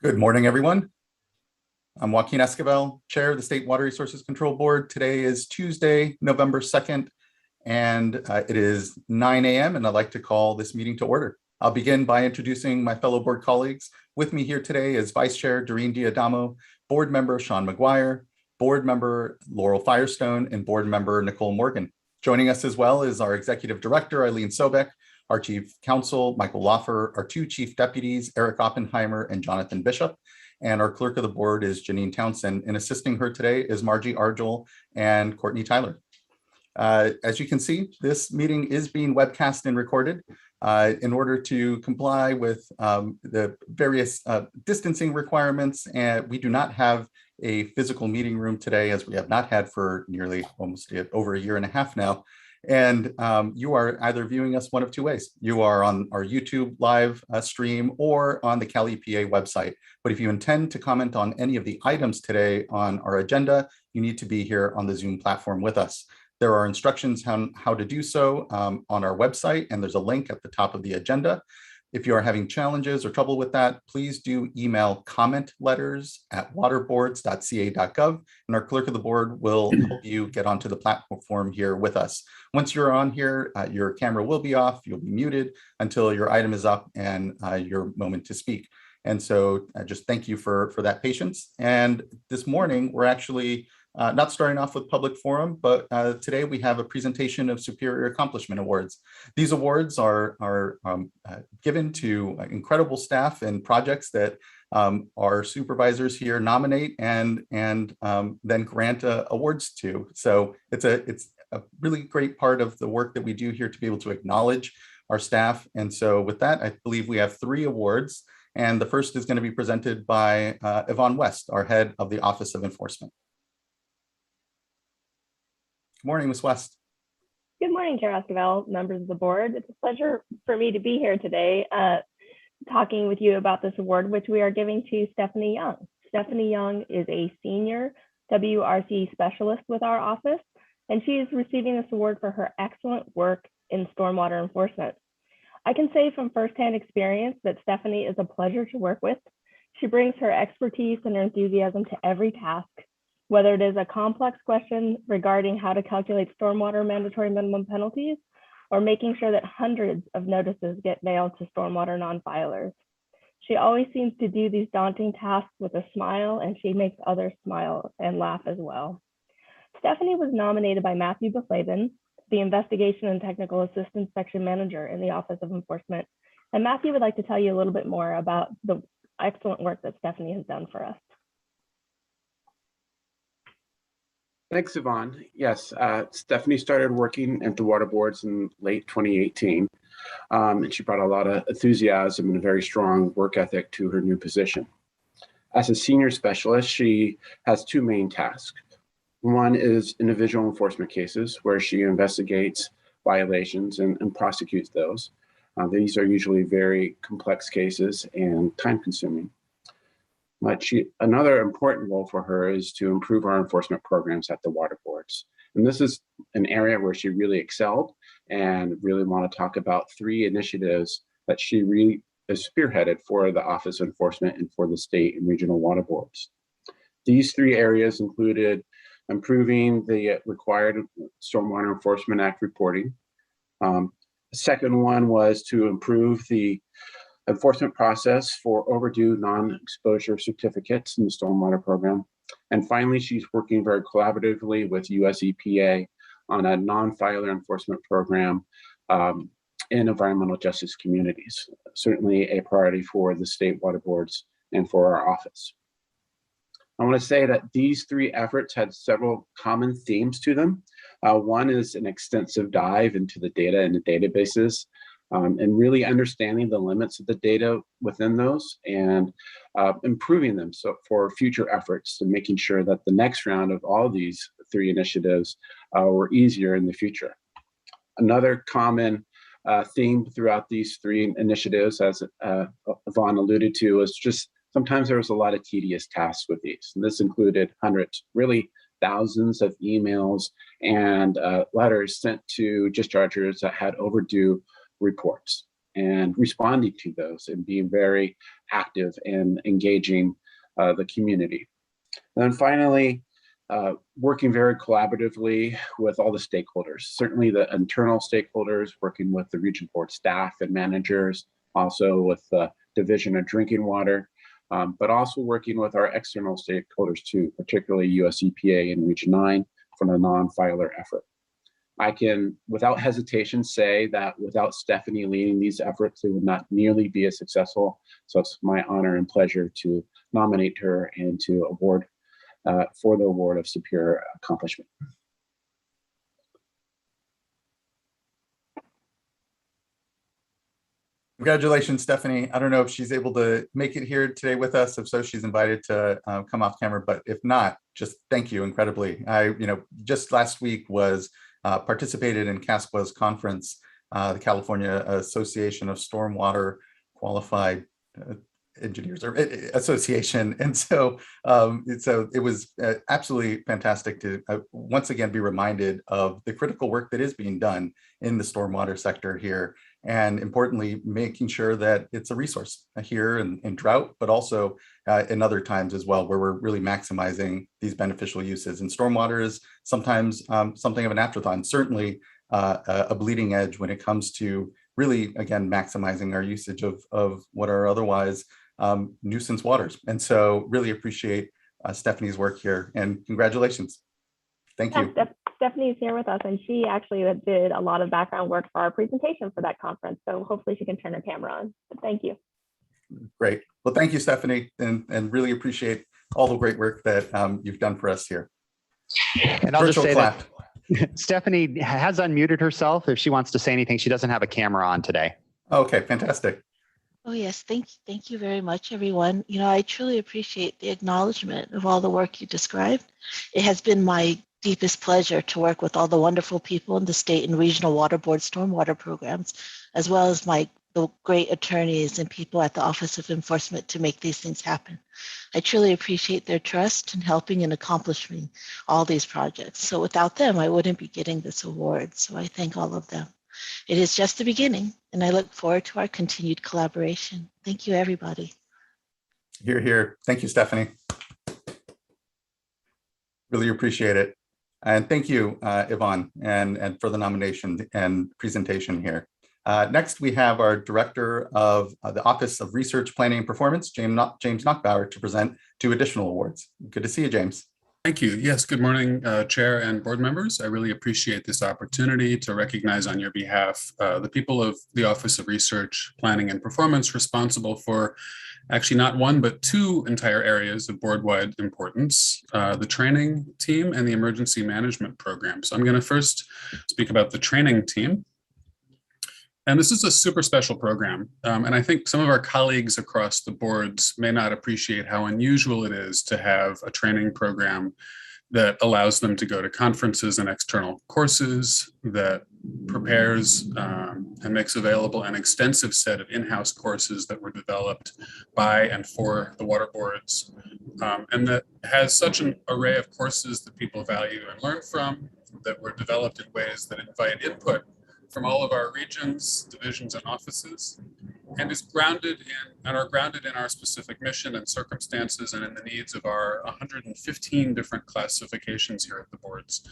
Good morning, everyone. I'm Joaquin Esquivel, Chair of the State Water Resources Control Board. Today is Tuesday, November 2nd, and it is 9 a.m. and I'd like to call this meeting to order. I'll begin by introducing my fellow board colleagues. With me here today is Vice Chair Doreen Diadamo, Board Member Sean McGuire, Board Member Laurel Firestone, and Board Member Nicole Morgan. Joining us as well is our Executive Director, Eileen Sobek, our Chief Counsel, Michael Loffer, our two Chief Deputies, Eric Oppenheimer and Jonathan Bishop, and our Clerk of the Board is Janine Townsend, and assisting her today is Margie Argel and Courtney Tyler. As you can see, this meeting is being webcast and recorded. In order to comply with the various distancing requirements, and we do not have a physical meeting room today, as we have not had for nearly almost over a year and a half now. And you are either viewing us one of two ways. You are on our YouTube live stream or on the Cal EPA website. But if you intend to comment on any of the items today on our agenda, you need to be here on the Zoom platform with us. There are instructions on how to do so on our website, and there's a link at the top of the agenda. If you are having challenges or trouble with that, please do email comment letters at waterboards.ca.gov, and our Clerk of the Board will help you get onto the platform here with us. Once you're on here, your camera will be off, you'll be muted until your item is up and your moment to speak. And so just thank you for that patience. And this morning, we're actually not starting off with public forum, but today we have a presentation of Superior Accomplishment Awards. These awards are given to incredible staff and projects that our supervisors here nominate and then grant awards to. So it's a really great part of the work that we do here to be able to acknowledge our staff. And so with that, I believe we have 3 awards. And the first is going to be presented by Yvonne West, our head of the Office of Enforcement. Good morning, Ms. West. Good morning, Chair Esquivel, members of the board. It's a pleasure for me to be here today talking with you about this award, which we are giving to Stephanie Young. Stephanie Young is a senior WRC specialist with our office, and she is receiving this award for her excellent work in stormwater enforcement. I can say from firsthand experience that Stephanie is a pleasure to work with. She brings her expertise and her enthusiasm to every task, whether it is a complex question regarding how to calculate stormwater mandatory minimum penalties, or making sure that hundreds of notices get mailed to stormwater non-filers. She always seems to do these daunting tasks with a smile, and she makes others smile and laugh as well. Stephanie was nominated by Matthew Beflavin, the Investigation and Technical Assistance Section Manager in the Office of Enforcement. And Matthew would like to tell you a little bit more about the excellent work that Stephanie has done for us. Thanks, Yvonne. Yes, Stephanie started working at the water boards in late 2018, and she brought a lot of enthusiasm and a very strong work ethic to her new position. As a senior specialist, she has 2 main tasks. One is individual enforcement cases, where she investigates violations and prosecutes those. These are usually very complex cases and time-consuming. But another important role for her is to improve our enforcement programs at the water boards. And this is an area where she really excelled, and really want to talk about 3 initiatives that she really has spearheaded for the Office of Enforcement and for the state and regional water boards. These 3 areas included improving the required Stormwater Enforcement Act reporting. The second one was to improve the enforcement process for overdue non-exposure certificates in the stormwater program. And finally, she's working very collaboratively with US EPA on a non-filer enforcement program in environmental justice communities, certainly a priority for the state water boards and for our office. I want to say that these 3 efforts had several common themes to them. One is an extensive dive into the data and the databases, and really understanding the limits of the data within those, and improving them so for future efforts, and making sure that the next round of all of these 3 initiatives were easier in the future. Another common theme throughout these 3 initiatives, as Yvonne alluded to, is just sometimes there was a lot of tedious tasks with these. And this included hundreds, really thousands of emails and letters sent to dischargers that had overdue reports. and responding to those and being very active and engaging the community. And then finally, working very collaboratively with all the stakeholders, certainly the internal stakeholders, working with the region board staff and managers, also with the Division of Drinking Water, but also working with our external stakeholders too, particularly US EPA and Region 9 for the non-filer effort. I can, without hesitation, say that without Stephanie leading these efforts, it would not nearly be as successful. So it's my honor and pleasure to nominate her and to award for the award of superior accomplishment. Congratulations, Stephanie. I don't know if she's able to make it here today with us. If so, she's invited to come off camera, but if not, just thank you incredibly. Just last week was participated in CASAC Conference, the California Association of Stormwater Qualified Engineers or Association. And so it was absolutely fantastic to once again be reminded of the critical work that is being done in the stormwater sector here. And importantly, making sure that it's a resource here in drought, but also in other times as well, where we're really maximizing these beneficial uses. And stormwater is sometimes something of an afterthought, certainly a bleeding edge when it comes to really, again, maximizing our usage of what are otherwise nuisance waters. And so really appreciate Stephanie's work here, and congratulations. Thank you. Stephanie's here with us, and she actually did a lot of background work for our presentation for that conference. So hopefully she can turn her camera on. But thank you. Great. Well, thank you, Stephanie, and really appreciate all the great work that you've done for us here. And I'll just say that Stephanie has unmuted herself. If she wants to say anything, she doesn't have a camera on today. Okay, fantastic. Oh, yes. Thank you very much, everyone. I truly appreciate the acknowledgement of all the work you described. It has been my deepest pleasure to work with all the wonderful people in the state and regional water board stormwater programs, as well as the great attorneys and people at the Office of Enforcement to make these things happen. I truly appreciate their trust in helping and accomplishing all these projects. So without them, I wouldn't be getting this award. So I thank all of them. It is just the beginning, and I look forward to our continued collaboration. Thank you, everybody. Hear, hear. Thank you, Stephanie. Really appreciate it. And thank you, Yvonne, and for the nomination and presentation here. Next, we have our Director of the Office of Research, Planning, and Performance, James Knockbauer, to present 2 additional awards. Good to see you, James. Thank you. Yes, good morning, Chair and board members. I really appreciate this opportunity to recognize on your behalf the people of the Office of Research, Planning, and Performance responsible for actually not 1, but 2 entire areas of board-wide importance, the training team and the emergency management program. So I'm going to first speak about the training team. And this is a super special program. And I think some of our colleagues across the boards may not appreciate how unusual it is to have a training program that allows them to go to conferences and external courses, that prepares and makes available an extensive set of in-house courses that were developed by and for the water boards, and that has such an array of courses that people value and learn from, that were developed in ways that invite input from all of our regions, divisions, and offices, and is grounded in our specific mission and circumstances and in the needs of our 115 different classifications here at the boards.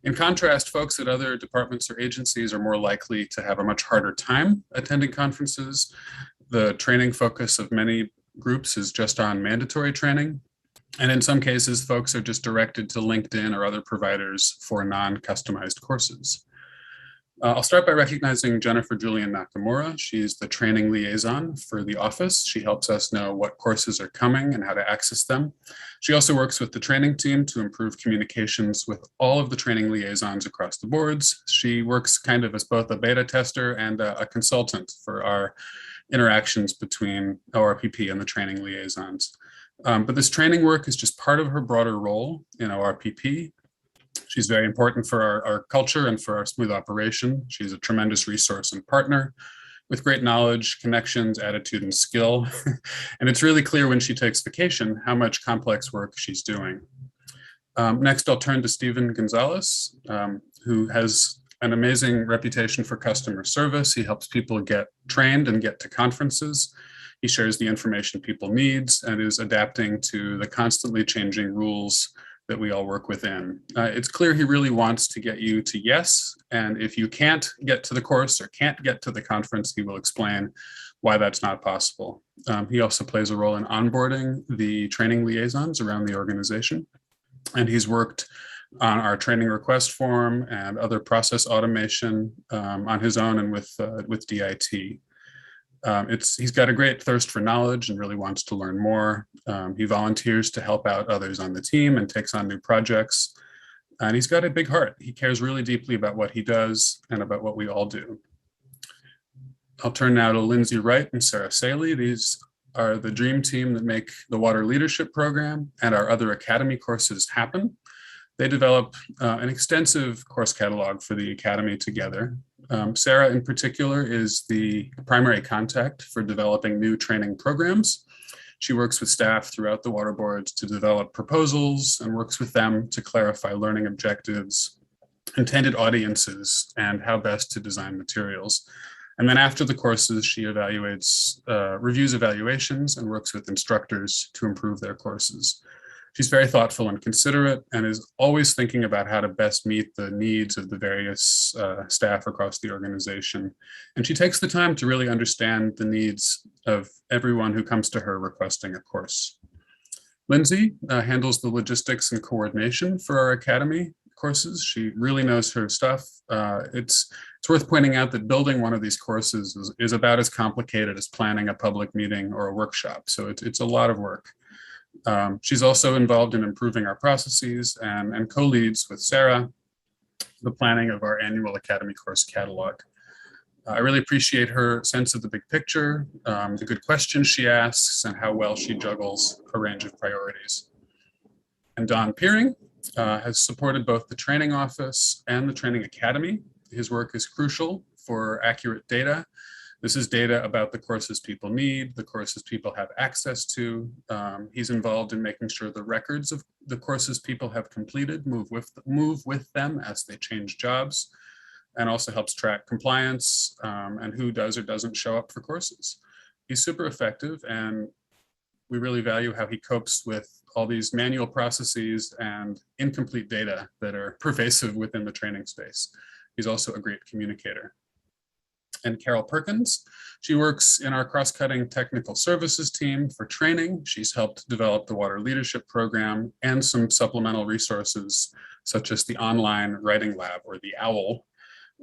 In contrast, folks at other departments or agencies are more likely to have a much harder time attending conferences. The training focus of many groups is just on mandatory training. And in some cases, folks are just directed to LinkedIn or other providers for non-customized courses. I'll start by recognizing Jennifer Julian Nakamura. She's the training liaison for the office. She helps us know what courses are coming and how to access them. She also works with the training team to improve communications with all of the training liaisons across the boards. She works kind of as both a beta tester and a consultant for our interactions between ORPP and the training liaisons. But this training work is just part of her broader role in ORPP. She's very important for our culture and for our smooth operation. She's a tremendous resource and partner with great knowledge, connections, attitude, and skill. And it's really clear when she takes vacation how much complex work she's doing. Next, I'll turn to Stephen Gonzalez, who has an amazing reputation for customer service. He helps people get trained and get to conferences. He shares the information people need and is adapting to the constantly changing rules that we all work within. It's clear he really wants to get you to yes, and if you can't get to the course or can't get to the conference, he will explain why that's not possible. He also plays a role in onboarding the training liaisons around the organization, and he's worked on our training request form and other process automation on his own and with DIT. He's got a great thirst for knowledge and really wants to learn more. He volunteers to help out others on the team and takes on new projects. And he's got a big heart. He cares really deeply about what he does and about what we all do. I'll turn now to Lindsay Wright and Sarah Saley. These are the dream team that make the Water Leadership Program and our other Academy courses happen. They develop an extensive course catalog for the Academy together. Sarah in particular is the primary contact for developing new training programs. She works with staff throughout the water boards to develop proposals and works with them to clarify learning objectives, intended audiences, and how best to design materials. And then after the courses, she evaluates, reviews evaluations and works with instructors to improve their courses. She's very thoughtful and considerate and is always thinking about how to best meet the needs of the various staff across the organization. And she takes the time to really understand the needs of everyone who comes to her requesting a course. Lindsay handles the logistics and coordination for our Academy courses. She really knows her stuff. It's worth pointing out that building one of these courses is about as complicated as planning a public meeting or a workshop. So it's a lot of work. She's also involved in improving our processes and co-leads with Sarah the planning of our annual Academy course catalog. I really appreciate her sense of the big picture, the good questions she asks, and how well she juggles a range of priorities. And Don Peering has supported both the training office and the training academy. His work is crucial for accurate data. This is data about the courses people need, the courses people have access to. He's involved in making sure the records of the courses people have completed move with them as they change jobs, and also helps track compliance and who does or doesn't show up for courses. He's super effective, and we really value how he copes with all these manual processes and incomplete data that are pervasive within the training space. He's also a great communicator. And Carol Perkins, she works in our cross-cutting technical services team for training. She's helped develop the Water Leadership Program and some supplemental resources, such as the online writing lab, or the OWL.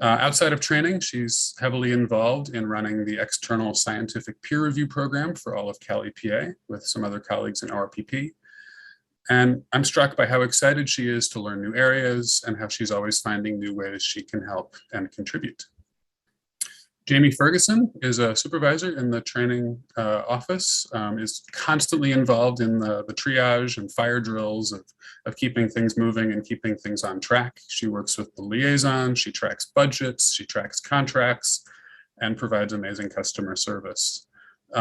Outside of training, she's heavily involved in running the external scientific peer review program for all of Cal EPA with some other colleagues in RPP. And I'm struck by how excited she is to learn new areas and how she's always finding new ways she can help and contribute. Jamie Ferguson is a supervisor in the training office, is constantly involved in the triage and fire drills of keeping things moving and keeping things on track. She works with the liaison, she tracks budgets, she tracks contracts, and provides amazing customer service.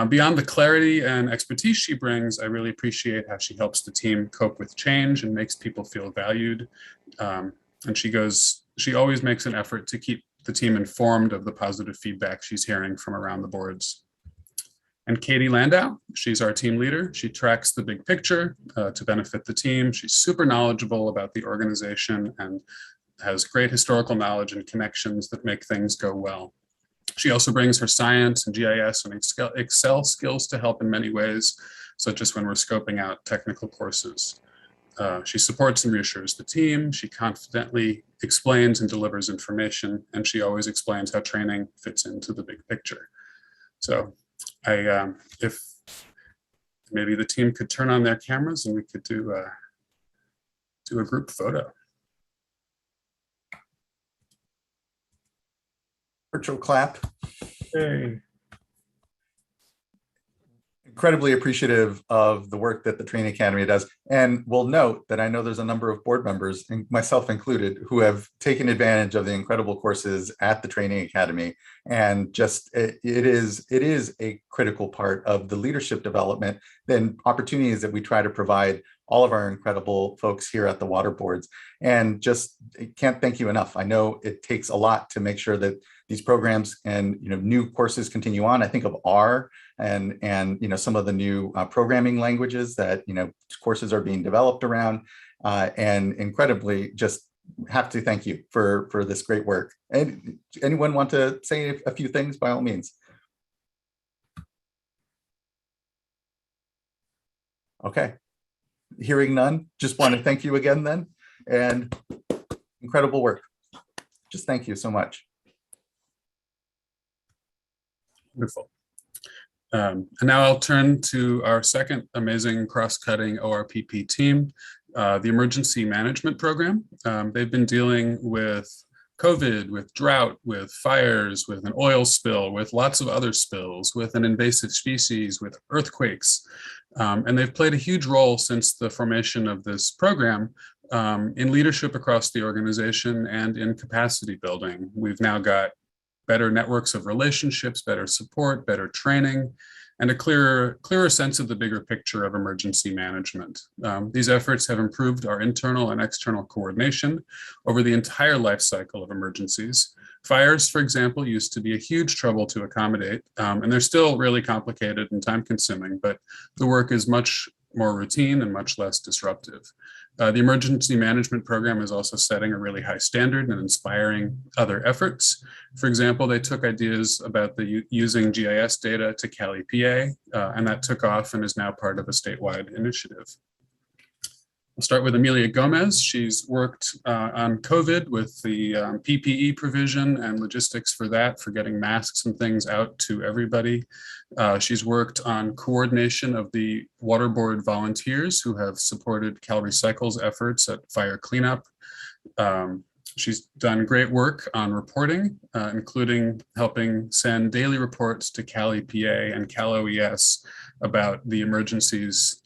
Beyond the clarity and expertise she brings, I really appreciate how she helps the team cope with change and makes people feel valued. And she always makes an effort to keep the team informed of the positive feedback she's hearing from around the boards. And Katie Landau, she's our team leader. She tracks the big picture to benefit the team. She's super knowledgeable about the organization and has great historical knowledge and connections that make things go well. She also brings her science and GIS and Excel skills to help in many ways, such as when we're scoping out technical courses. She supports and reassures the team. She confidently explains and delivers information, and she always explains how training fits into the big picture. So if maybe the team could turn on their cameras and we could do a group photo. Virtual clap. Hey. incredibly appreciative of the work that the Training Academy does. And will note that I know there's a number of board members, and myself included, who have taken advantage of the incredible courses at the Training Academy. And just it is a critical part of the leadership development and opportunities that we try to provide all of our incredible folks here at the water boards. And just can't thank you enough. I know it takes a lot to make sure that these programs and new courses continue on. I think of R and some of the new programming languages that courses are being developed around, and incredibly just have to thank you for this great work. And anyone want to say a few things? By all means. Okay, hearing none, just want to thank you again then, and incredible work. Just thank you so much. Wonderful. And now I'll turn to our second amazing cross-cutting ORPP team, the Emergency Management Program. They've been dealing with COVID, with drought, with fires, with an oil spill, with lots of other spills, with an invasive species, with earthquakes. And they've played a huge role since the formation of this program in leadership across the organization and in capacity building. We've now got better networks of relationships, better support, better training, and a clearer sense of the bigger picture of emergency management. These efforts have improved our internal and external coordination over the entire life cycle of emergencies. Fires, for example, used to be a huge trouble to accommodate, and they're still really complicated and time-consuming, but the work is much more routine and much less disruptive. The Emergency Management Program is also setting a really high standard and inspiring other efforts. For example, they took ideas about using GIS data to Cali, PA, and that took off and is now part of a statewide initiative. I'll start with Amelia Gomez. She's worked on COVID with the PPE provision and logistics for that, for getting masks and things out to everybody. She's worked on coordination of the water board volunteers who have supported Cal Recycle's efforts at fire cleanup. She's done great work on reporting, including helping send daily reports to Cali, PA and Cal OES about the emergencies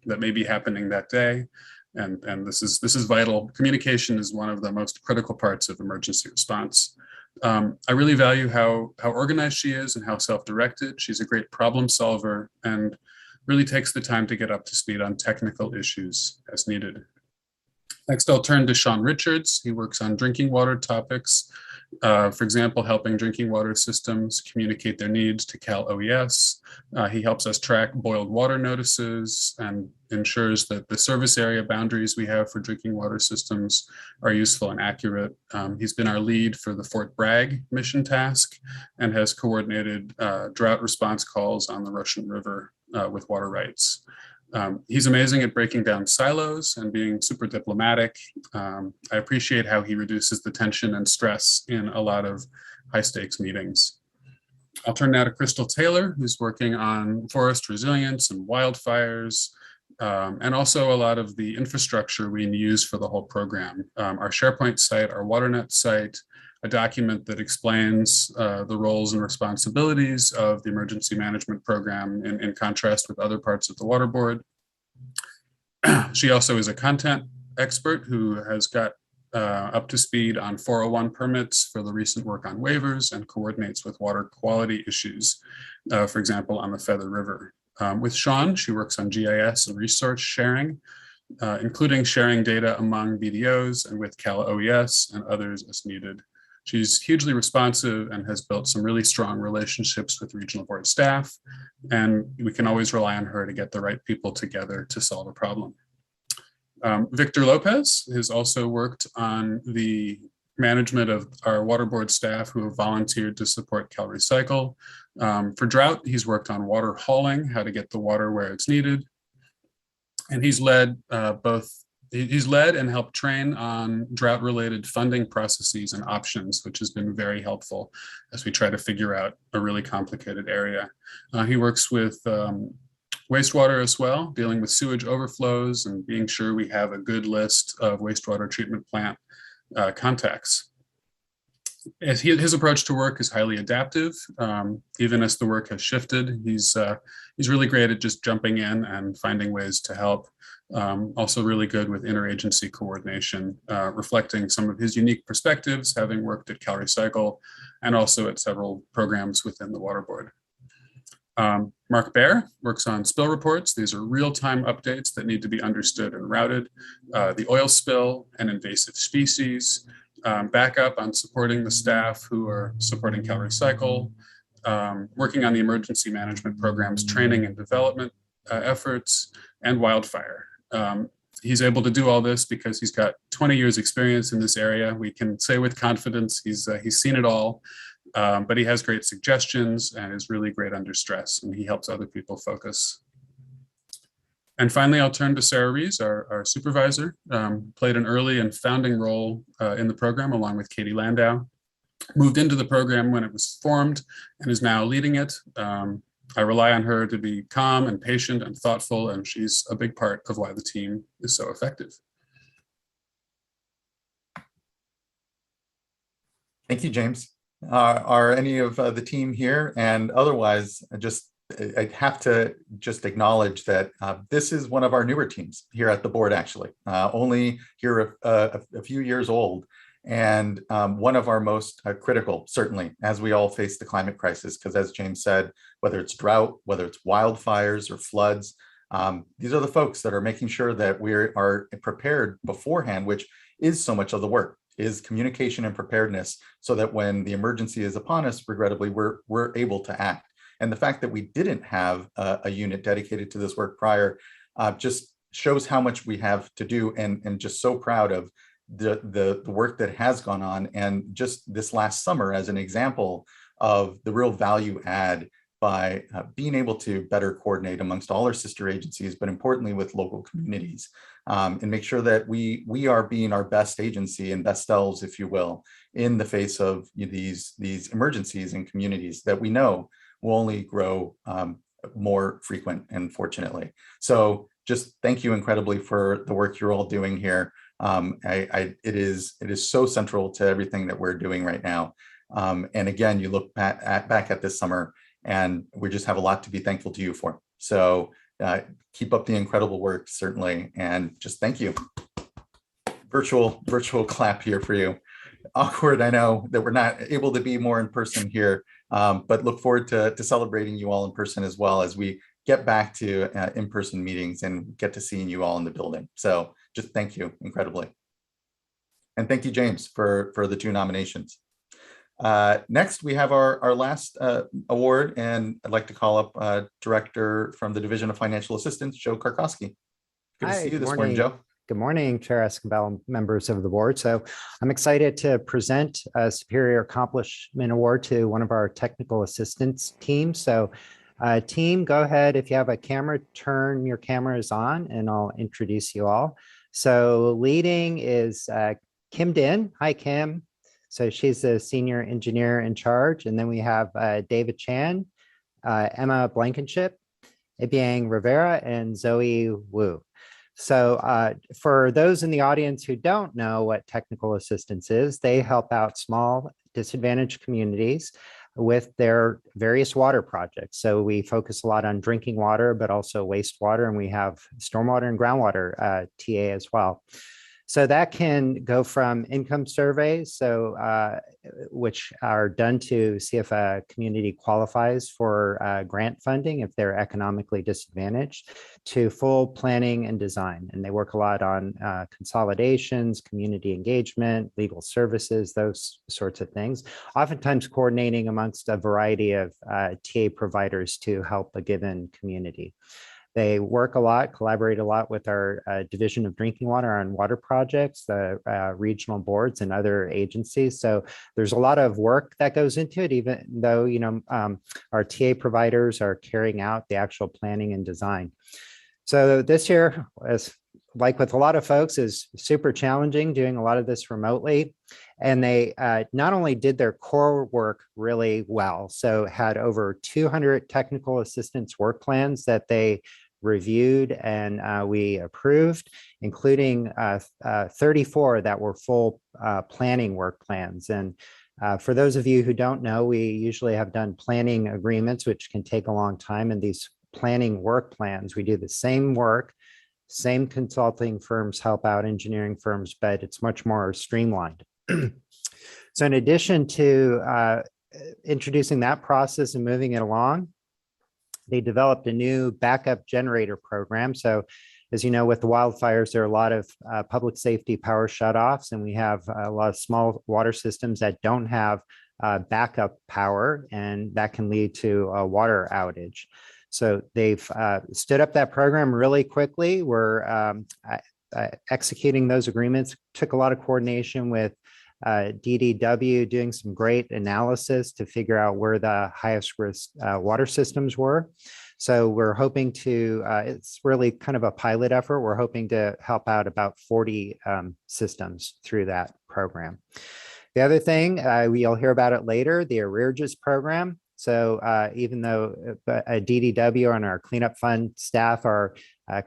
that may be happening that day. And this is vital. Communication is one of the most critical parts of emergency response. I really value how organized she is and how self-directed. She's a great problem solver and really takes the time to get up to speed on technical issues as needed. Next, I'll turn to Sean Richards. He works on drinking water topics. For example, helping drinking water systems communicate their needs to Cal OES. He helps us track boiled water notices and ensures that the service area boundaries we have for drinking water systems are useful and accurate. He's been our lead for the Fort Bragg mission task and has coordinated drought response calls on the Russian River with water rights. He's amazing at breaking down silos and being super diplomatic. I appreciate how he reduces the tension and stress in a lot of high stakes meetings. I'll turn now to Crystal Taylor, who's working on forest resilience and wildfires, and also a lot of the infrastructure we use for the whole program. Our SharePoint site, our WaterNet site, a document that explains the roles and responsibilities of the emergency management program in contrast with other parts of the water board. She also is a content expert who has got up to speed on 401 permits for the recent work on waivers and coordinates with water quality issues, for example, on the Feather River. With Sean, she works on GIS and resource sharing, including sharing data among BDOs and with Cal OES and others as needed. She's hugely responsive and has built some really strong relationships with regional board staff, and we can always rely on her to get the right people together to solve a problem. Victor Lopez has also worked on the management of our water board staff who have volunteered to support Cal Recycle. For drought, he's worked on water hauling, how to get the water where it's needed. And he's led and helped train on drought-related funding processes and options, which has been very helpful as we try to figure out a really complicated area. He works with wastewater as well, dealing with sewage overflows and being sure we have a good list of wastewater treatment plant contacts. His approach to work is highly adaptive, even as the work has shifted. He's really great at just jumping in and finding ways to help. Also really good with interagency coordination, reflecting some of his unique perspectives, having worked at CalRecycle and also at several programs within the Water Board. Mark Baer works on spill reports. These are real-time updates that need to be understood and routed. The oil spill and invasive species, backup on supporting the staff who are supporting CalRecycle, working on the emergency management programs, training and development efforts, and wildfire. He's able to do all this because he's got 20 years experience in this area. We can say with confidence he's seen it all, but he has great suggestions and is really great under stress, and he helps other people focus. And finally, I'll turn to Sarah Rees, our supervisor, played an early and founding role in the program along with Katie Landau, moved into the program when it was formed and is now leading it. I rely on her to be calm and patient and thoughtful, and she's a big part of why the team is so effective. Thank you, James. Are any of the team here? And otherwise, I have to just acknowledge that this is one of our newer teams here at the board, actually, only here a few years old, and one of our most critical, certainly, as we all face the climate crisis, because as James said, whether it's drought, whether it's wildfires or floods, these are the folks that are making sure that we are prepared beforehand, which is so much of the work, is communication and preparedness, so that when the emergency is upon us, regrettably, we're able to act. And the fact that we didn't have a unit dedicated to this work prior just shows how much we have to do, and just so proud of the work that has gone on. And just this last summer as an example of the real value add by being able to better coordinate amongst all our sister agencies, but importantly with local communities, and make sure that we are being our best agency and best selves, if you will, in the face of these emergencies in communities that we know will only grow more frequent, unfortunately. So just thank you incredibly for the work you're all doing here. It is so central to everything that we're doing right now. And again, you look back at this summer, and we just have a lot to be thankful to you for. So keep up the incredible work, certainly, and just thank you. Virtual clap here for you. Awkward, I know that we're not able to be more in person here, but look forward to celebrating you all in person as well as we get back to in-person meetings and get to seeing you all in the building. So just thank you incredibly. And thank you, James, for the 2 nominations. Next, we have our last award, and I'd like to call up Director from the Division of Financial Assistance, Joe Karkowski. Good to see you this morning, Joe. Good morning, Chair Escobar, members of the board. So I'm excited to present a Superior Accomplishment Award to one of our technical assistance teams. So team, go ahead. If you have a camera, turn your cameras on and I'll introduce you all. So leading is Kim Din. Hi, Kim. So she's the senior engineer in charge. And then we have David Chan, Emma Blankenship, Ibiang Rivera, and Zoe Wu. So for those in the audience who don't know what technical assistance is, they help out small disadvantaged communities with their various water projects. So we focus a lot on drinking water, but also wastewater, and we have stormwater and groundwater TA as well. So that can go from income surveys, which are done to see if a community qualifies for grant funding if they're economically disadvantaged, to full planning and design. And they work a lot on consolidations, community engagement, legal services, those sorts of things, oftentimes coordinating amongst a variety of TA providers to help a given community. They work a lot, collaborate a lot with our Division of Drinking Water on water projects, the regional boards and other agencies. So there's a lot of work that goes into it, even though, our TA providers are carrying out the actual planning and design. So this year, as like with a lot of folks, is super challenging doing a lot of this remotely. And they not only did their core work really well, so had over 200 technical assistance work plans that they reviewed and we approved, including 34 that were full planning work plans. And For those of you who don't know, we usually have done planning agreements, which can take a long time. And these planning work plans, we do the same work, same consulting firms help out engineering firms, but it's much more streamlined. So in addition to introducing that process and moving it along, they developed a new backup generator program. So as you know, with the wildfires, there are a lot of public safety power shutoffs, and we have a lot of small water systems that don't have backup power, and that can lead to a water outage. So they've stood up that program really quickly. We're executing those agreements. Took a lot of coordination with DDW, doing some great analysis to figure out where the highest risk water systems were. So we're hoping to, it's really kind of a pilot effort. We're hoping to help out about 40 systems through that program. The other thing, you'll hear about it later, the arrearages program. So even though DDW and our cleanup fund staff are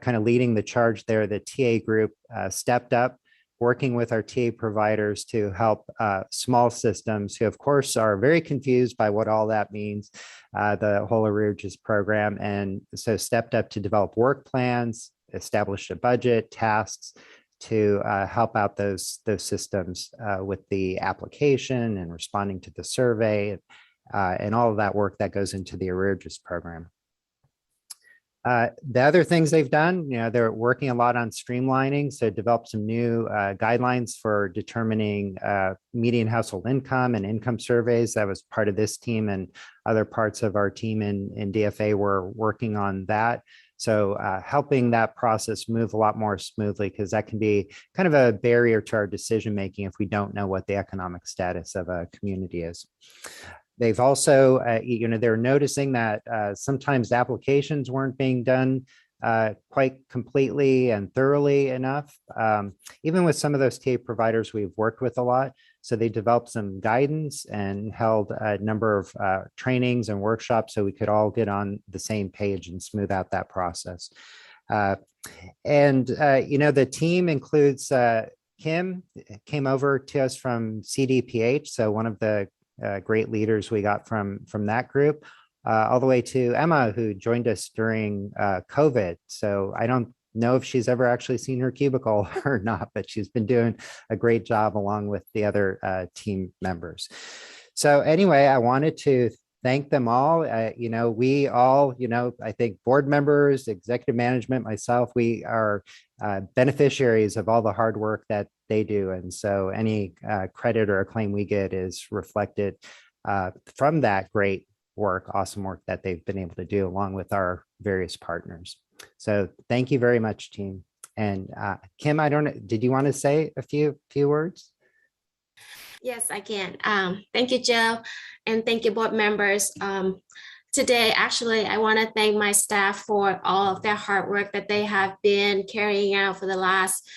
kind of leading the charge there, the TA group stepped up, working with our TA providers to help small systems who, of course, are very confused by what all that means, the whole arrearages program. And so stepped up to develop work plans, established a budget, tasks to help out those systems with the application and responding to the survey and all of that work that goes into the arrearages program. The other things they've done, they're working a lot on streamlining. So developed some new guidelines for determining median household income and income surveys. That was part of this team, and other parts of our team in DFA were working on that. So helping that process move a lot more smoothly, because that can be kind of a barrier to our decision making if we don't know what the economic status of a community is. They've also, they're noticing that sometimes applications weren't being done quite completely and thoroughly enough. Even with some of those TA providers we've worked with a lot. So they developed some guidance and held a number of trainings and workshops so we could all get on the same page and smooth out that process. The team includes Kim came over to us from CDPH. So one of the great leaders we got from that group, all the way to Emma, who joined us during COVID. So I don't know if she's ever actually seen her cubicle or not, but she's been doing a great job along with the other team members. So anyway, I wanted to thank them all. We all, I think board members, executive management, myself, we are beneficiaries of all the hard work that they do. And so any credit or acclaim we get is reflected from that great work, awesome work that they've been able to do along with our various partners. So thank you very much, team. And Kim, I don't know, did you want to say a few words? Yes, I can. Thank you, Joe, and thank you, board members. Today, actually, I want to thank my staff for all of their hard work that they have been carrying out for the last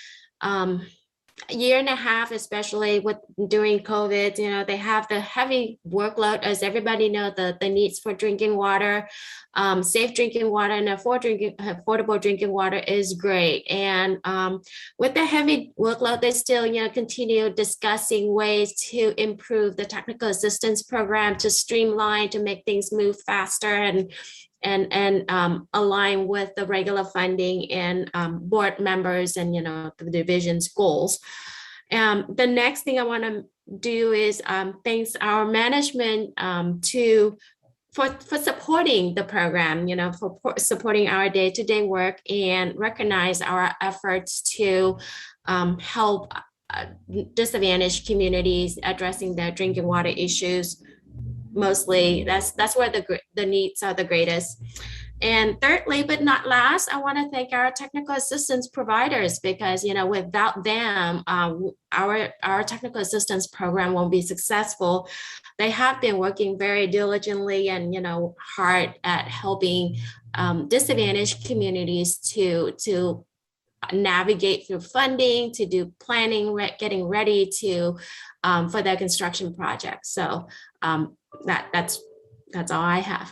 year and a half, especially during COVID. They have the heavy workload, as everybody knows, the needs for drinking water, safe drinking water, and affordable drinking water is great. And with the heavy workload, they still continue discussing ways to improve the technical assistance program, to streamline, to make things move faster and align with the regular funding and board members and the division's goals. The next thing I want to do is thanks our management for supporting the program, for supporting our day-to-day work, and recognize our efforts to help disadvantaged communities addressing their drinking water issues. Mostly that's where the needs are the greatest. And thirdly, but not last, I want to thank our technical assistance providers, because without them, our technical assistance program won't be successful. They have been working very diligently and hard at helping disadvantaged communities to navigate through funding, to do planning, getting ready to for their construction projects. So that's all I have.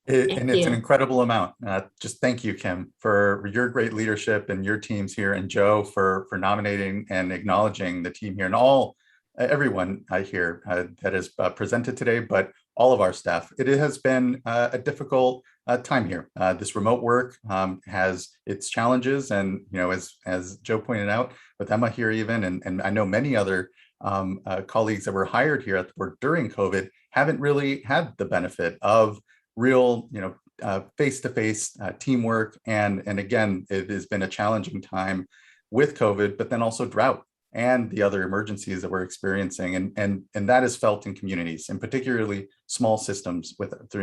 And it's an incredible amount. Just thank you, Kim, for your great leadership and your teams here, and Joe for nominating and acknowledging the team here, and all everyone here that has presented today, but all of our staff. It has been a difficult time here. This remote work has its challenges, and as Joe pointed out, with Emma here even, and I know many other colleagues that were hired here at the board during COVID haven't really had the benefit of real, face-to-face teamwork. And again, it has been a challenging time with COVID, but then also drought and the other emergencies that we're experiencing. And that is felt in communities, and particularly small systems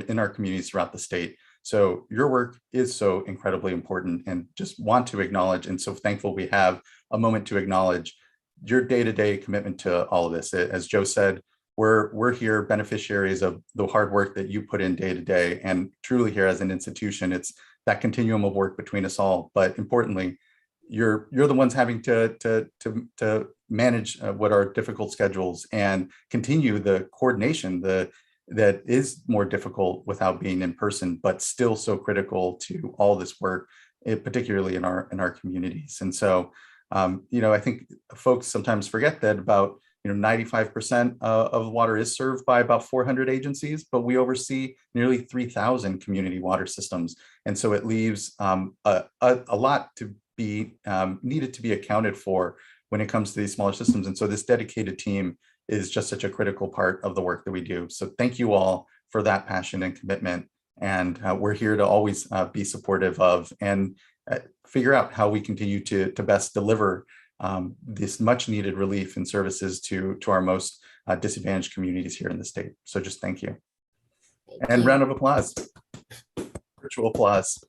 in our communities throughout the state. So your work is so incredibly important, and just want to acknowledge, and so thankful we have a moment to acknowledge your day-to-day commitment to all of this. As Joe said, we're here beneficiaries of the hard work that you put in day to day, and truly here as an institution, it's that continuum of work between us all. But importantly, you're the ones having to manage what are difficult schedules and continue the coordination that is more difficult without being in person, but still so critical to all this work, particularly in our communities. And so, I think folks sometimes forget that about 95% of water is served by about 400 agencies, but we oversee nearly 3,000 community water systems. And so it leaves a lot to be needed to be accounted for when it comes to these smaller systems. And so this dedicated team is just such a critical part of the work that we do. So thank you all for that passion and commitment. And we're here to always be supportive of and figure out how we continue to best deliver this much needed relief and services to our most disadvantaged communities here in the state. So just thank you. And round of applause, virtual applause.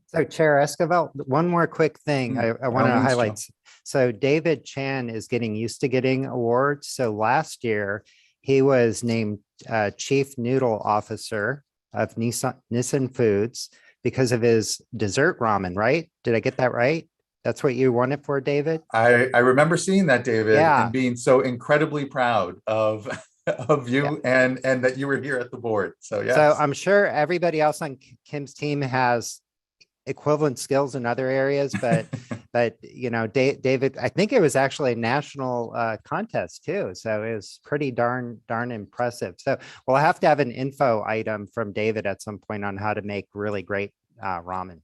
So Chair Esquivel, one more quick thing I want to highlight. So David Chan is getting used to getting awards. So last year he was named Chief Noodle Officer of Nissan Foods because of his dessert ramen, right? Did I get that right? That's what you won it for, David? I remember seeing that, David, yeah. And being so incredibly proud of you and that you were here at the board. So yes. So I'm sure everybody else on Kim's team has equivalent skills in other areas, but David, I think it was actually a national contest too. So it was pretty darn impressive. So we'll have to have an info item from David at some point on how to make really great ramen.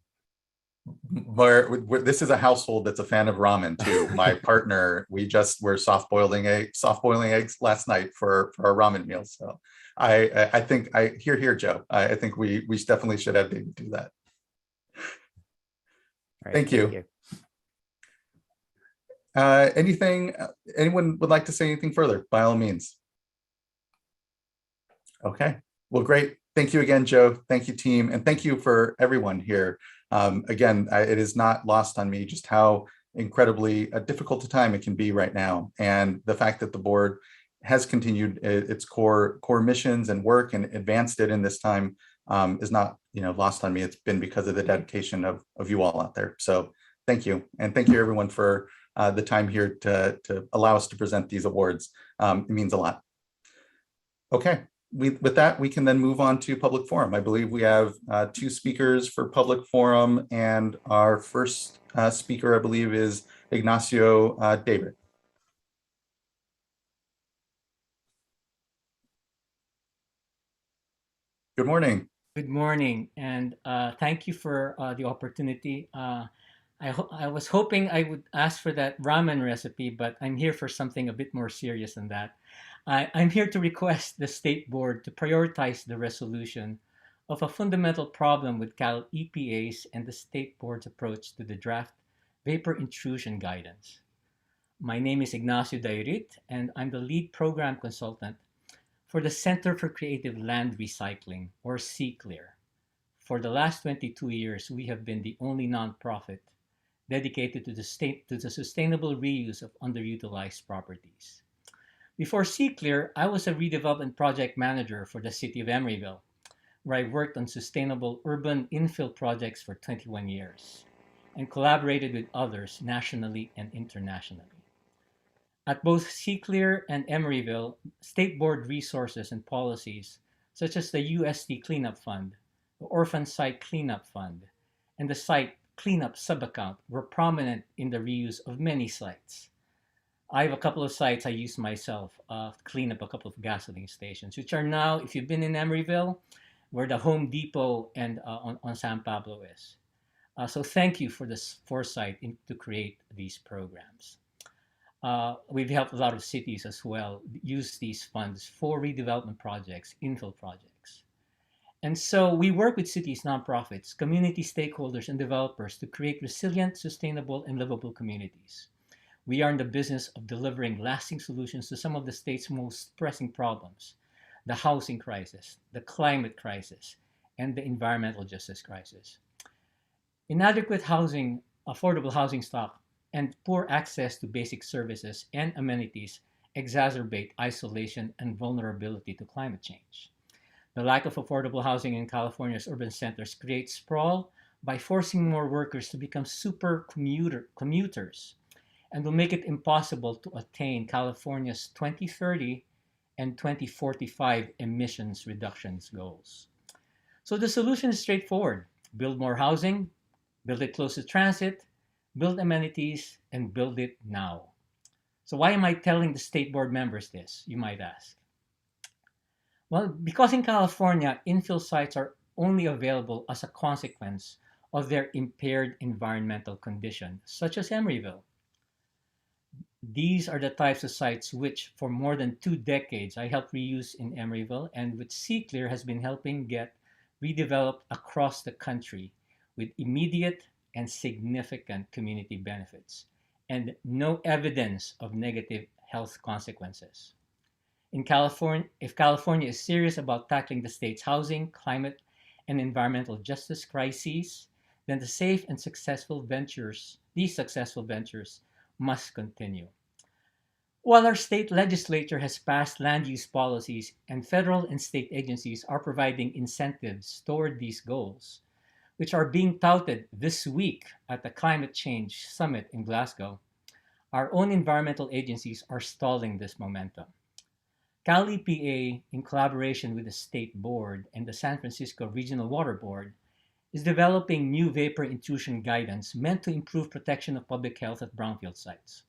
This is a household that's a fan of ramen too. My partner, we're soft boiling eggs last night for our ramen meal. So I think here, Joe. I think we definitely should have David do that. Right, thank you. Anyone would like to say anything further? By all means. Okay. Well, great. Thank you again, Joe. Thank you, team, and thank you for everyone here. Again, it is not lost on me just how incredibly difficult a time it can be right now. And the fact that the board has continued its core missions and work and advanced it in this time is not lost on me. It's been because of the dedication of you all out there. So thank you. And thank you everyone for the time here to allow us to present these awards. It means a lot. Okay. With that, we can then move on to public forum. I believe we have 2 speakers for public forum, and our first speaker, I believe, is Ignacio Dayurit. Good morning. Good morning, and thank you for the opportunity. I was hoping I would ask for that ramen recipe, but I'm here for something a bit more serious than that. I'm here to request the State Board to prioritize the resolution of a fundamental problem with Cal EPA's and the State Board's approach to the draft vapor intrusion guidance. My name is Ignacio Dayurit, and I'm the lead program consultant for the Center for Creative Land Recycling, or CCLR. For the last 22 years, we have been the only nonprofit dedicated to the sustainable reuse of underutilized properties. Before CCLR, I was a redevelopment project manager for the city of Emeryville, where I worked on sustainable urban infill projects for 21 years and collaborated with others nationally and internationally. At both CCLR and Emeryville, State Board resources and policies, such as the USD Cleanup Fund, the Orphan Site Cleanup Fund, and the Site Cleanup Subaccount, were prominent in the reuse of many sites. I have a couple of sites I use myself to clean up a couple of gasoline stations, which are now, if you've been in Emeryville, where the Home Depot and on San Pablo is. So thank you for this foresight to create these programs. We've helped a lot of cities as well use these funds for redevelopment projects, infill projects. And so we work with cities, nonprofits, community stakeholders, and developers to create resilient, sustainable, and livable communities. We are in the business of delivering lasting solutions to some of the state's most pressing problems: the housing crisis, the climate crisis, and the environmental justice crisis. Inadequate housing, affordable housing stock, and poor access to basic services and amenities exacerbate isolation and vulnerability to climate change. The lack of affordable housing in California's urban centers creates sprawl by forcing more workers to become commuters, and will make it impossible to attain California's 2030 and 2045 emissions reductions goals. So the solution is straightforward: build more housing, build it close to transit, build amenities, and build it now. So why am I telling the state board members this, you might ask? Well, because in California, infill sites are only available as a consequence of their impaired environmental condition, such as Emeryville. These are the types of sites which, for more than 2 decades, I helped reuse in Emeryville, and which CCLEAR has been helping get redeveloped across the country with immediate and significant community benefits and no evidence of negative health consequences. In California, if California is serious about tackling the state's housing, climate, and environmental justice crises, then these successful ventures must continue. While our state legislature has passed land use policies and federal and state agencies are providing incentives toward these goals, which are being touted this week at the Climate Change Summit in Glasgow, our own environmental agencies are stalling this momentum. Cal EPA, in collaboration with the State Board and the San Francisco Regional Water Board, is developing new vapor intrusion guidance meant to improve protection of public health at brownfield sites.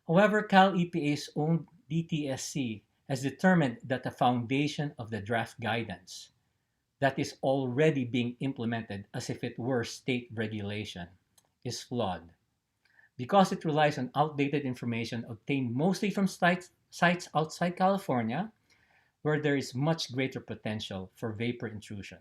However, Cal EPA's own DTSC has determined that the foundation of the draft guidance that is already being implemented as if it were state regulation is flawed, because it relies on outdated information obtained mostly from sites outside California, where there is much greater potential for vapor intrusion.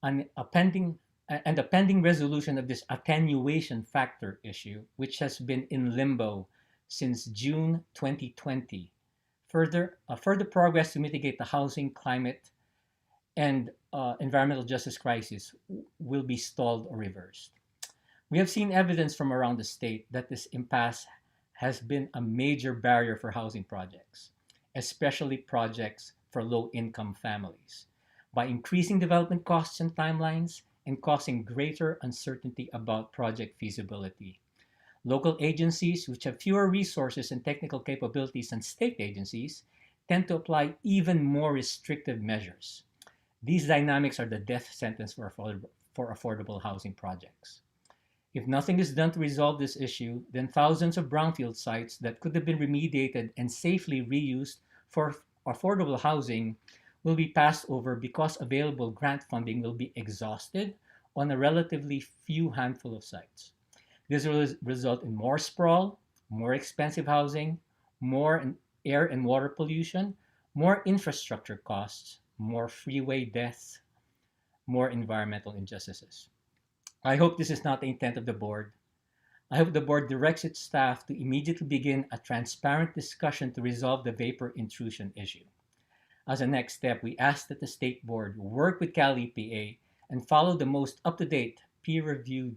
And the pending resolution of this attenuation factor issue, which has been in limbo since June 2020, further progress to mitigate the housing, climate, and environmental justice crisis will be stalled or reversed. We have seen evidence from around the state that this impasse has been a major barrier for housing projects, especially projects for low-income families, by increasing development costs and timelines and causing greater uncertainty about project feasibility. Local agencies, which have fewer resources and technical capabilities than state agencies, tend to apply even more restrictive measures. These dynamics are the death sentence for affordable housing projects. If nothing is done to resolve this issue, then thousands of brownfield sites that could have been remediated and safely reused for affordable housing will be passed over because available grant funding will be exhausted on a relatively few handful of sites. This will result in more sprawl, more expensive housing, more air and water pollution, more infrastructure costs, more freeway deaths, more environmental injustices. I hope this is not the intent of the board. I hope the board directs its staff to immediately begin a transparent discussion to resolve the vapor intrusion issue. As a next step, we ask that the State Board work with Cal EPA and follow the most up-to-date, peer-reviewed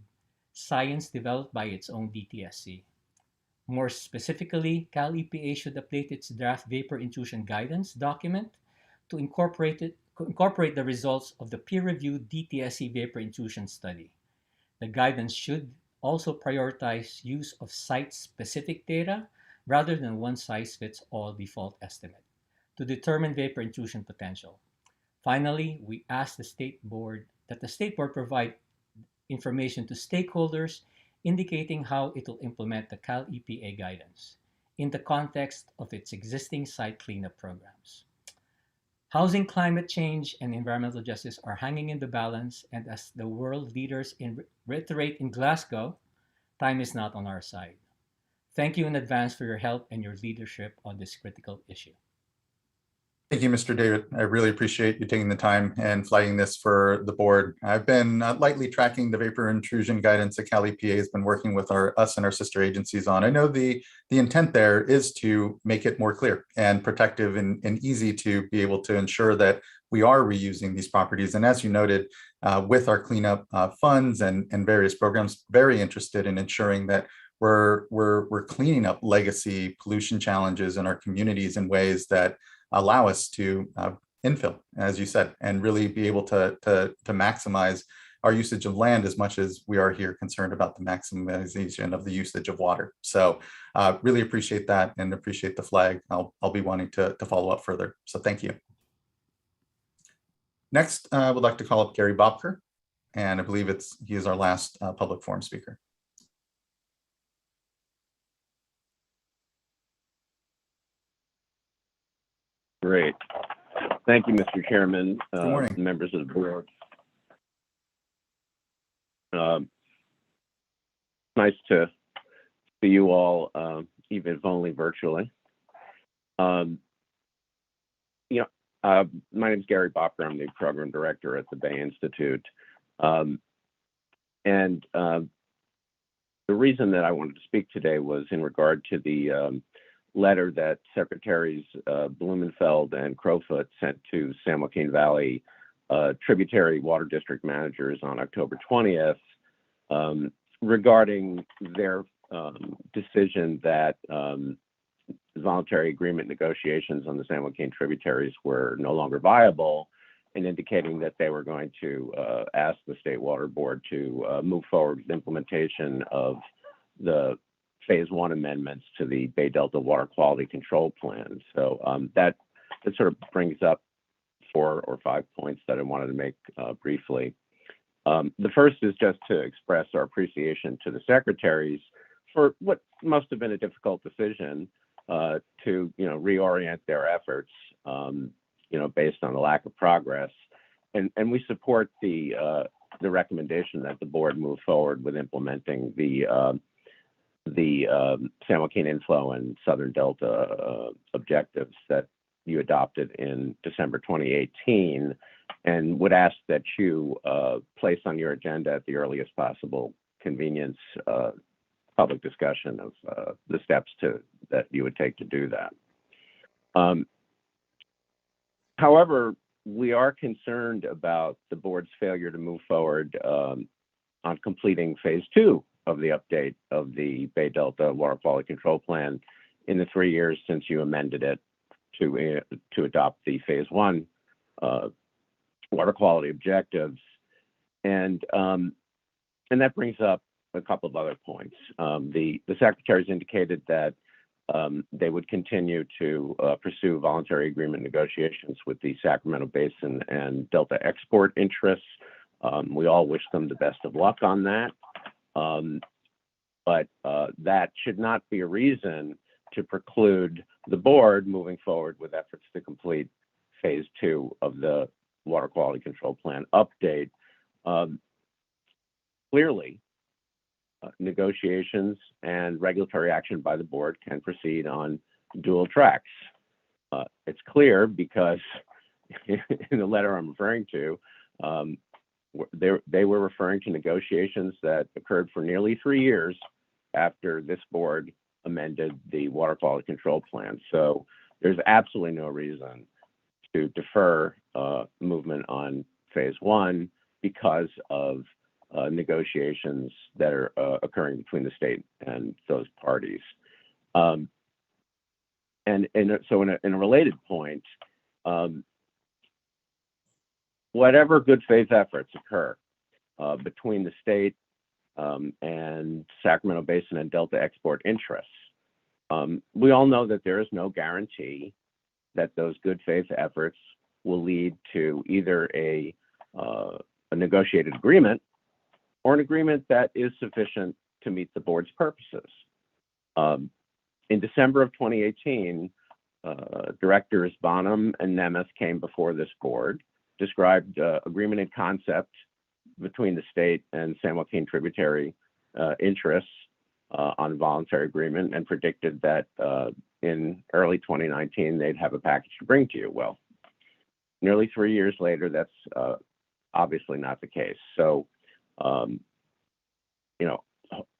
science developed by its own DTSC. More specifically, Cal EPA should update its draft vapor intrusion guidance document to incorporate the results of the peer-reviewed DTSC vapor intrusion study. The guidance should also prioritize use of site-specific data rather than one-size-fits-all default estimate to determine vapor intrusion potential. Finally, we ask that the State Board provide information to stakeholders indicating how it will implement the Cal EPA guidance. in the context of its existing site cleanup programs. Housing, climate change, and environmental justice are hanging in the balance, and as the world leaders reiterate in Glasgow, time is not on our side. Thank you in advance for your help and your leadership on this critical issue. Thank you, Mr. David. I really appreciate you taking the time and flagging this for the board. I've been lightly tracking the vapor intrusion guidance that Cali PA has been working with us and our sister agencies on. I know the intent there is to make it more clear and protective and easy to be able to ensure that we are reusing these properties. And as you noted, with our cleanup funds and various programs, very interested in ensuring that we're cleaning up legacy pollution challenges in our communities in ways that allow us to infill, as you said, and really be able to maximize our usage of land as much as we are here concerned about the maximization of the usage of water. So really appreciate that and appreciate the flag. I'll be wanting to follow up further. So thank you. Next, I would like to call up Gary Bobker, and I believe he is our last public forum speaker. Great. Thank you, Mr. Chairman, Good morning. members of the board. Nice to see you all, even if only virtually. My name is Gary Bopper. I'm the program director at the Bay Institute. And the reason that I wanted to speak today was in regard to the letter that Secretaries Blumenfeld and Crowfoot sent to San Joaquin Valley tributary water district managers on October 20th regarding their decision that voluntary agreement negotiations on the San Joaquin tributaries were no longer viable, and indicating that they were going to ask the State Water Board to move forward with implementation of the Phase 1 amendments to the Bay Delta Water Quality Control Plan. So that sort of brings up 4 or 5 points that I wanted to make briefly. The first is just to express our appreciation to the secretaries for what must have been a difficult decision to reorient their efforts based on the lack of progress. And we support the recommendation that the board move forward with implementing the San Joaquin inflow and Southern Delta objectives that you adopted in December 2018, and would ask that you place on your agenda at the earliest possible convenience public discussion of the steps that you would take to do that. However, we are concerned about the board's failure to move forward on completing Phase 2 of the update of the Bay Delta Water Quality Control Plan in the 3 years since you amended it to adopt the Phase 1 water quality objectives. And that brings up a couple of other points. The secretaries indicated that they would continue to pursue voluntary agreement negotiations with the Sacramento Basin and Delta export interests. We all wish them the best of luck on that. But that should not be a reason to preclude the board moving forward with efforts to complete Phase 2 of the Water Quality Control Plan update. Clearly, negotiations and regulatory action by the board can proceed on dual tracks. It's clear because in the letter I'm referring to, they were referring to negotiations that occurred for nearly 3 years after this board amended the Water Quality Control Plan. So there's absolutely no reason to defer movement on Phase 1 because of negotiations that are occurring between the state and those parties. So in a related point, whatever good faith efforts occur between the state and Sacramento Basin and Delta export interests, we all know that there is no guarantee that those good faith efforts will lead to either a negotiated agreement or an agreement that is sufficient to meet the board's purposes. In December of 2018, Directors Bonham and Nemes came before this board, described agreement in concept between the state and San Joaquin tributary interests on voluntary agreement, and predicted that in early 2019, they'd have a package to bring to you. Well, nearly 3 years later, that's obviously not the case. So, you know,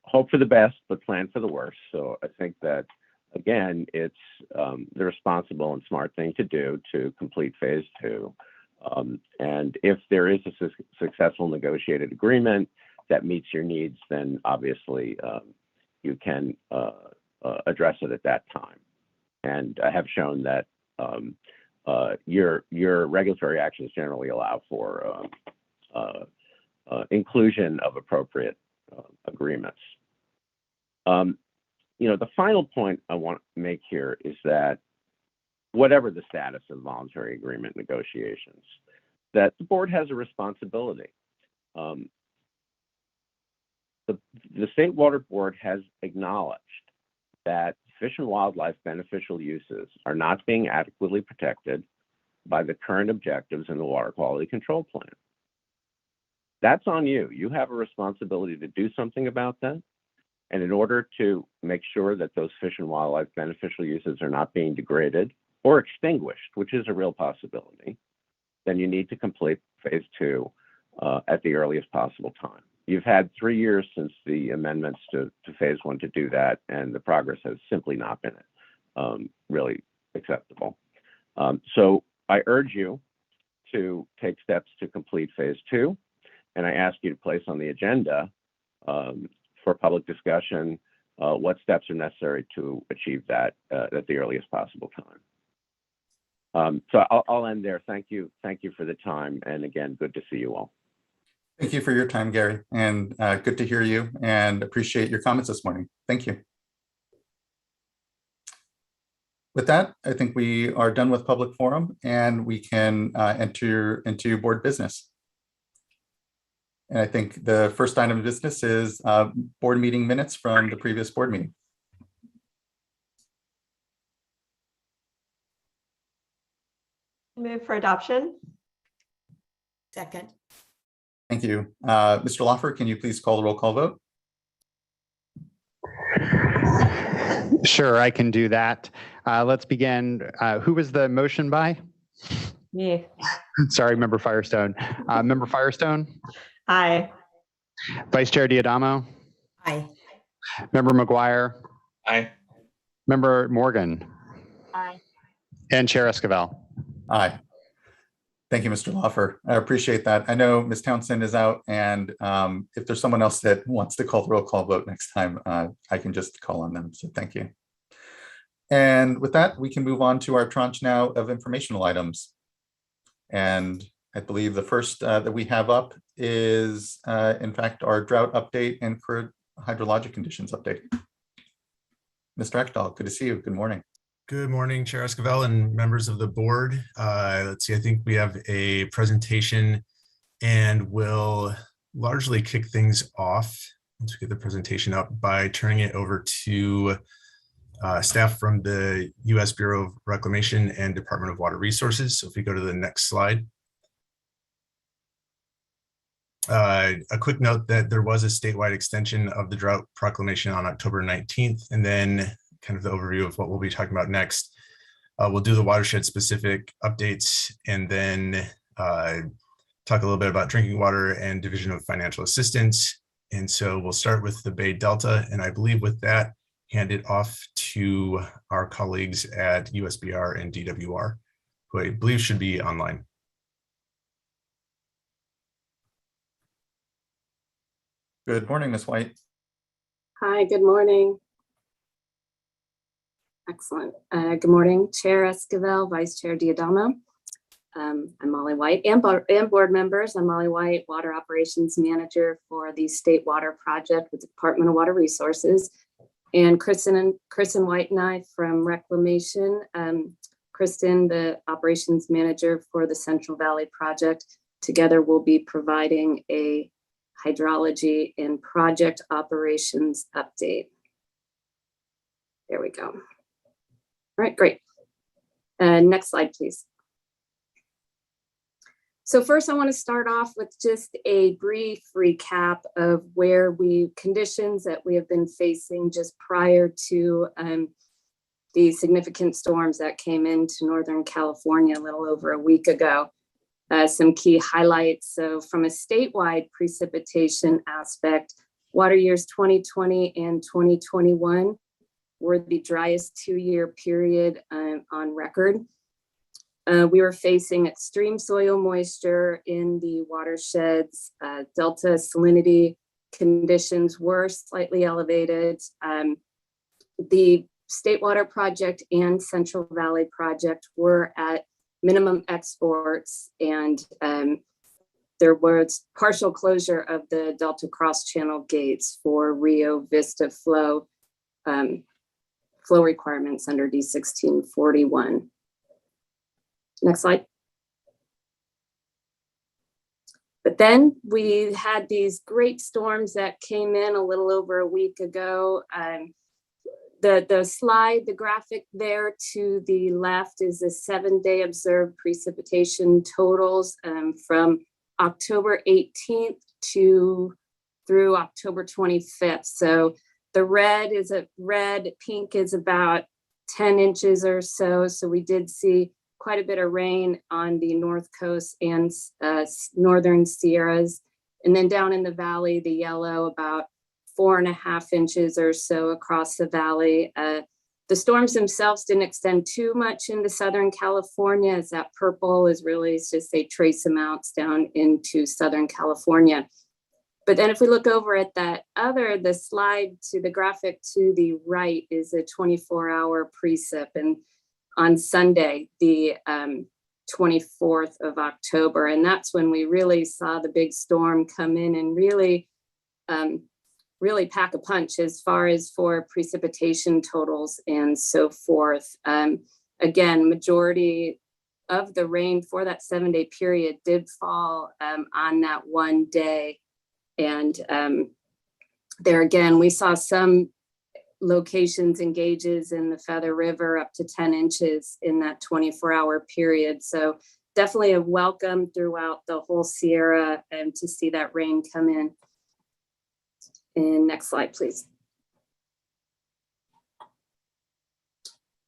hope for the best, but plan for the worst. So I think that, again, it's the responsible and smart thing to do to complete phase 2. And if there is a successful negotiated agreement that meets your needs, then obviously you can address it at that time. And I have shown that your regulatory actions generally allow for inclusion of appropriate agreements. You know, the final point I want to make here is that whatever the status of voluntary agreement negotiations, that the board has a responsibility. The State Water Board has acknowledged that fish and wildlife beneficial uses are not being adequately protected by the current objectives in the Water Quality Control Plan. That's on you. You have a responsibility to do something about that. And in order to make sure that those fish and wildlife beneficial uses are not being degraded or extinguished, which is a real possibility, then you need to complete phase 2 at the earliest possible time. You've had 3 years since the amendments to phase 1 to do that, and the progress has simply not been really acceptable. So I urge you to take steps to complete phase 2, and I ask you to place on the agenda for public discussion what steps are necessary to achieve that at the earliest possible time. So I'll end there. Thank you for the time, and again, good to see you all. Thank you for your time, Gary, and good to hear you, and appreciate your comments this morning. Thank you. With that, I think we are done with public forum, and we can enter into board business. And I think the first item of business is board meeting minutes from the previous board meeting. Move for adoption. Second. Thank you. Mr. Lawfer, can you please call the roll call vote? Sure, I can do that. Let's begin. Who was the motion by? Me. Sorry, Member Firestone. Member Firestone? Aye. Vice Chair Diadamo? Aye. Member McGuire? Aye. Member Morgan? Aye. And Chair Esquivel? Aye. Thank you, Mr. Lawfer. I appreciate that. I know Ms. Townsend is out, and if there's someone else that wants to call the roll call vote next time, I can just call on them. So thank you. And with that, we can move on to our tranche now of informational items. And I believe the first that we have up is, in fact, our drought update and current hydrologic conditions update. Mr. Ekdahl, good to see you. Good morning. Good morning, Chair Esquivel and members of the board. Let's see, I think we have a presentation and we'll largely kick things off once we get the presentation up by turning it over to staff from the U.S. Bureau of Reclamation and Department of Water Resources. So if we go to the next slide. A quick note that there was a statewide extension of the drought proclamation on October 19th, and then kind of the overview of what we'll be talking about next. We'll do the watershed specific updates and then talk a little bit about drinking water and Division of Financial Assistance. And so we'll start with the Bay Delta, and I believe with that, hand it off to our colleagues at USBR and DWR, who I believe should be online. Good morning, Ms. White. Hi, good morning. Excellent. Good morning, Chair Esquivel, Vice Chair Diadamo. I'm Molly White, and board members. I'm Molly White, Water Operations Manager for the State Water Project with the Department of Water Resources. And Kristen White and I from Reclamation. Kristen, the Operations Manager for the Central Valley Project. Together we'll be providing a hydrology and project operations update. There we go. All right, great. Next slide, please. So first, I want to start off with just a brief recap of conditions that we have been facing just prior to the significant storms that came into Northern California a little over a week ago. Some key highlights. So from a statewide precipitation aspect, water years 2020 and 2021 were the driest 2-year period on record. We were facing extreme soil moisture in the watersheds. Delta salinity conditions were slightly elevated. The State Water Project and Central Valley Project were at minimum exports, and there was partial closure of the Delta Cross Channel gates for Rio Vista flow requirements under D1641. Next slide. But then we had these great storms that came in a little over a week ago. The graphic there to the left is the 7-day observed precipitation totals from October 18th through October 25th. So the pink is about 10 inches or so. So we did see quite a bit of rain on the North Coast and Northern Sierras. And then down in the valley, the yellow, about 4.5 inches or so across the valley. The storms themselves didn't extend too much into Southern California, as that purple is really just a trace amounts down into Southern California. But then if we look over at the slide to the graphic to the right is a 24-hour precip. And on Sunday, the 24th of October. And that's when we really saw the big storm come in and really pack a punch as far as for precipitation totals and so forth. Again, majority of the rain for that 7-day period did fall on that one day. And there again, we saw some locations and gauges in the Feather River up to 10 inches in that 24-hour period. So definitely a welcome throughout the whole Sierra to see that rain come in. And next slide, please.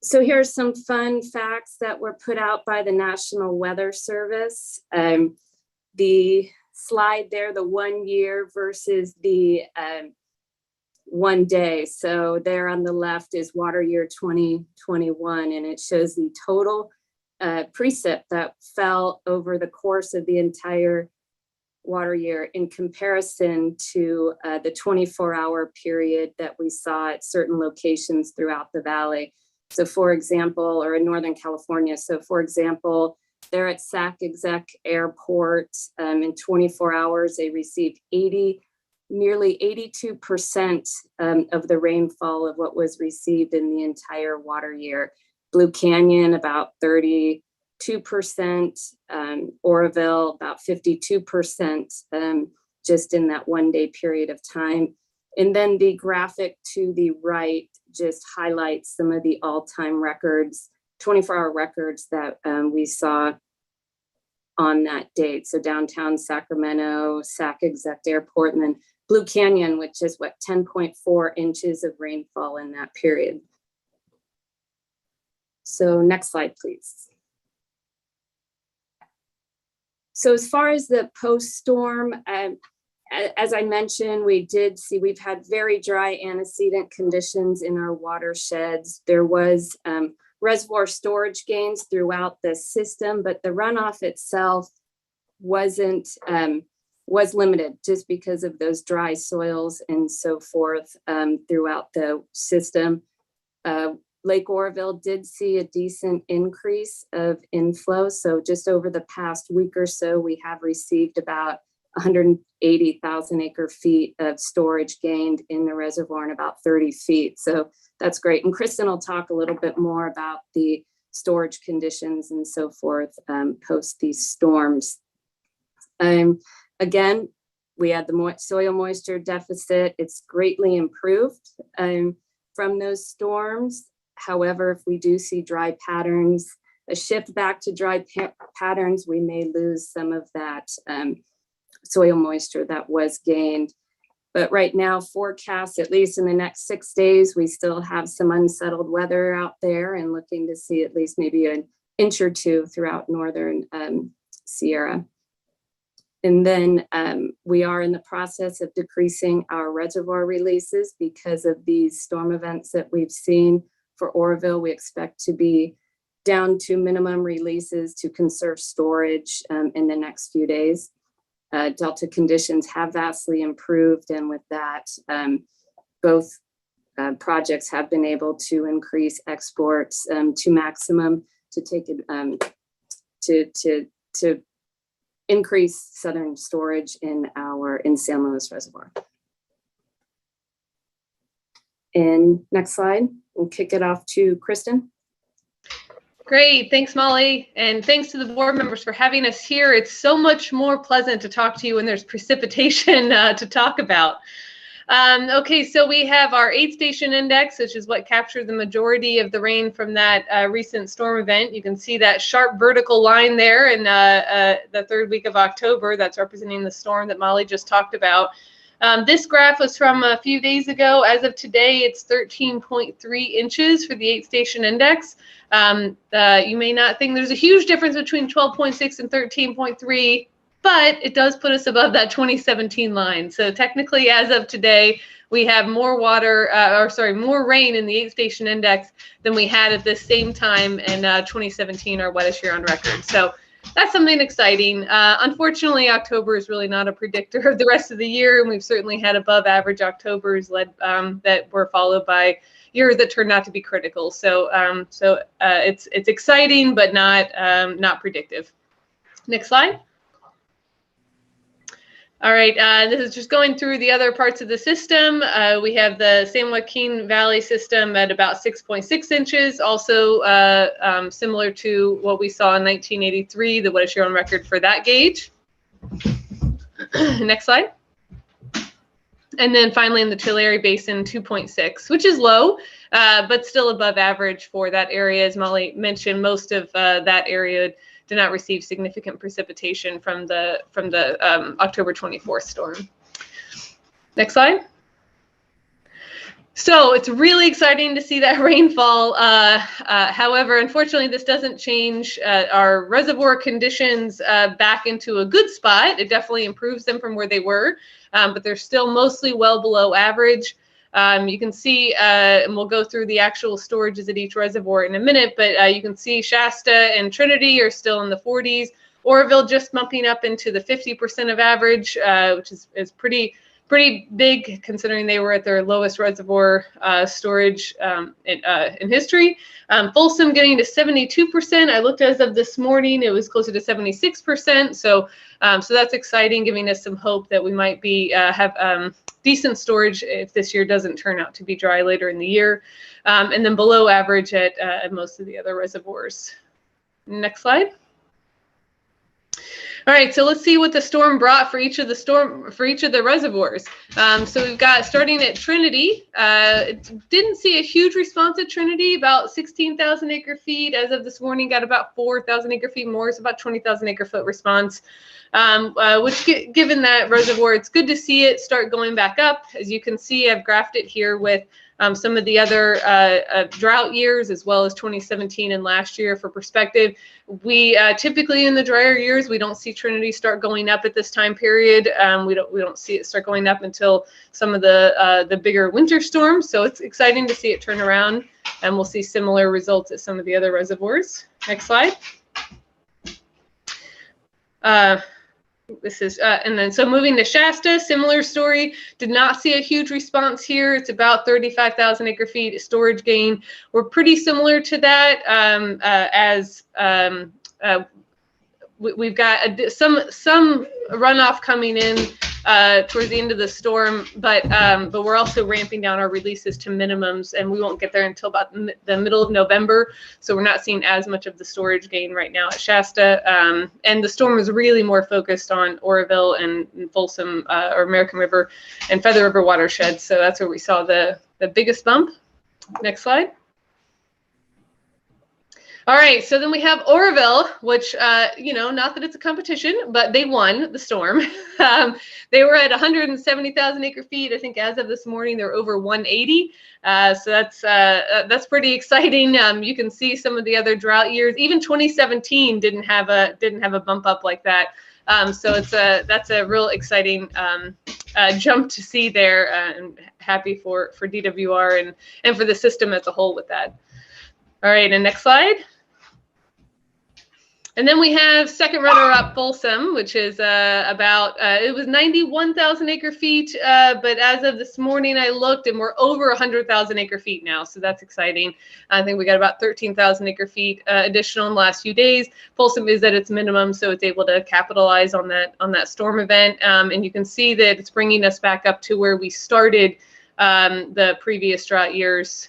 So here's some fun facts that were put out by the National Weather Service. The slide there, the 1 year versus the 1 day. So there on the left is water year 2021, and it shows the total precip that fell over the course of the entire water year in comparison to the 24-hour period that we saw at certain locations throughout the valley. So for example, or in Northern California. So for example, they're at SAC Airport in 24 hours, they received nearly 82% of the rainfall of what was received in the entire water year. Blue Canyon, about 32%, Oroville, about 52%, just in that 1 day period of time. And then the graphic to the right just highlights some of the all-time records, 24-hour records that we saw on that date. So downtown Sacramento, SAC Airport, and then Blue Canyon, which is 10.4 inches of rainfall in that period. So next slide, please. So as far as the post-storm, as I mentioned, we've had very dry antecedent conditions in our watersheds. There was reservoir storage gains throughout the system, but the runoff itself was limited just because of those dry soils and so forth throughout the system. Lake Oroville did see a decent increase of inflow. So just over the past week or so, we have received about 180,000 acre feet of storage gained in the reservoir in about 30 feet. So that's great. And Kristen will talk a little bit more about the storage conditions and so forth post these storms. Again, we had the soil moisture deficit. It's greatly improved. from those storms. However, if we do see dry patterns, a shift back to dry patterns, we may lose some of that soil moisture that was gained. But right now, forecasts, at least in the next 6 days, we still have some unsettled weather out there and looking to see at least maybe an inch or two throughout northern Sierra. And then we are in the process of decreasing our reservoir releases because of these storm events that we've seen. For Oroville, we expect to be down to minimum releases to conserve storage in the next few days. Delta conditions have vastly improved, and with that, both projects have been able to increase exports to maximum to take it to increase southern storage in San Luis Reservoir. And next slide, we'll kick it off to Kristen. Great, thanks Molly, and thanks to the board members for having us here. It's so much more pleasant to talk to you when there's precipitation to talk about. Okay, so we have our 8th station index, which is what captured the majority of the rain from that recent storm event. You can see that sharp vertical line there in the 3rd week of October. That's representing the storm that Molly just talked about. This graph was from a few days ago. As of today, it's 13.3 inches for the 8th station index. You may not think there's a huge difference between 12.6 and 13.3, but it does put us above that 2017 line. So technically, as of today, we have more more rain in the 8th station index than we had at this same time in 2017, our wettest year on record. So that's something exciting. Unfortunately, October is really not a predictor of the rest of the year, and we've certainly had above average Octobers that were followed by years that turned out to be critical. So it's exciting, but not predictive. Next slide. All right, this is just going through the other parts of the system. We have the San Joaquin Valley system at about 6.6 inches, also similar to what we saw in 1983, the wettest year on record for that gauge. Next slide. And then finally in the Tulare Basin, 2.6, which is low, but still above average for that area. As Molly mentioned, most of that area did not receive significant precipitation from the October 24th storm. Next slide. So it's really exciting to see that rainfall. However, unfortunately, this doesn't change our reservoir conditions back into a good spot. It definitely improves them from where they were, but they're still mostly well below average. You can see, and we'll go through the actual storages at each reservoir in a minute, but you can see Shasta and Trinity are still in the 40s. Oroville just bumping up into the 50% of average, which is pretty big considering they were at their lowest reservoir storage in history. Folsom getting to 72%. I looked as of this morning, it was closer to 76%. So that's exciting, giving us some hope that we might have decent storage if this year doesn't turn out to be dry later in the year. And then below average at most of the other reservoirs. Next slide. All right, so let's see what the storm brought for each of the reservoirs. So we've got, starting at Trinity, didn't see a huge response at Trinity, about 16,000 acre feet. As of this morning, got about 4,000 acre feet more, so about 20,000 acre foot response. Which given that reservoir, it's good to see it start going back up. As you can see, I've graphed it here with some of the other drought years, as well as 2017 and last year for perspective. We typically in the drier years, we don't see Trinity start going up at this time period. We don't see it start going up until some of the bigger winter storms. So it's exciting to see it turn around, and we'll see similar results at some of the other reservoirs. Next slide. This is, and then so moving to Shasta, similar story, did not see a huge response here. It's about 35,000 acre feet storage gain. We're pretty similar to that we've got some runoff coming in towards the end of the storm, but we're also ramping down our releases to minimums, and we won't get there until about the middle of November. So we're not seeing as much of the storage gain right now at Shasta. And the storm is really more focused on Oroville and Folsom or American River and Feather River watersheds. So that's where we saw the biggest bump. Next slide. All right, so then we have Oroville, which, you know, not that it's a competition, but they won the storm. They were at 170,000 acre feet. I think as of this morning, they're over 180. So that's pretty exciting. You can see some of the other drought years. Even 2017 didn't have a bump up like that. So that's a real exciting jump to see there, and happy for DWR and for the system as a whole with that. All right, and next slide. And then we have second runner-up Folsom, which is it was 91,000 acre feet, but as of this morning I looked and we're over 100,000 acre feet now, so that's exciting. I think we got about 13,000 acre feet additional in the last few days. Folsom is at its minimum, so it's able to capitalize on that storm event, and you can see that it's bringing us back up to where we started the previous drought years.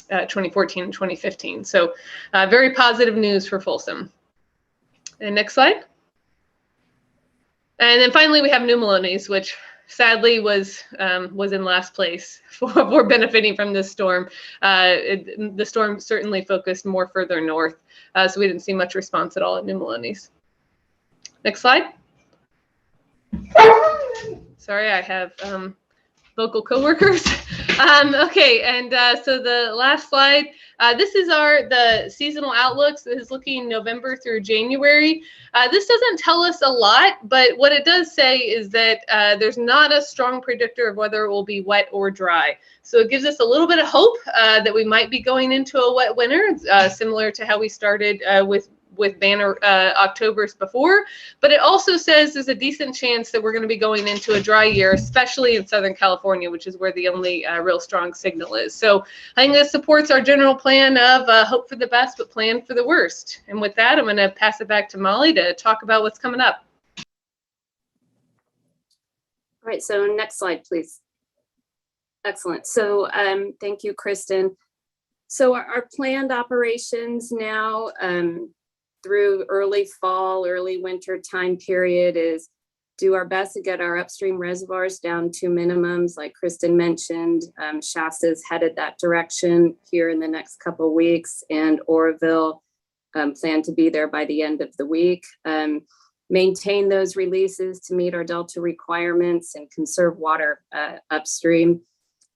2014 and 2015. So very positive news for Folsom. And next slide. And then finally we have New Melones, which sadly was in last place for benefiting from this storm. The storm certainly focused more further north, so we didn't see much response at all at New Melones. Next slide. Sorry, I have local coworkers. Okay, and so the last slide, this is the seasonal outlooks. This is looking November through January. This doesn't tell us a lot, but what it does say is that there's not a strong predictor of whether it will be wet or dry. So it gives us a little bit of hope that we might be going into a wet winter, similar to how we started with banner Octobers before, but it also says there's a decent chance that we're going to be going into a dry year, especially in Southern California, which is where the only real strong signal is. So I think this supports our general plan of hope for the best, but plan for the worst. And with that, I'm going to pass it back to Molly to talk about what's coming up. All right, so next slide, please. Excellent. So thank you, Kristen. So our planned operations now through early fall, early winter time period is do our best to get our upstream reservoirs down to minimums, like Kristen mentioned. Shasta's headed that direction here in the next couple of weeks, and Oroville plan to be there by the end of the week. Maintain those releases to meet our Delta requirements and conserve water upstream.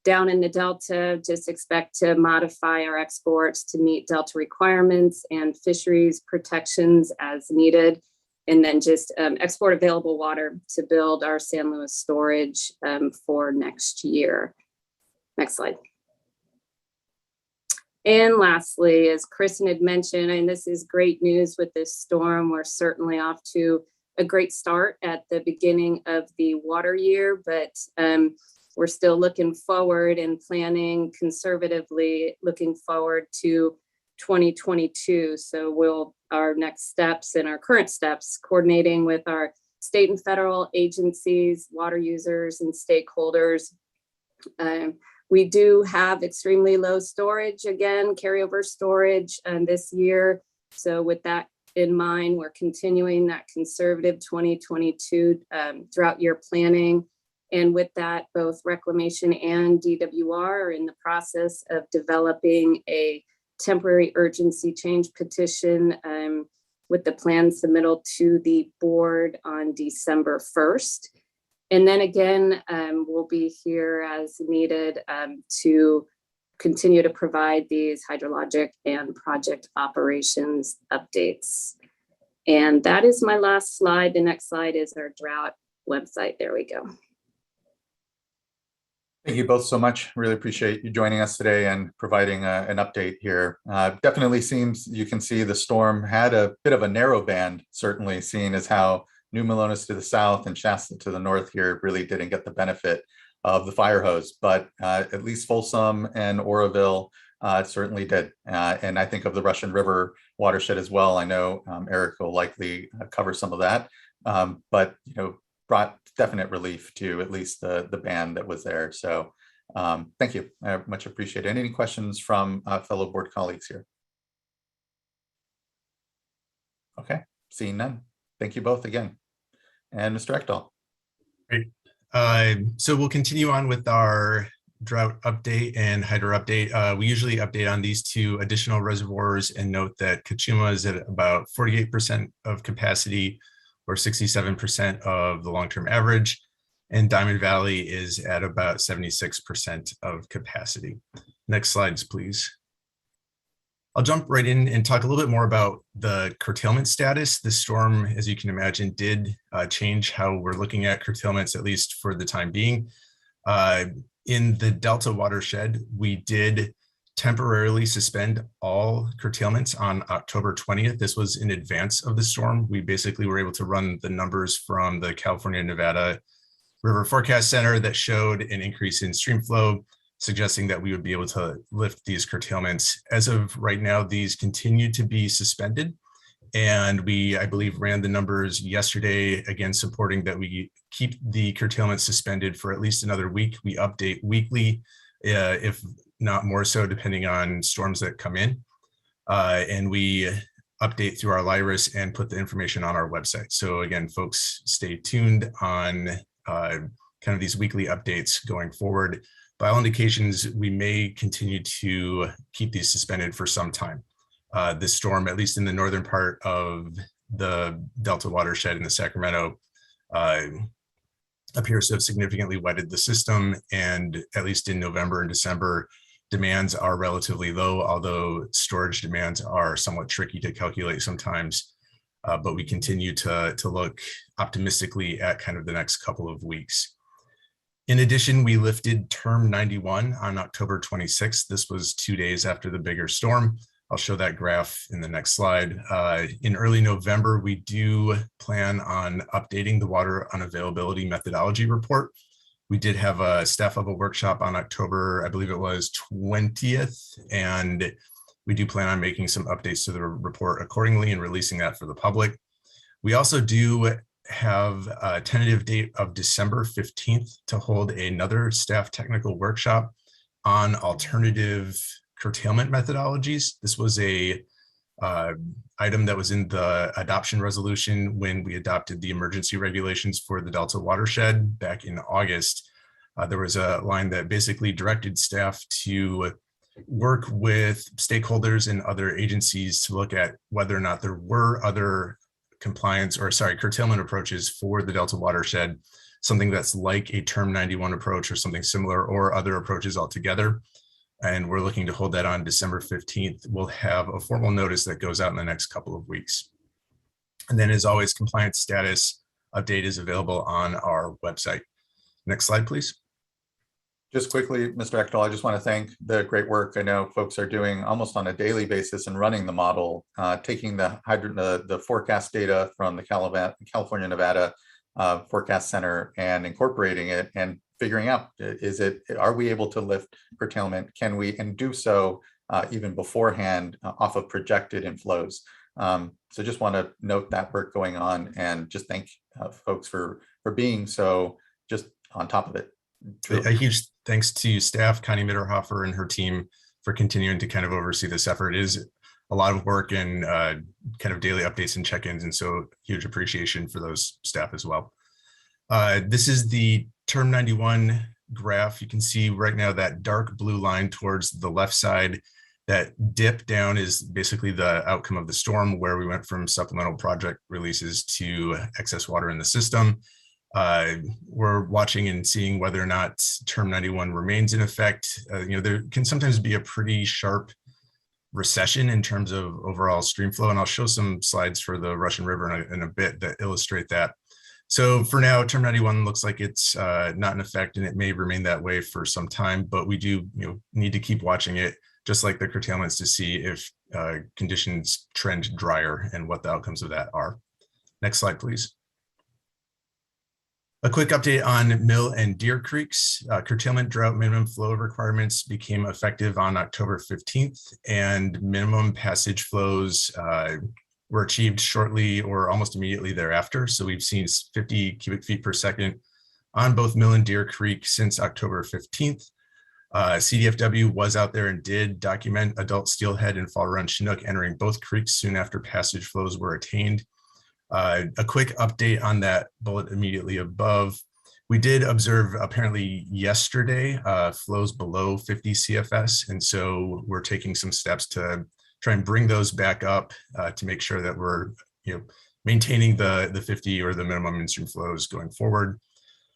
Down in the Delta, just expect to modify our exports to meet Delta requirements and fisheries protections as needed, and then just export available water to build our San Luis storage for next year. Next slide. And lastly, as Kristen had mentioned, and this is great news with this storm, we're certainly off to a great start at the beginning of the water year, but we're still looking forward and planning conservatively, looking forward to 2022. So our next steps and our current steps, coordinating with our state and federal agencies, water users, and stakeholders. We do have extremely low storage, again, carryover storage this year. So with that in mind, we're continuing that conservative 2022 drought year planning. And with that, both Reclamation and DWR are in the process of developing a temporary urgency change petition with the plan submittal to the board on December 1st. And then again, we'll be here as needed to continue to provide these hydrologic and project operations updates. And that is my last slide. The next slide is our drought website. There we go. Thank you both so much. Really appreciate you joining us today and providing an update here. Definitely seems, you can see the storm had a bit of a narrow band, certainly seeing as how New Melones to the south and Shasta to the north here really didn't get the benefit of the fire hose, but at least Folsom and Oroville certainly did. And I think of the Russian River watershed as well. I know Eric will likely cover some of that, but brought definite relief to at least the band that was there. So thank you. I much appreciate it. Any questions from fellow board colleagues here? Okay, seeing none. Thank you both again. And Mr. Ekdahl. Great. So we'll continue on with our drought update and hydro update. We usually update on these two additional reservoirs and note that Kachuma is at about 48% of capacity or 67% of the long-term average. And Diamond Valley is at about 76% of capacity. Next slides, please. I'll jump right in and talk a little bit more about the curtailment status. The storm, as you can imagine, did change how we're looking at curtailments, at least for the time being. In the Delta watershed, we did temporarily suspend all curtailments on October 20th. This was in advance of the storm. We basically were able to run the numbers from the California-Nevada River Forecast Center that showed an increase in stream flow, suggesting that we would be able to lift these curtailments. As of right now, these continue to be suspended. And we, I believe, ran the numbers yesterday, again, supporting that we keep the curtailment suspended for at least another week. We update weekly, if not more so, depending on storms that come in. And we update through our LIRIS and put the information on our website. So again, folks, stay tuned on kind of these weekly updates going forward. By all indications, we may continue to keep these suspended for some time. This storm, at least in the northern part of the Delta watershed in the Sacramento, appears to have significantly wetted the system. And at least in November and December, demands are relatively low, although storage demands are somewhat tricky to calculate sometimes. But we continue to look optimistically at kind of the next couple of weeks. In addition, we lifted Term 91 on October 26th. This was 2 days after the bigger storm. I'll show that graph in the next slide. In early November, we do plan on updating the water unavailability methodology report. We did have a staff level workshop on October, I believe it was 20th, and we do plan on making some updates to the report accordingly and releasing that for the public. We also do have a tentative date of December 15th to hold another staff technical workshop on alternative curtailment methodologies. This was a item that was in the adoption resolution when we adopted the emergency regulations for the Delta watershed back in August. There was a line that basically directed staff to work with stakeholders and other agencies to look at whether or not there were other curtailment approaches for the Delta watershed, something that's like a Term 91 approach or something similar, or other approaches altogether. And we're looking to hold that on December 15th. We'll have a formal notice that goes out in the next couple of weeks. And then, as always, compliance status update is available on our website. Next slide, please. Just quickly, Mr. Echdal, I just want to thank the great work I know folks are doing almost on a daily basis and running the model, taking the forecast data from the California, Nevada Forecast Center and incorporating it and figuring out, are we able to lift curtailment? Can we, and do so even beforehand off of projected inflows? So just want to note that work going on and just thank folks for being so just on top of it. A huge thanks to staff, Connie Mitterhofer and her team, for continuing to kind of oversee this effort. It is a lot of work and kind of daily updates and check-ins, and so huge appreciation for those staff as well. This is the Term 91 graph. You can see right now that dark blue line towards the left side. That dip down is basically the outcome of the storm, where we went from supplemental project releases to excess water in the system. We're watching and seeing whether or not Term 91 remains in effect. There can sometimes be a pretty sharp recession in terms of overall stream flow, and I'll show some slides for the Russian River in a bit that illustrate that. So for now, Term 91 looks like it's not in effect, and it may remain that way for some time, but we do need to keep watching it, just like the curtailments, to see if conditions trend drier and what the outcomes of that are. Next slide, please. A quick update on Mill and Deer Creeks. Curtailment drought minimum flow requirements became effective on October 15th, and minimum passage flows were achieved shortly or almost immediately thereafter. So we've seen 50 cubic feet per second on both Mill and Deer Creek since October 15th. CDFW was out there and did document adult steelhead and fall run Chinook entering both creeks soon after passage flows were attained. A quick update on that bullet immediately above. We did observe apparently yesterday flows below 50 CFS. And so we're taking some steps to try and bring those back up to make sure that we're maintaining the 50 or the minimum in-stream flows going forward.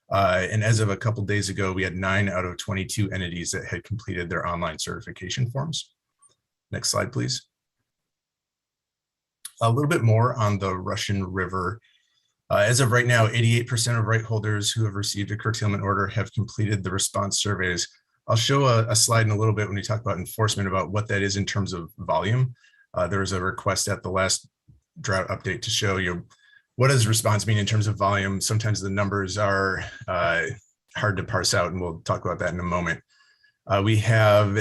And as of a couple of days ago, we had 9 out of 22 entities that had completed their online certification forms. Next slide, please. A little bit more on the Russian River. As of right now, 88% of right holders who have received a curtailment order have completed the response surveys. I'll show a slide in a little bit when we talk about enforcement about what that is in terms of volume. There was a request at the last drought update to show you what does response mean in terms of volume. Sometimes the numbers are hard to parse out, and we'll talk about that in a moment. We have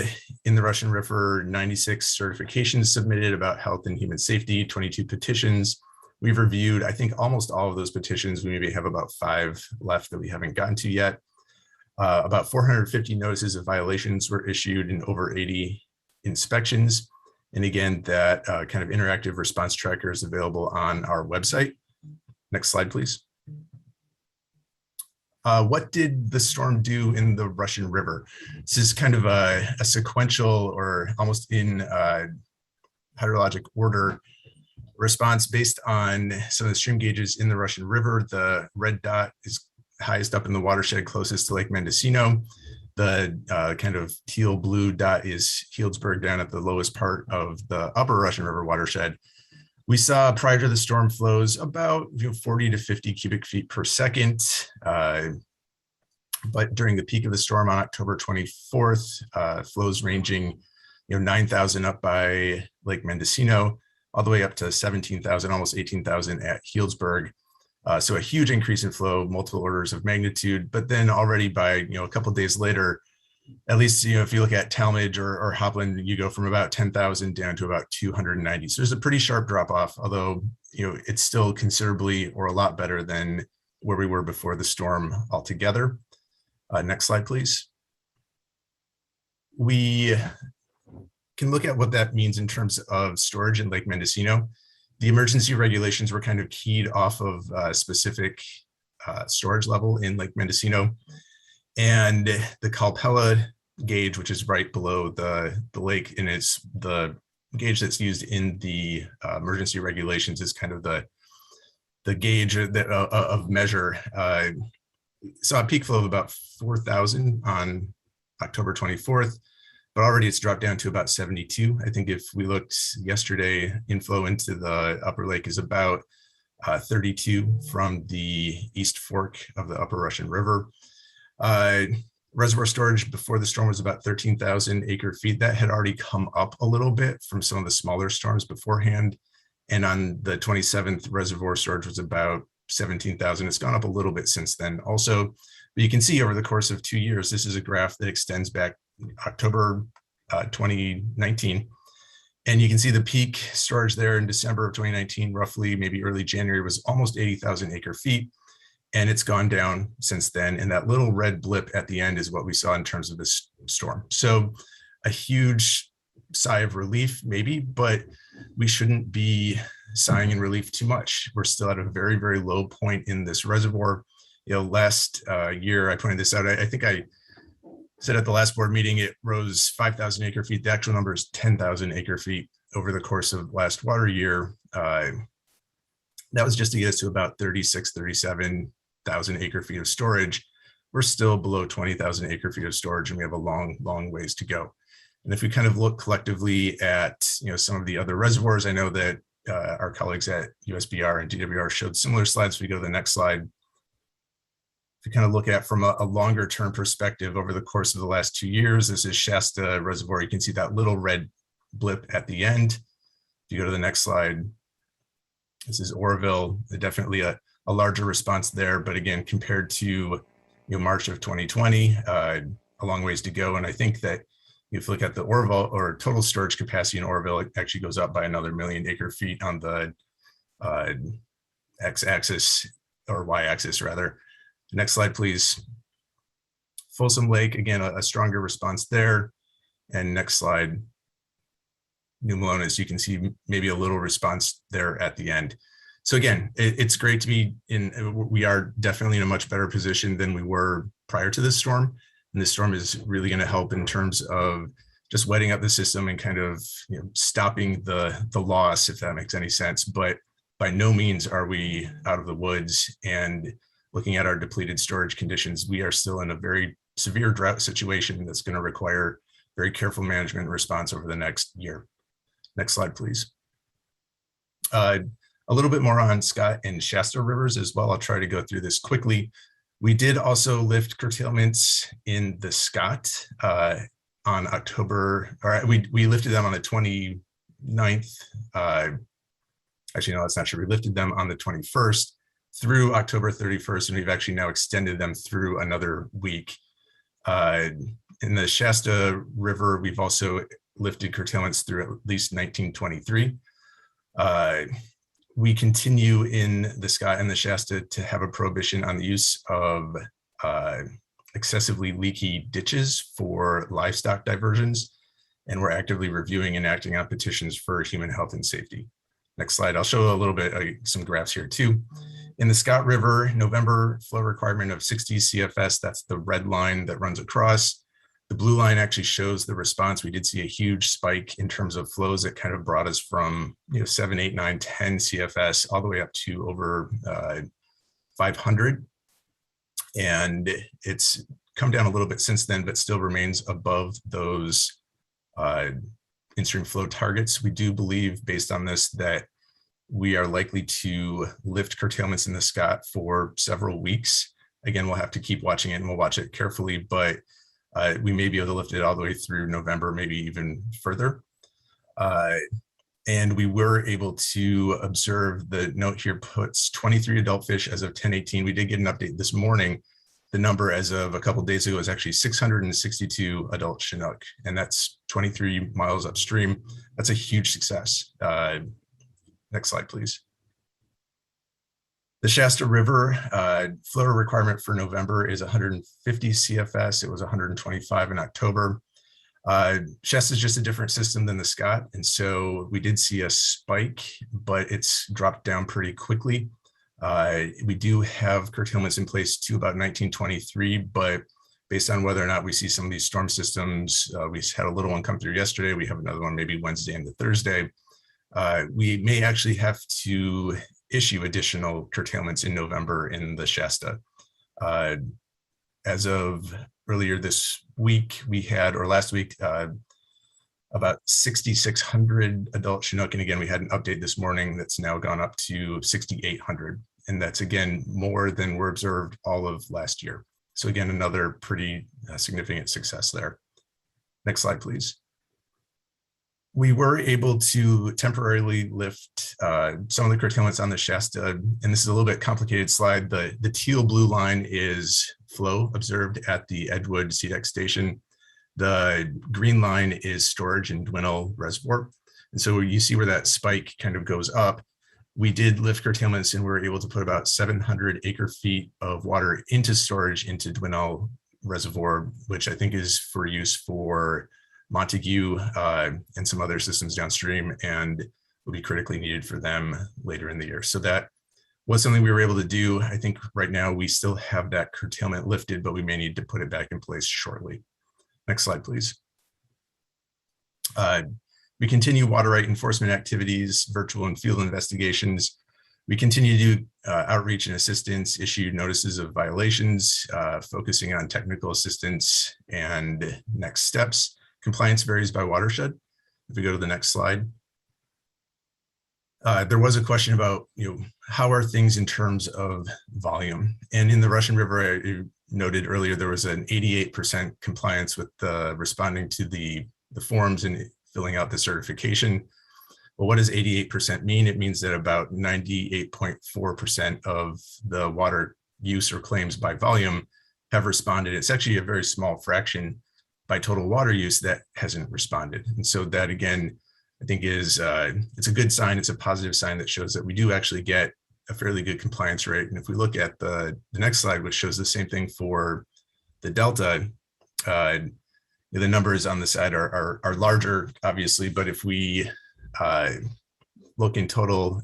in the Russian River 96 certifications submitted about health and human safety, 22 petitions. We've reviewed, I think, almost all of those petitions. We maybe have about 5 left that we haven't gotten to yet. About 450 notices of violations were issued and over 80 inspections. And again, that kind of interactive response tracker is available on our website. Next slide, please. What did the storm do in the Russian River? This is kind of a sequential or almost in hydrologic order response based on some of the stream gauges in the Russian River. The red dot is highest up in the watershed closest to Lake Mendocino. The kind of teal blue dot is Healdsburg down at the lowest part of the upper Russian River watershed. We saw prior to the storm flows about 40 to 50 cubic feet per second. But during the peak of the storm on October 24th, flows ranging 9,000 up by Lake Mendocino, all the way up to 17,000, almost 18,000 at Healdsburg. So a huge increase in flow, multiple orders of magnitude, but then already by a couple of days later, at least if you look at Talmadge or Hopland, you go from about 10,000 down to about 290. So there's a pretty sharp drop off, although it's still considerably or a lot better than where we were before the storm altogether. Next slide, please. We can look at what that means in terms of storage in Lake Mendocino. The emergency regulations were kind of keyed off of a specific storage level in Lake Mendocino. And the Calpella gauge, which is right below the lake, and it's the gauge that's used in the emergency regulations, is kind of the gauge of measure. Saw a peak flow of about 4,000 on October 24th, but already it's dropped down to about 72. I think if we looked yesterday, inflow into the upper lake is about 32 from the East Fork of the upper Russian River. Reservoir storage before the storm was about 13,000 acre feet. That had already come up a little bit from some of the smaller storms beforehand. And on the 27th, reservoir storage was about 17,000. It's gone up a little bit since then also. But you can see over the course of 2 years, this is a graph that extends back October 2019. And you can see the peak storage there in December of 2019, roughly maybe early January, was almost 80,000 acre feet. And it's gone down since then. And that little red blip at the end is what we saw in terms of this storm. So a huge sigh of relief, maybe, but we shouldn't be sighing in relief too much. We're still at a very, very low point in this reservoir. Last year, I pointed this out. I think I said at the last board meeting, it rose 5,000 acre feet. The actual number is 10,000 acre feet over the course of last water year. That was just to get us to about 37,000 acre feet of storage. We're still below 20,000 acre feet of storage, and we have a long, long ways to go. And if we kind of look collectively at some of the other reservoirs, I know that our colleagues at USBR and DWR showed similar slides. If we go to the next slide, if you kind of look at from a longer term perspective over the course of the last 2 years, this is Shasta Reservoir. You can see that little red blip at the end. If you go to the next slide, this is Oroville, definitely a larger response there. But again, compared to March of 2020, a long ways to go. And I think that if you look at the Oroville or total storage capacity in Oroville, it actually goes up by another 1 million acre feet on the x-axis or y-axis rather. Next slide, please. Folsom Lake, again, a stronger response there. And next slide, New Melones, you can see maybe a little response there at the end. So again, it's great to be in, we are definitely in a much better position than we were prior to this storm. And this storm is really going to help in terms of just wetting up the system and kind of, you know, stopping the loss, if that makes any sense. But by no means are we out of the woods. And looking at our depleted storage conditions, we are still in a very severe drought situation that's going to require very careful management and response over the next year. Next slide, please. A little bit more on Scott and Shasta rivers as well. I'll try to go through this quickly. We did also lift curtailments in the Scott on October, or we lifted them on the 29th. Actually, no, that's not true. We lifted them on the 21st through October 31st, and we've actually now extended them through another week. In the Shasta River, we've also lifted curtailments through at least 1923. We continue in the Scott and the Shasta to have a prohibition on the use of excessively leaky ditches for livestock diversions, and we're actively reviewing and acting on petitions for human health and safety. Next slide. I'll show a little bit, some graphs here too. In the Scott River, November flow requirement of 60 CFS, that's the red line that runs across. The blue line actually shows the response. We did see a huge spike in terms of flows that kind of brought us from 7, 8, 9, 10 CFS all the way up to over 500. And it's come down a little bit since then, but still remains above those in-stream flow targets. We do believe, based on this, that we are likely to lift curtailments in the Scott for several weeks. Again, we'll have to keep watching it and we'll watch it carefully, but we may be able to lift it all the way through November, maybe even further. And we were able to observe, the note here puts 23 adult fish as of 10/18. We did get an update this morning. The number as of a couple of days ago is actually 662 adult Chinook, and that's 23 miles upstream. That's a huge success. Next slide, please. The Shasta River flow requirement for November is 150 CFS. It was 125 in October. Shasta is just a different system than the Scott, and so we did see a spike, but it's dropped down pretty quickly. We do have curtailments in place to about 1923, but based on whether or not we see some of these storm systems, we had a little one come through yesterday. We have another one maybe Wednesday into Thursday. We may actually have to issue additional curtailments in November in the Shasta. As of earlier this week, we had, or last week, about 6,600 adult Chinook. And again, we had an update this morning that's now gone up to 6,800. And that's, again, more than were observed all of last year. So again, another pretty significant success there. Next slide, please. We were able to temporarily lift some of the curtailments on the Shasta, and this is a little bit complicated slide. The teal blue line is flow observed at the Edgewood CDEX station. The green line is storage in Dwinnell Reservoir. And so you see where that spike kind of goes up. We did lift curtailments and we were able to put about 700 acre feet of water into storage into Dwinnell Reservoir, which I think is for use for Montague and some other systems downstream, and will be critically needed for them later in the year. So that was something we were able to do. I think right now we still have that curtailment lifted, but we may need to put it back in place shortly. Next slide, please. We continue water right enforcement activities, virtual and field investigations. We continue to do outreach and assistance, issue notices of violations, focusing on technical assistance and next steps. Compliance varies by watershed. If we go to the next slide. There was a question about, how are things in terms of volume? And in the Russian River, I noted earlier, there was an 88% compliance with responding to the forms and filling out the certification. Well, what does 88% mean? It means that about 98.4% of the water use or claims by volume have responded. It's actually a very small fraction by total water use that hasn't responded. And so that, again, I think is, it's a good sign. It's a positive sign that shows that we do actually get a fairly good compliance rate. And if we look at the next slide, which shows the same thing for the Delta, the numbers on the side are larger, obviously, but if we look in total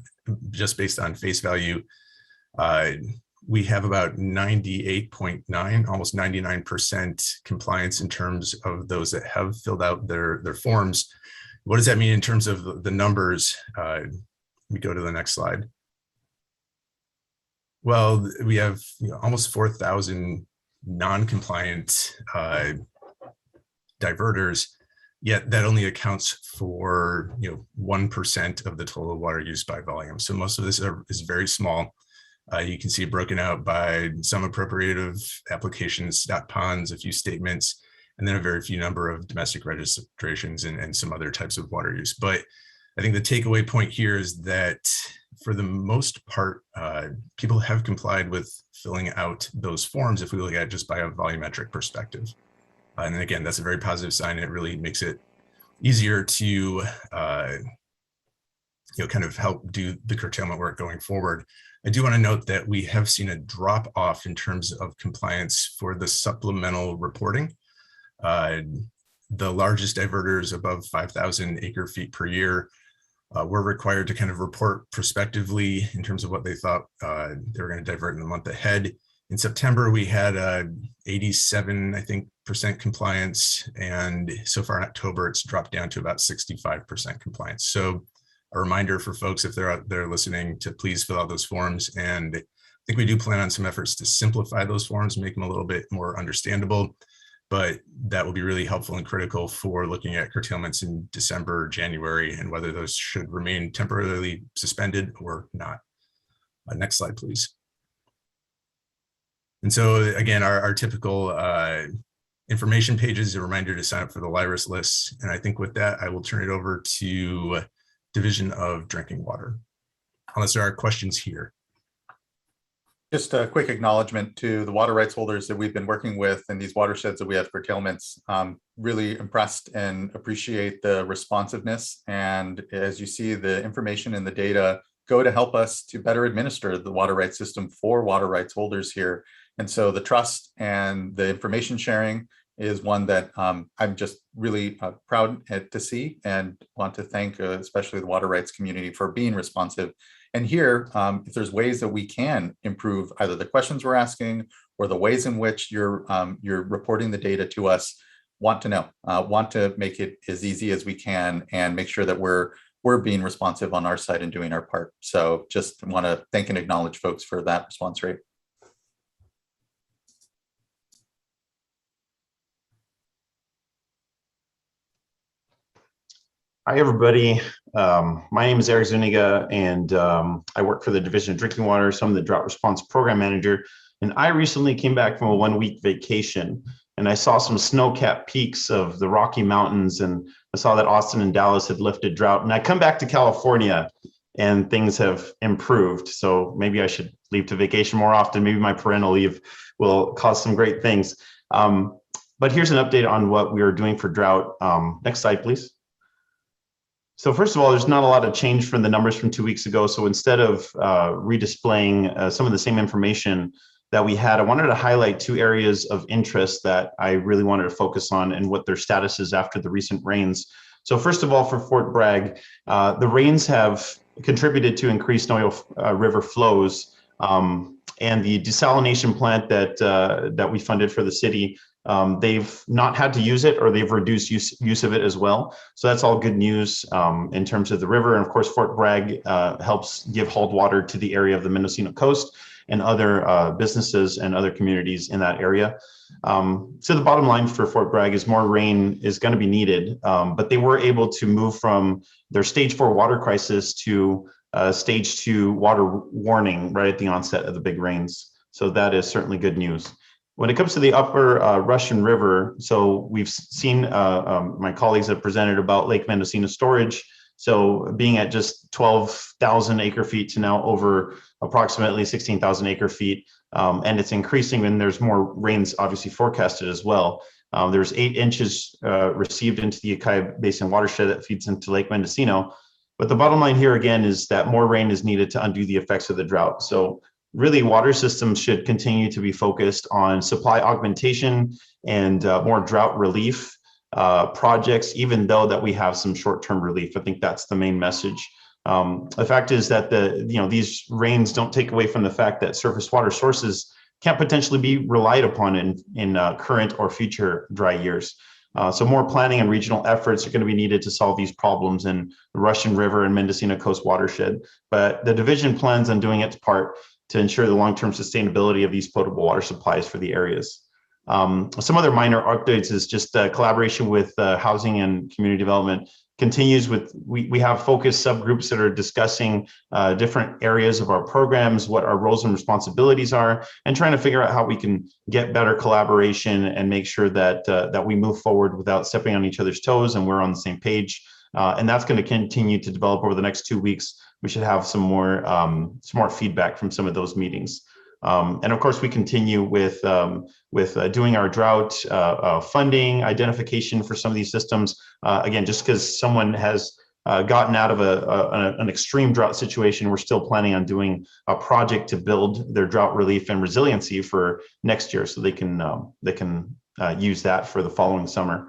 just based on face value, we have about 98.9, almost 99% compliance in terms of those that have filled out their forms. What does that mean in terms of the numbers? We go to the next slide. Well, we have almost 4,000 non-compliant diverters, yet that only accounts for 1% of the total water use by volume. So most of this is very small. You can see broken out by some appropriative applications, stock ponds, a few statements, and then a very few number of domestic registrations and some other types of water use. But I think the takeaway point here is that for the most part, people have complied with filling out those forms if we look at it just by a volumetric perspective. And then again, that's a very positive sign. It really makes it easier to kind of help do the curtailment work going forward. I do want to note that we have seen a drop off in terms of compliance for the supplemental reporting. The largest diverters above 5,000 acre feet per year were required to kind of report prospectively in terms of what they thought they were going to divert in the month ahead. In September, we had 87, I think, % compliance, and so far in October, it's dropped down to about 65% compliance. So a reminder for folks, if they're out there listening, to please fill out those forms. And I think we do plan on some efforts to simplify those forms, make them a little bit more understandable, but that will be really helpful and critical for looking at curtailments in December, January, and whether those should remain temporarily suspended or not. Next slide, please. And so again, our typical information pages, a reminder to sign up for the LIRIS lists. And I think with that, I will turn it over to Division of Drinking Water, unless there are questions here. Just a quick acknowledgement to the water rights holders that we've been working with in these watersheds that we have curtailments. Really impressed and appreciate the responsiveness. And as you see, the information and the data go to help us to better administer the water rights system for water rights holders here. And so the trust and the information sharing is one that I'm just really proud to see, and want to thank especially the water rights community for being responsive. And here, if there's ways that we can improve either the questions we're asking or the ways in which you're reporting the data to us, want to know, want to make it as easy as we can and make sure that we're being responsive on our side and doing our part. So just want to thank and acknowledge folks for that response rate. Hi, everybody. My name is Eric Zuniga, and I work for the Division of Drinking Water. So I'm the Drought Response Program Manager. And I recently came back from a 1-week vacation, and I saw some snow-capped peaks of the Rocky Mountains, and I saw that Austin and Dallas had lifted drought. And I come back to California, and things have improved. So maybe I should leave to vacation more often. Maybe my parental leave will cause some great things. But here's an update on what we are doing for drought. Next slide, please. So first of all, there's not a lot of change from the numbers from 2 weeks ago. So instead of redisplaying some of the same information that we had, I wanted to highlight 2 areas of interest that I really wanted to focus on and what their status is after the recent rains. So first of all, for Fort Bragg, the rains have contributed to increased Noyo River flows, and the desalination plant that we funded for the city, they've not had to use it, or they've reduced use of it as well. So that's all good news in terms of the river. And of course, Fort Bragg helps give hauled water to the area of the Mendocino coast and other businesses and other communities in that area. So the bottom line for Fort Bragg is more rain is going to be needed, but they were able to move from their stage 4 water crisis to stage 2 water warning right at the onset of the big rains. So that is certainly good news. When it comes to the upper Russian River, so we've seen my colleagues have presented about Lake Mendocino storage. So being at just 12,000 acre feet to now over approximately 16,000 acre feet, and it's increasing, and there's more rains obviously forecasted as well. There's 8 inches received into the Ukiah Basin watershed that feeds into Lake Mendocino. But the bottom line here again is that more rain is needed to undo the effects of the drought. So really, water systems should continue to be focused on supply augmentation and more drought relief projects, even though that we have some short-term relief. I think that's the main message. The fact is that these rains don't take away from the fact that surface water sources can't potentially be relied upon in current or future dry years. So more planning and regional efforts are going to be needed to solve these problems in the Russian River and Mendocino Coast watershed. But the division plans on doing its part to ensure the long-term sustainability of these potable water supplies for the areas. Some other minor updates is just collaboration with housing and community development continues with, we have focused subgroups that are discussing different areas of our programs, what our roles and responsibilities are, and trying to figure out how we can get better collaboration and make sure that that we move forward without stepping on each other's toes and we're on the same page. And that's going to continue to develop over the next 2 weeks. We should have some more feedback from some of those meetings. And of course, we continue with doing our drought funding identification for some of these systems. Again, just because someone has gotten out of an extreme drought situation, we're still planning on doing a project to build their drought relief and resiliency for next year, so they can use that for the following summer.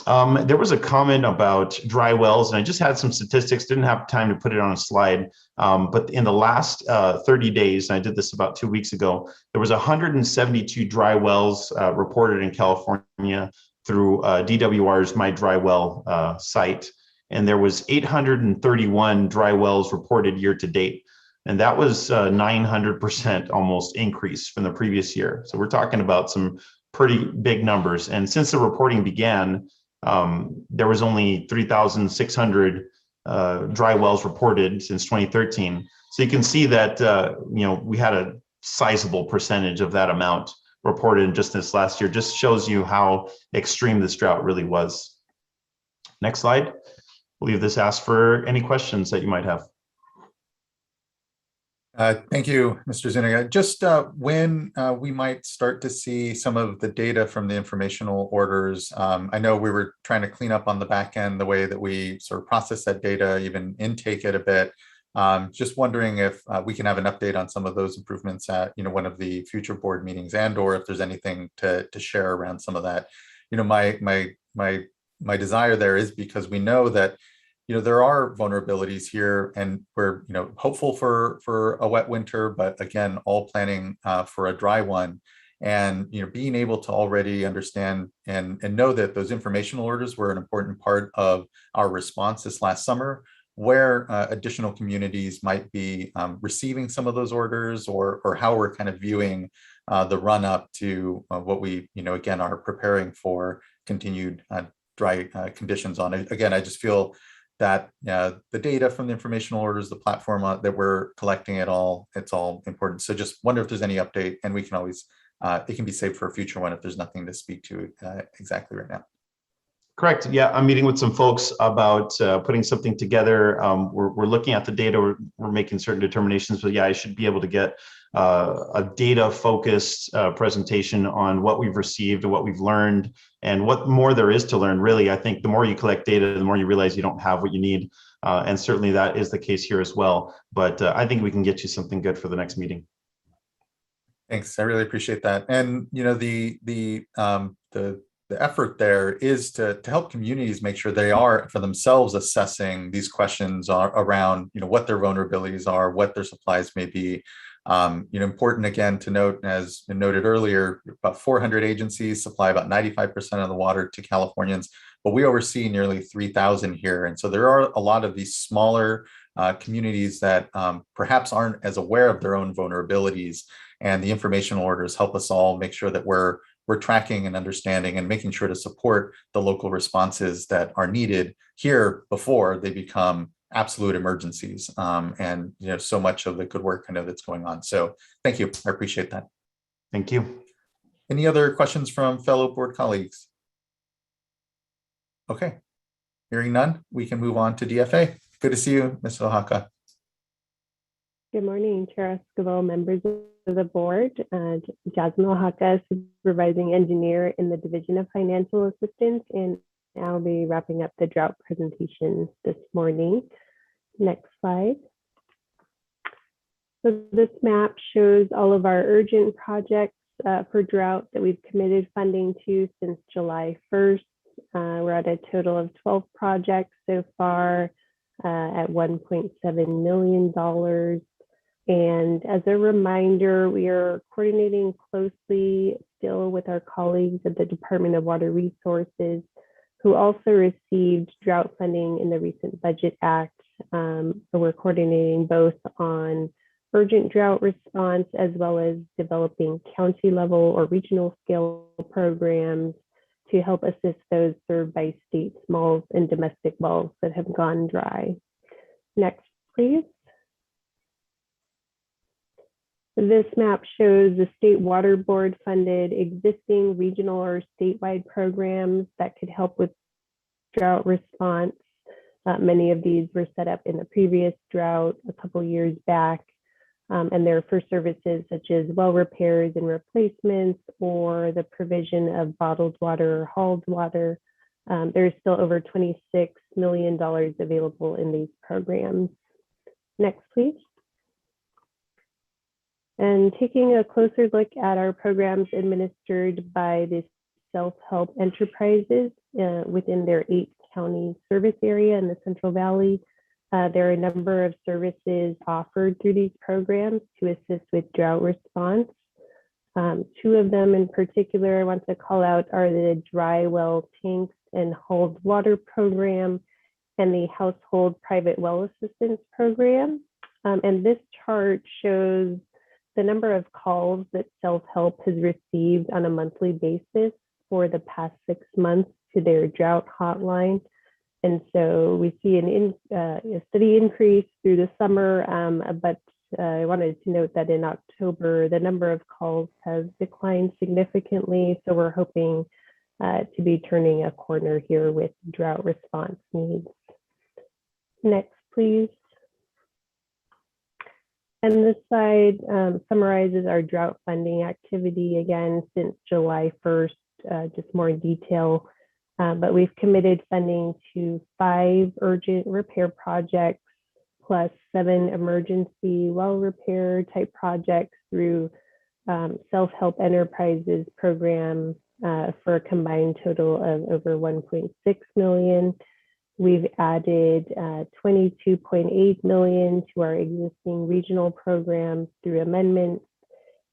There was a comment about dry wells, and I just had some statistics, didn't have time to put it on a slide, but in the last 30 days, and I did this about 2 weeks ago, there was 172 dry wells reported in California through DWR's My Dry Well site, and there was 831 dry wells reported year to date. And that was 900% almost increase from the previous year. So we're talking about some pretty big numbers. And since the reporting began, there was only 3,600 dry wells reported since 2013. So you can see that we had a sizable percentage of that amount reported just this last year. Just shows you how extreme this drought really was. Next slide. I'll leave this asked for any questions that you might have. Thank you, Mr. Zuniga. Just when we might start to see some of the data from the informational orders. I know we were trying to clean up on the back end the way that we sort of process that data, even intake it a bit. Just wondering if we can have an update on some of those improvements at one of the future board meetings, and or if there's anything to share around some of that. My desire there is because we know that there are vulnerabilities here, and we're hopeful for a wet winter, but again, all planning for a dry one. And being able to already understand and know that those informational orders were an important part of our response this last summer, where additional communities might be receiving some of those orders, or how we're kind of viewing the run up to what we again are preparing for continued dry conditions on it. Again, I just feel that the data from the informational orders, the platform that we're collecting it's all important. So just wonder if there's any update, and we can always, it can be saved for a future one if there's nothing to speak to exactly right now. Correct. Yeah, I'm meeting with some folks about putting something together. We're looking at the data, we're making certain determinations, but yeah, I should be able to get a data-focused presentation on what we've received and what we've learned and what more there is to learn. Really, I think the more you collect data, the more you realize you don't have what you need. And certainly that is the case here as well. But I think we can get you something good for the next meeting. Thanks, I really appreciate that. And the effort there is to help communities make sure they are for themselves assessing these questions around what their vulnerabilities are, what their supplies may be. Important again to note, as noted earlier, about 400 agencies supply about 95% of the water to Californians, but we oversee nearly 3,000 here. And so there are a lot of these smaller communities that perhaps aren't as aware of their own vulnerabilities, and the informational orders help us all make sure that we're tracking and understanding and making sure to support the local responses that are needed here before they become absolute emergencies. And so much of the good work I know that's going on. So thank you, I appreciate that. Thank you. Any other questions from fellow board colleagues? Okay, hearing none, we can move on to DFA. Good to see you, Ms. Oaxaca. Good morning, Chair Escobar, members of the board. Jasmine Oaxaca, supervising engineer in the Division of Financial Assistance, and I'll be wrapping up the drought presentation this morning. Next slide. So this map shows all of our urgent projects for drought that we've committed funding to since July 1st. We're at a total of 12 projects so far. at $1.7 million. And as a reminder, we are coordinating closely still with our colleagues at the Department of Water Resources, who also received drought funding in the recent Budget Act. So we're coordinating both on urgent drought response as well as developing county level or regional scale programs to help assist those served by state small and domestic wells that have gone dry. Next, please. This map shows the State Water Board funded existing regional or statewide programs that could help with drought response. Many of these were set up in the previous drought a couple years back, and they're for services such as well repairs and replacements or the provision of bottled water or hauled water. There's still over $26 million available in these programs. Next, please. And taking a closer look at our programs administered by the self-help enterprises within their 8-county service area in the Central Valley, there are a number of services offered through these programs to assist with drought response. 2 of them in particular I want to call out are the dry well tanks and hauled water program and the household private well assistance program. And this chart shows the number of calls that self-help has received on a monthly basis for the past 6 months to their drought hotline. And so we see a steady increase through the summer, but I wanted to note that in October, the number of calls has declined significantly. So we're hoping to be turning a corner here with drought response needs. Next, please. And this slide summarizes our drought funding activity again since July 1st, just more in detail. But we've committed funding to 5 urgent repair projects plus 7 emergency well repair type projects through self-help enterprises program for a combined total of over $1.6 million. We've added $22.8 million to our existing regional programs through amendments,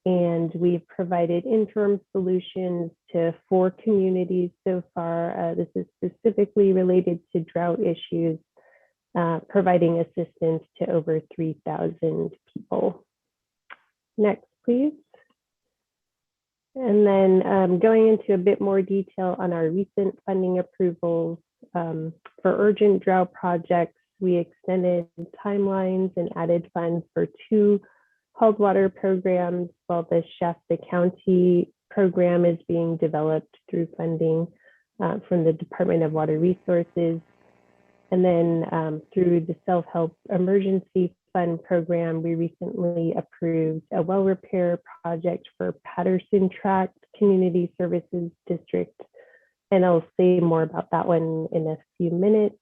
and we've provided interim solutions to 4 communities so far. This is specifically related to drought issues, providing assistance to over 3,000 people. Next, please. And then going into a bit more detail on our recent funding approvals. For urgent drought projects, we extended timelines and added funds for 2 hauled water programs, while the Shasta County program is being developed through funding from the Department of Water Resources. And then through the Self-Help Emergency Fund program, we recently approved a well repair project for Patterson Tract Community Services District. And I'll say more about that one in a few minutes.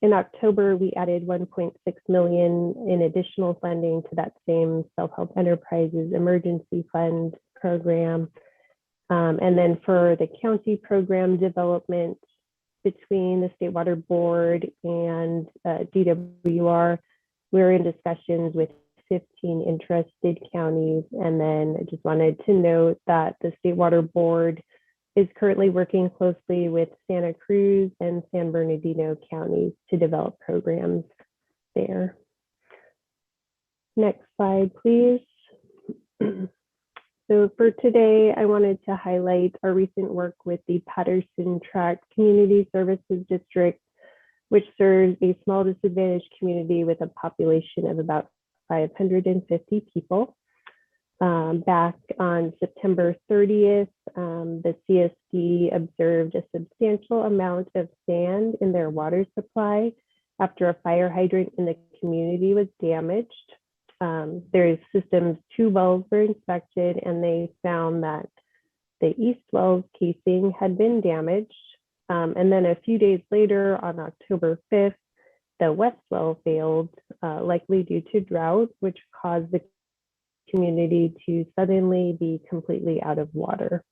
In October, we added $1.6 million in additional funding to that same Self-Help Enterprises Emergency Fund program. And then for the county program development between the State Water Board and DWR, we're in discussions with 15 interested counties. And then I just wanted to note that the State Water Board is currently working closely with Santa Cruz and San Bernardino counties to develop programs there. Next slide, please. So for today, I wanted to highlight our recent work with the Patterson Tract Community Services District, which serves a small disadvantaged community with a population of about 550 people. Back on September 30th, the CSD observed a substantial amount of sand in their water supply after a fire hydrant in the community was damaged. Their system's 2 wells were inspected, and they found that the east well's casing had been damaged. And then a few days later, on October 5th, the west well failed, likely due to drought, which caused the community to suddenly be completely out of water.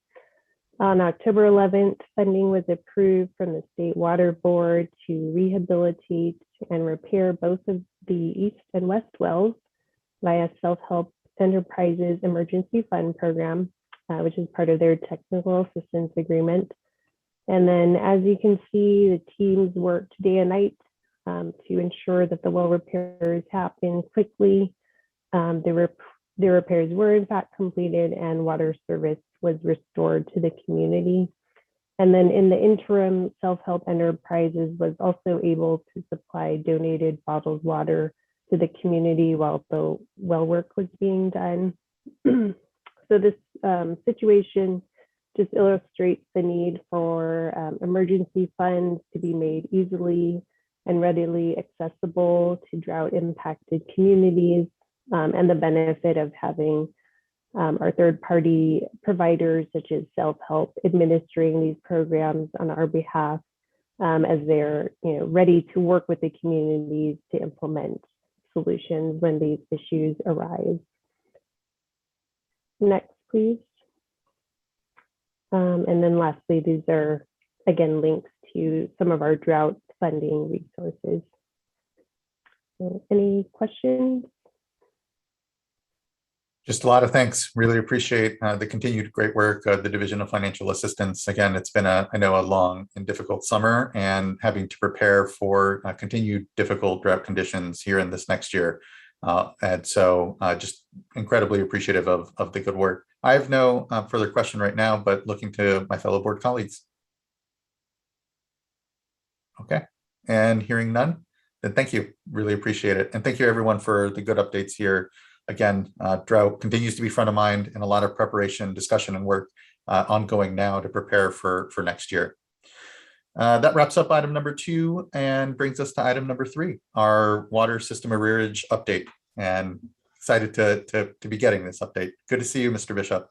On October 11th, funding was approved from the State Water Board to rehabilitate and repair both of the east and west wells via Self-Help Enterprises Emergency Fund Program, which is part of their technical assistance agreement. And then, as you can see, the teams worked day and night to ensure that the well repairs happen quickly. The repairs were in fact completed and water service was restored to the community. And then in the interim, Self-Help Enterprises was also able to supply donated bottled water to the community while the well work was being done. So this situation just illustrates the need for emergency funds to be made easily and readily accessible to drought impacted communities, and the benefit of having our third-party providers such as Self-Help administering these programs on our behalf, as they're ready to work with the communities to implement solutions when these issues arise. Next, please. And then lastly, these are again links to some of our drought funding resources. So any questions? Just a lot of thanks. Really appreciate the continued great work of the Division of Financial Assistance. Again, it's been I know a long and difficult summer, and having to prepare for continued difficult drought conditions here in this next year. And so just incredibly appreciative of the good work. I have no further question right now, but looking to my fellow board colleagues. Okay, and hearing none, then thank you. Really appreciate it. And thank you everyone for the good updates here. Again, drought continues to be front of mind, and a lot of preparation, discussion, and work ongoing now to prepare for next year. That wraps up item number 2 and brings us to item number 3, our water system arrearage update. And excited to be getting this update. Good to see you, Mr. Bishop.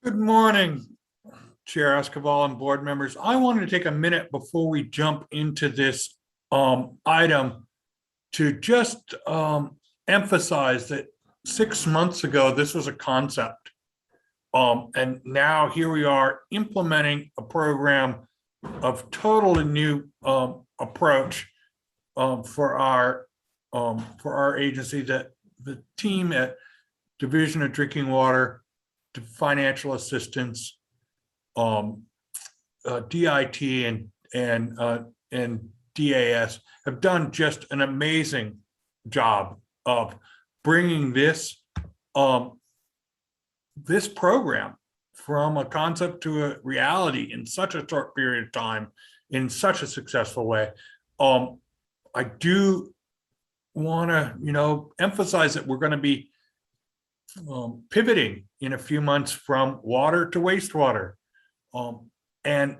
Good morning, Chair Escobar and board members. I wanted to take a minute before we jump into this item to just emphasize that 6 months ago, this was a concept. And now here we are implementing a program of totally new approach for our agency, that the team at Division of Drinking Water, Financial Assistance, DIT and DAS have done just an amazing job of bringing this this program from a concept to a reality in such a short period of time in such a successful way. I do want to emphasize that we're going to be pivoting in a few months from water to wastewater, and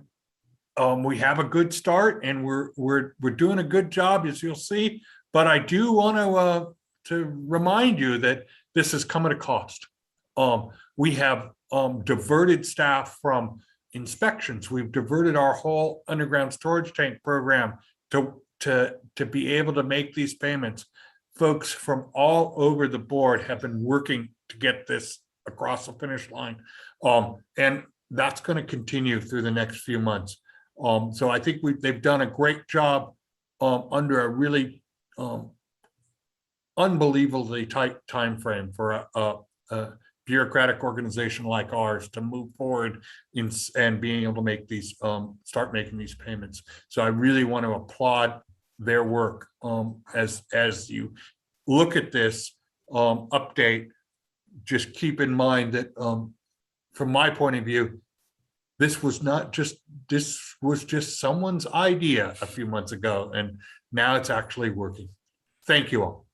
we have a good start, and we're doing a good job, as you'll see. But I do want to remind you that this has come at a cost. We have diverted staff from inspections. We've diverted our whole underground storage tank program to be able to make these payments. Folks from all over the board have been working to get this across the finish line. And that's going to continue through the next few months. So I think they've done a great job under a really unbelievably tight time frame for a bureaucratic organization like ours to move forward and being able to make these start making these payments. So I really want to applaud their work. As you look at this update, just keep in mind that from my point of view, this was just someone's idea a few months ago, and now it's actually working. Thank you all.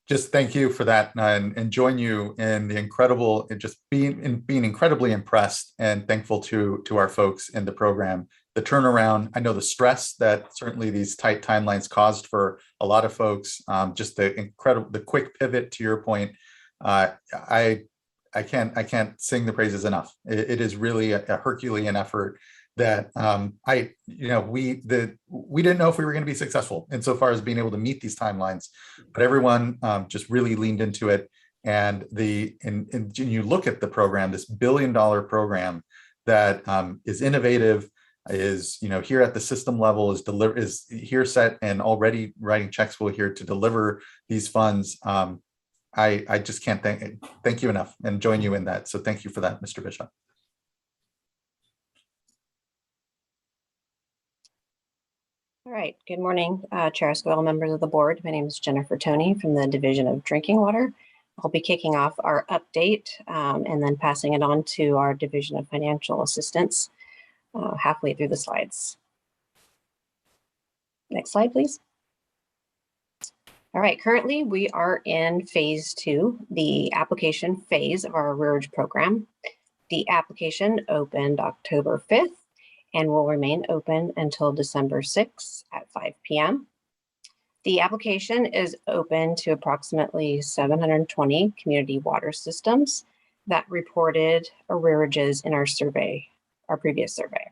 Just thank you for that, and join you in the incredible, just being incredibly impressed and thankful to our folks in the program. The turnaround, I know the stress that certainly these tight timelines caused for a lot of folks. Just the quick pivot to your point. I can't sing the praises enough. It is really a Herculean effort that we didn't know if we were going to be successful insofar as being able to meet these timelines, but everyone just really leaned into it. And you look at the program, this $1 billion program that is innovative, is here at the system level, is here set and already writing checks for here to deliver these funds. I just can't thank you enough and join you in that. So thank you for that, Mr. Bishop. All right, good morning, Chair Esquivel, members of the board. My name is Jennifer Toney from the Division of Drinking Water. I'll be kicking off our update and then passing it on to our Division of Financial Assistance halfway through the slides. Next slide, please. All right, currently we are in phase 2, the application phase of our arrearage program. The application opened October 5th and will remain open until December 6th at 5 p.m. The application is open to approximately 720 community water systems that reported arrearages in our survey, our previous survey.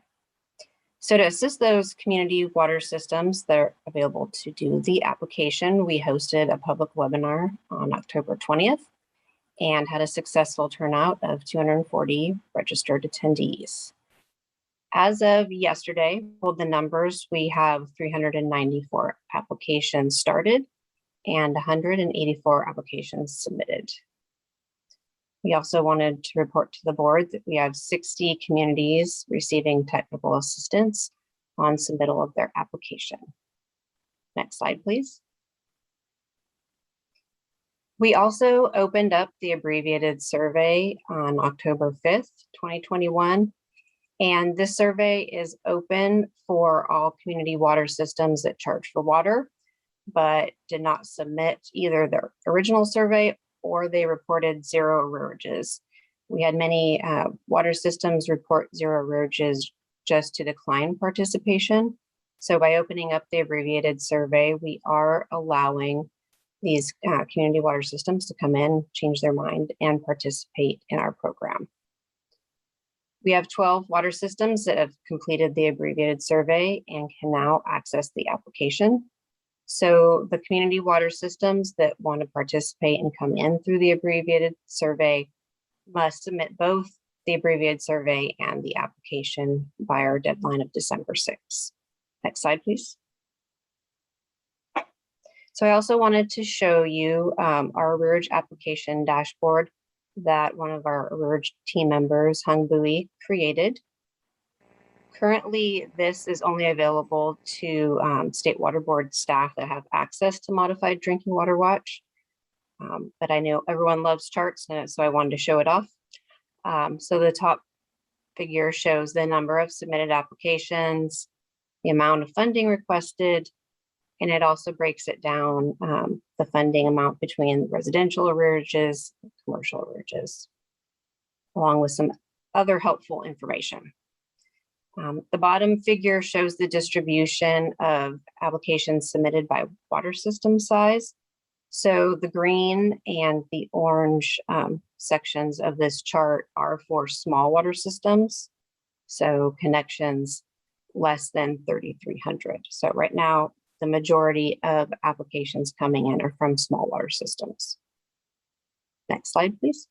So to assist those community water systems that are available to do the application, we hosted a public webinar on October 20th and had a successful turnout of 240 registered attendees. As of yesterday, for the numbers, we have 394 applications started and 184 applications submitted. We also wanted to report to the board that we have 60 communities receiving technical assistance on submittal of their application. Next slide, please. We also opened up the abbreviated survey on October 5th, 2021. And this survey is open for all community water systems that charge for water, but did not submit either their original survey or they reported 0 arrearages. We had many water systems report 0 arrearages just to decline participation. So by opening up the abbreviated survey, we are allowing these community water systems to come in, change their mind, and participate in our program. We have 12 water systems that have completed the abbreviated survey and can now access the application. So the community water systems that want to participate and come in through the abbreviated survey must submit both the abbreviated survey and the application by our deadline of December 6th. Next slide, please. So I also wanted to show you our arrearage application dashboard that one of our arrearage team members, Hung Bui, created. Currently, this is only available to State Water Board staff that have access to Modified Drinking Water Watch. But I know everyone loves charts, so I wanted to show it off. So the top figure shows the number of submitted applications, the amount of funding requested, and it also breaks it down, the funding amount between residential arrearages and commercial arrearages, along with some other helpful information. The bottom figure shows the distribution of applications submitted by water system size. So the green and the orange sections of this chart are for small water systems. So connections less than 3,300. So right now, the majority of applications coming in are from small water systems. Next slide, please.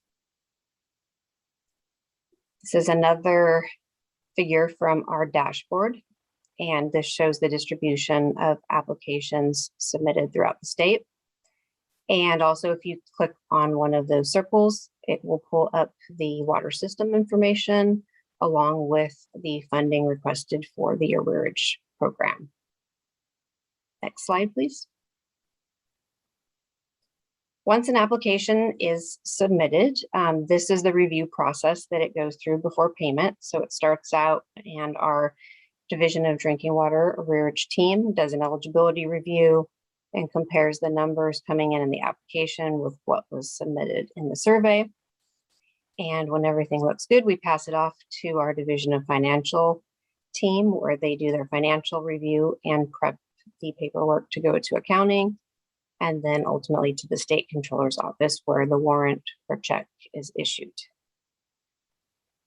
This is another figure from our dashboard, and this shows the distribution of applications submitted throughout the state. And also, if you click on one of those circles, it will pull up the water system information along with the funding requested for the arrearage program. Next slide, please. Once an application is submitted, this is the review process that it goes through before payment. So it starts out and our Division of Drinking Water arrearage team does an eligibility review and compares the numbers coming in the application with what was submitted in the survey. And when everything looks good, we pass it off to our Division of Financial team where they do their financial review and prep the paperwork to go to accounting, and then ultimately to the state controller's office where the warrant or check is issued.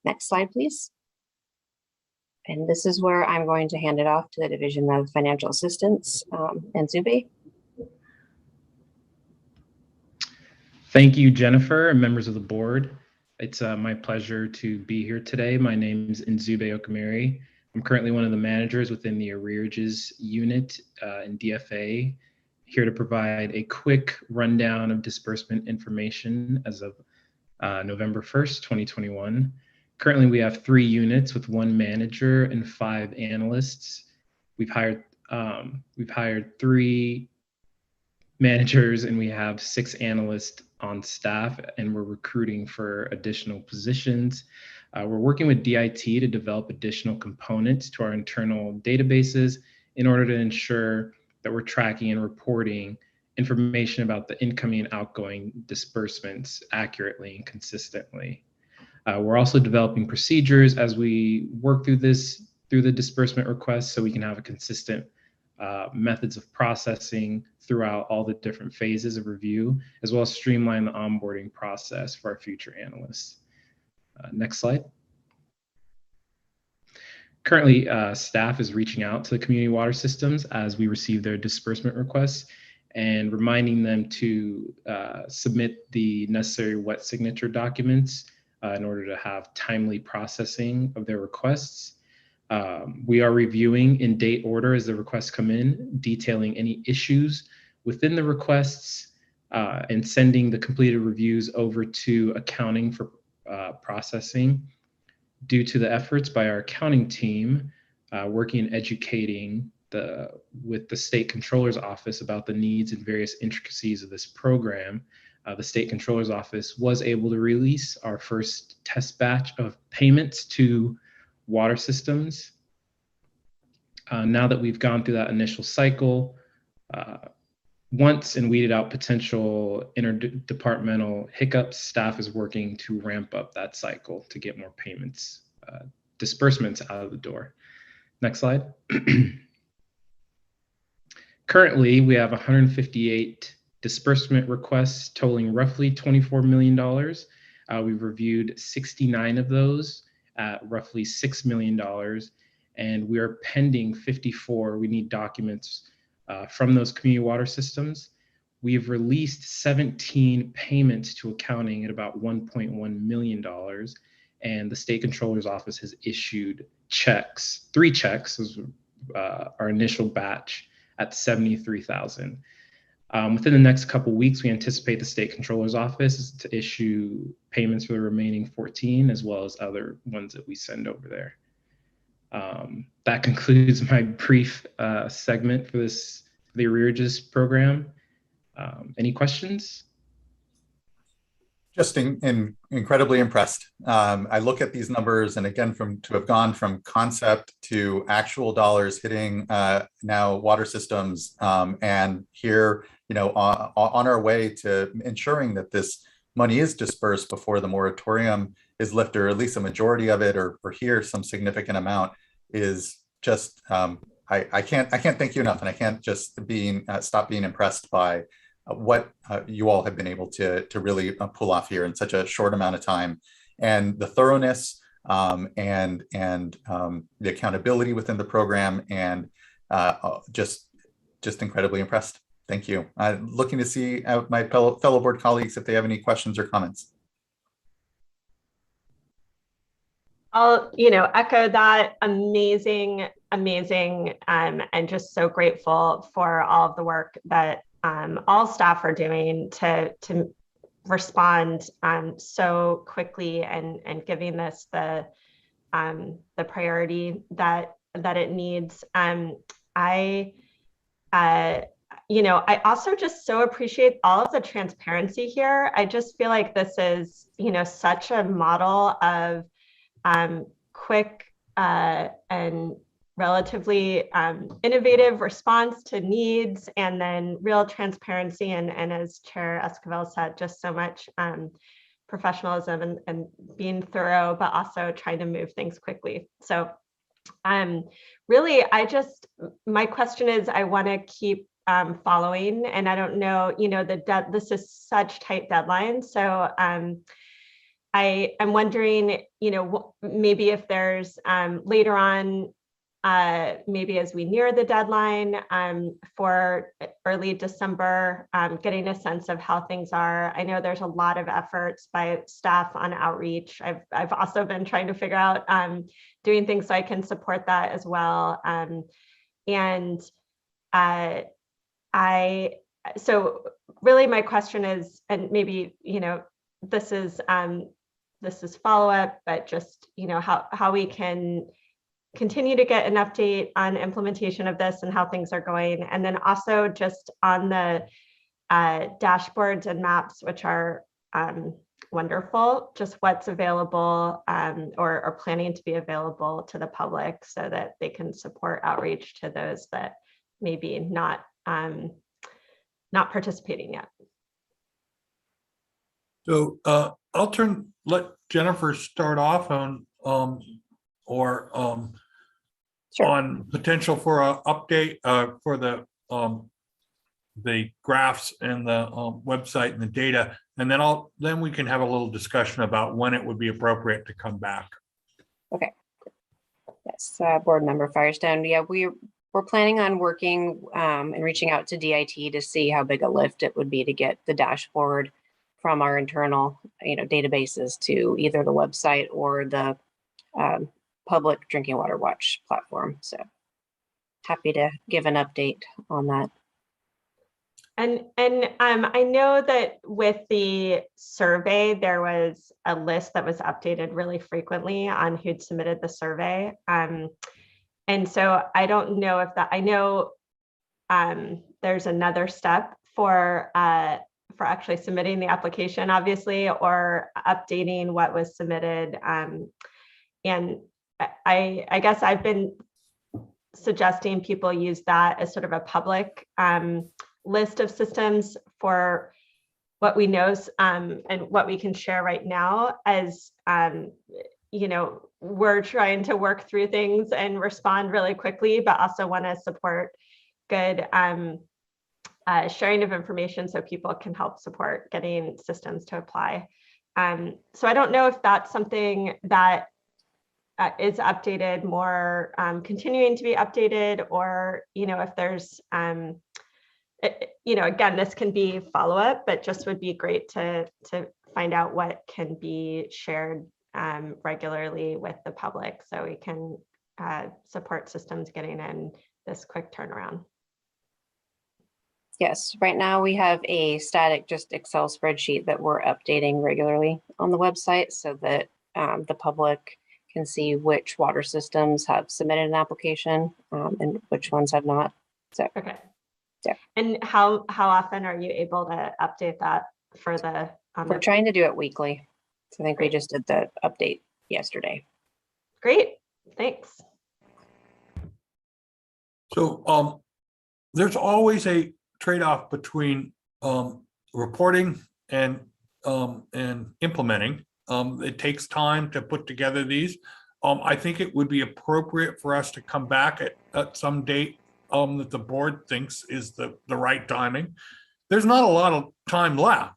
Next slide, please. And this is where I'm going to hand it off to the Division of Financial Assistance and Zube. Thank you, Jennifer, and members of the board. It's my pleasure to be here today. My name is Nzube Okamiri. I'm currently one of the managers within the arrearages unit in DFA, here to provide a quick rundown of disbursement information as of November 1st, 2021. Currently, we have 3 units with 1 manager and 5 analysts. We've hired 3 managers and we have 6 analysts on staff, and we're recruiting for additional positions. We're working with DIT to develop additional components to our internal databases in order to ensure that we're tracking and reporting information about the incoming and outgoing disbursements accurately and consistently. We're also developing procedures as we work through the disbursement request, so we can have a consistent methods of processing throughout all the different phases of review, as well as streamline the onboarding process for our future analysts. Next slide. Currently, staff is reaching out to the community water systems as we receive their disbursement requests and reminding them to submit the necessary wet signature documents in order to have timely processing of their requests. We are reviewing in date order as the requests come in, detailing any issues within the requests and sending the completed reviews over to accounting for processing. Due to the efforts by our accounting team, working and educating with the State Controller's Office about the needs and various intricacies of this program, the State Controller's Office was able to release our first test batch of payments to water systems. Now that we've gone through that initial cycle once and weeded out potential interdepartmental hiccups, staff is working to ramp up that cycle to get more payments, disbursements out of the door. Next slide. Currently, we have 158 disbursement requests totaling roughly $24 million. We've reviewed 69 of those at roughly $6 million, and we are pending 54. We need documents from those community water systems. We've released 17 payments to accounting at about $1.1 million, and the State Controller's Office has issued checks, 3 checks, was our initial batch at $73,000. Within the next couple weeks, we anticipate the State Controller's Office to issue payments for the remaining 14, as well as other ones that we send over there. That concludes my brief segment for the arrearages program. Any questions? Just incredibly impressed. I look at these numbers, and again, to have gone from concept to actual dollars hitting now water systems, and here, on our way to ensuring that this money is dispersed before the moratorium is lifted, or at least a majority of it, or here some significant amount, is just I can't thank you enough, and I can't just stop being impressed by what you all have been able to really pull off here in such a short amount of time, and the thoroughness and the accountability within the program, and just incredibly impressed. Thank you. Looking to see my fellow board colleagues if they have any questions or comments. I'll, echo that. Amazing, and just so grateful for all of the work that all staff are doing to respond so quickly and giving this the priority that it needs. I also just so appreciate all of the transparency here. I just feel like this is, such a model of quick and relatively innovative response to needs, and then real transparency, and as Chair Esquivel said, just so much professionalism and being thorough, but also trying to move things quickly. So really, my question is, I want to keep following, and I don't know, this is such tight deadlines. So I'm wondering, maybe if there's later on maybe as we near the deadline for early December, getting a sense of how things are. I know there's a lot of efforts by staff on outreach. I've also been trying to figure out doing things so I can support that as well. So really my question is, and maybe, this is follow-up, but just, how we can continue to get an update on implementation of this and how things are going. And then also just on the dashboards and maps, which are wonderful, just what's available or planning to be available to the public so that they can support outreach to those that maybe not participating yet. So I'll let Jennifer start off on Sure. on potential for an update for the graphs and the website and the data, and then we can have a little discussion about when it would be appropriate to come back. Okay. Yes, Board Member Firestone. Yeah, we're planning on working and reaching out to DIT to see how big a lift it would be to get the dashboard from our internal, databases to either the website or the public drinking water watch platform. So happy to give an update on that. And I know that with the survey, there was a list that was updated really frequently on who'd submitted the survey. And so I don't know if that, I know there's another step for actually submitting the application, obviously, or updating what was submitted. And I guess I've been suggesting people use that as sort of a public list of systems for what we know and what we can share right now, as we're trying to work through things and respond really quickly, but also want to support good sharing of information so people can help support getting systems to apply. So I don't know if that's something that is updated more, continuing to be updated, or, if there's, again, this can be follow-up, but just would be great to find out what can be shared regularly with the public so we can support systems getting in this quick turnaround. Yes, right now we have a static just Excel spreadsheet that we're updating regularly on the website so that the public can see which water systems have submitted an application and which ones have not. So okay. Yeah. And how often are you able to update that for the? We're trying to do it weekly. So I think we just did the update yesterday. Great, thanks. So there's always a trade-off between reporting and implementing. It takes time to put together these. I think it would be appropriate for us to come back at some date that the board thinks is the right timing. There's not a lot of time left.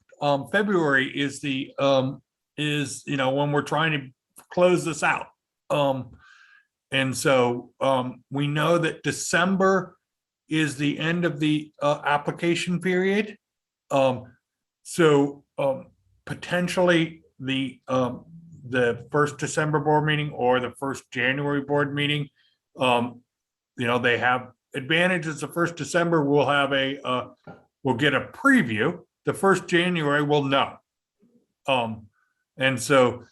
February is when we're trying to close this out. And so we know that December is the end of the application period. So potentially the first December board meeting or the first January board meeting, they have advantages. The first December we'll have we'll get a preview. The first January we'll know. And so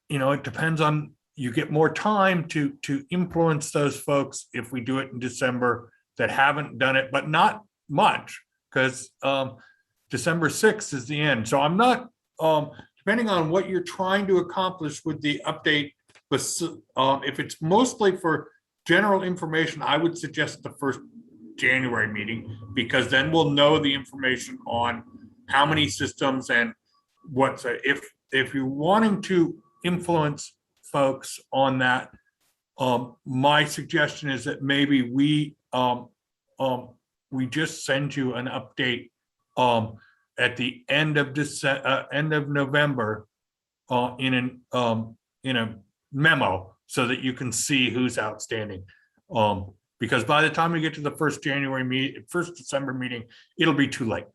it depends on, you get more time to influence those folks if we do it in December that haven't done it, but not much, because December 6th is the end. So I'm not, depending on what you're trying to accomplish with the update, if it's mostly for general information, I would suggest the first January meeting, because then we'll know the information on how many systems and what's, if you're wanting to influence folks on that, my suggestion is that maybe we just send you an update at the end of November in a memo so that you can see who's outstanding. Because by the time we get to the first December meeting, it'll be too late.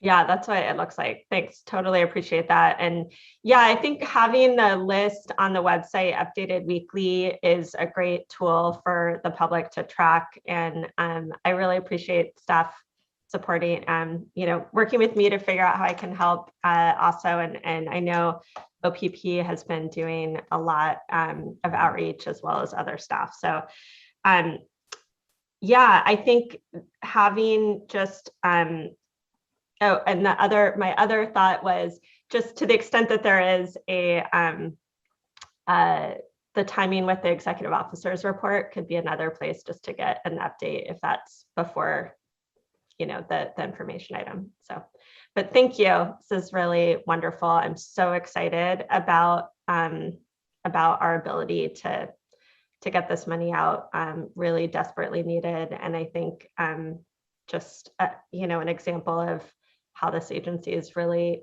Yeah, that's what it looks like. Thanks. Totally appreciate that. And yeah, I think having the list on the website updated weekly is a great tool for the public to track. And I really appreciate staff supporting, working with me to figure out how I can help also. And I know OPP has been doing a lot of outreach as well as other staff. So yeah, I think having just, oh, and my other thought was just to the extent that there is the timing with the executive officer's report could be another place just to get an update if that's before, the information item. So, but thank you. This is really wonderful. I'm so excited about our ability to get this money out, really desperately needed. And I think just, an example of how this agency is really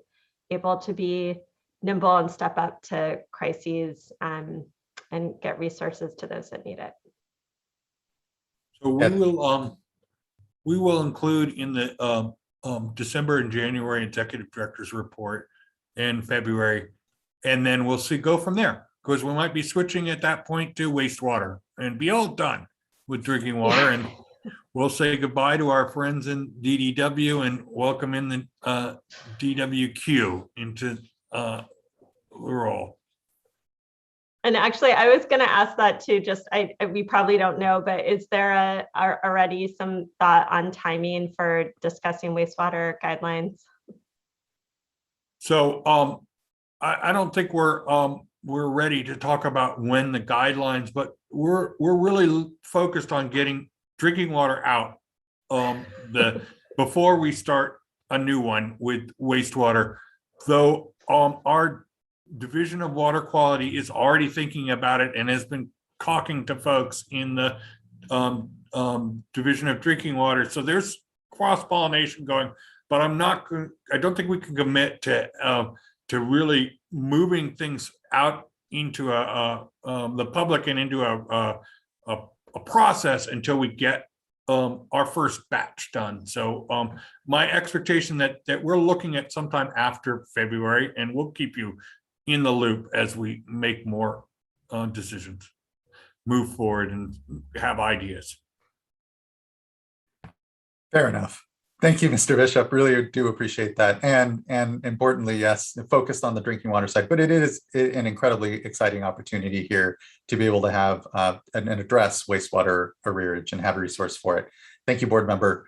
able to be nimble and step up to crises and get resources to those that need it. So we will include in the December and January executive director's report in February, and then we'll go from there, because we might be switching at that point to wastewater and be all done with drinking water. And we'll say goodbye to our friends in DDW and welcome in the DWQ into the role. And actually, I was going to ask that too. Just we probably don't know, but is there already some thought on timing for discussing wastewater guidelines? So I don't think we're ready to talk about when the guidelines, but we're really focused on getting drinking water out before we start a new one with wastewater. Though our Division of Water Quality is already thinking about it and has been talking to folks in the Division of Drinking Water. So there's cross-pollination going, but I don't think we can commit to really moving things out into the public and into a process until we get our first batch done. So my expectation that we're looking at sometime after February, and we'll keep you in the loop as we make more decisions, move forward, and have ideas. Fair enough. Thank you, Mr. Bishop. Really do appreciate that. And importantly, yes, focused on the drinking water side, but it is an incredibly exciting opportunity here to be able to have and address wastewater arrearage and have a resource for it. Thank you, board member.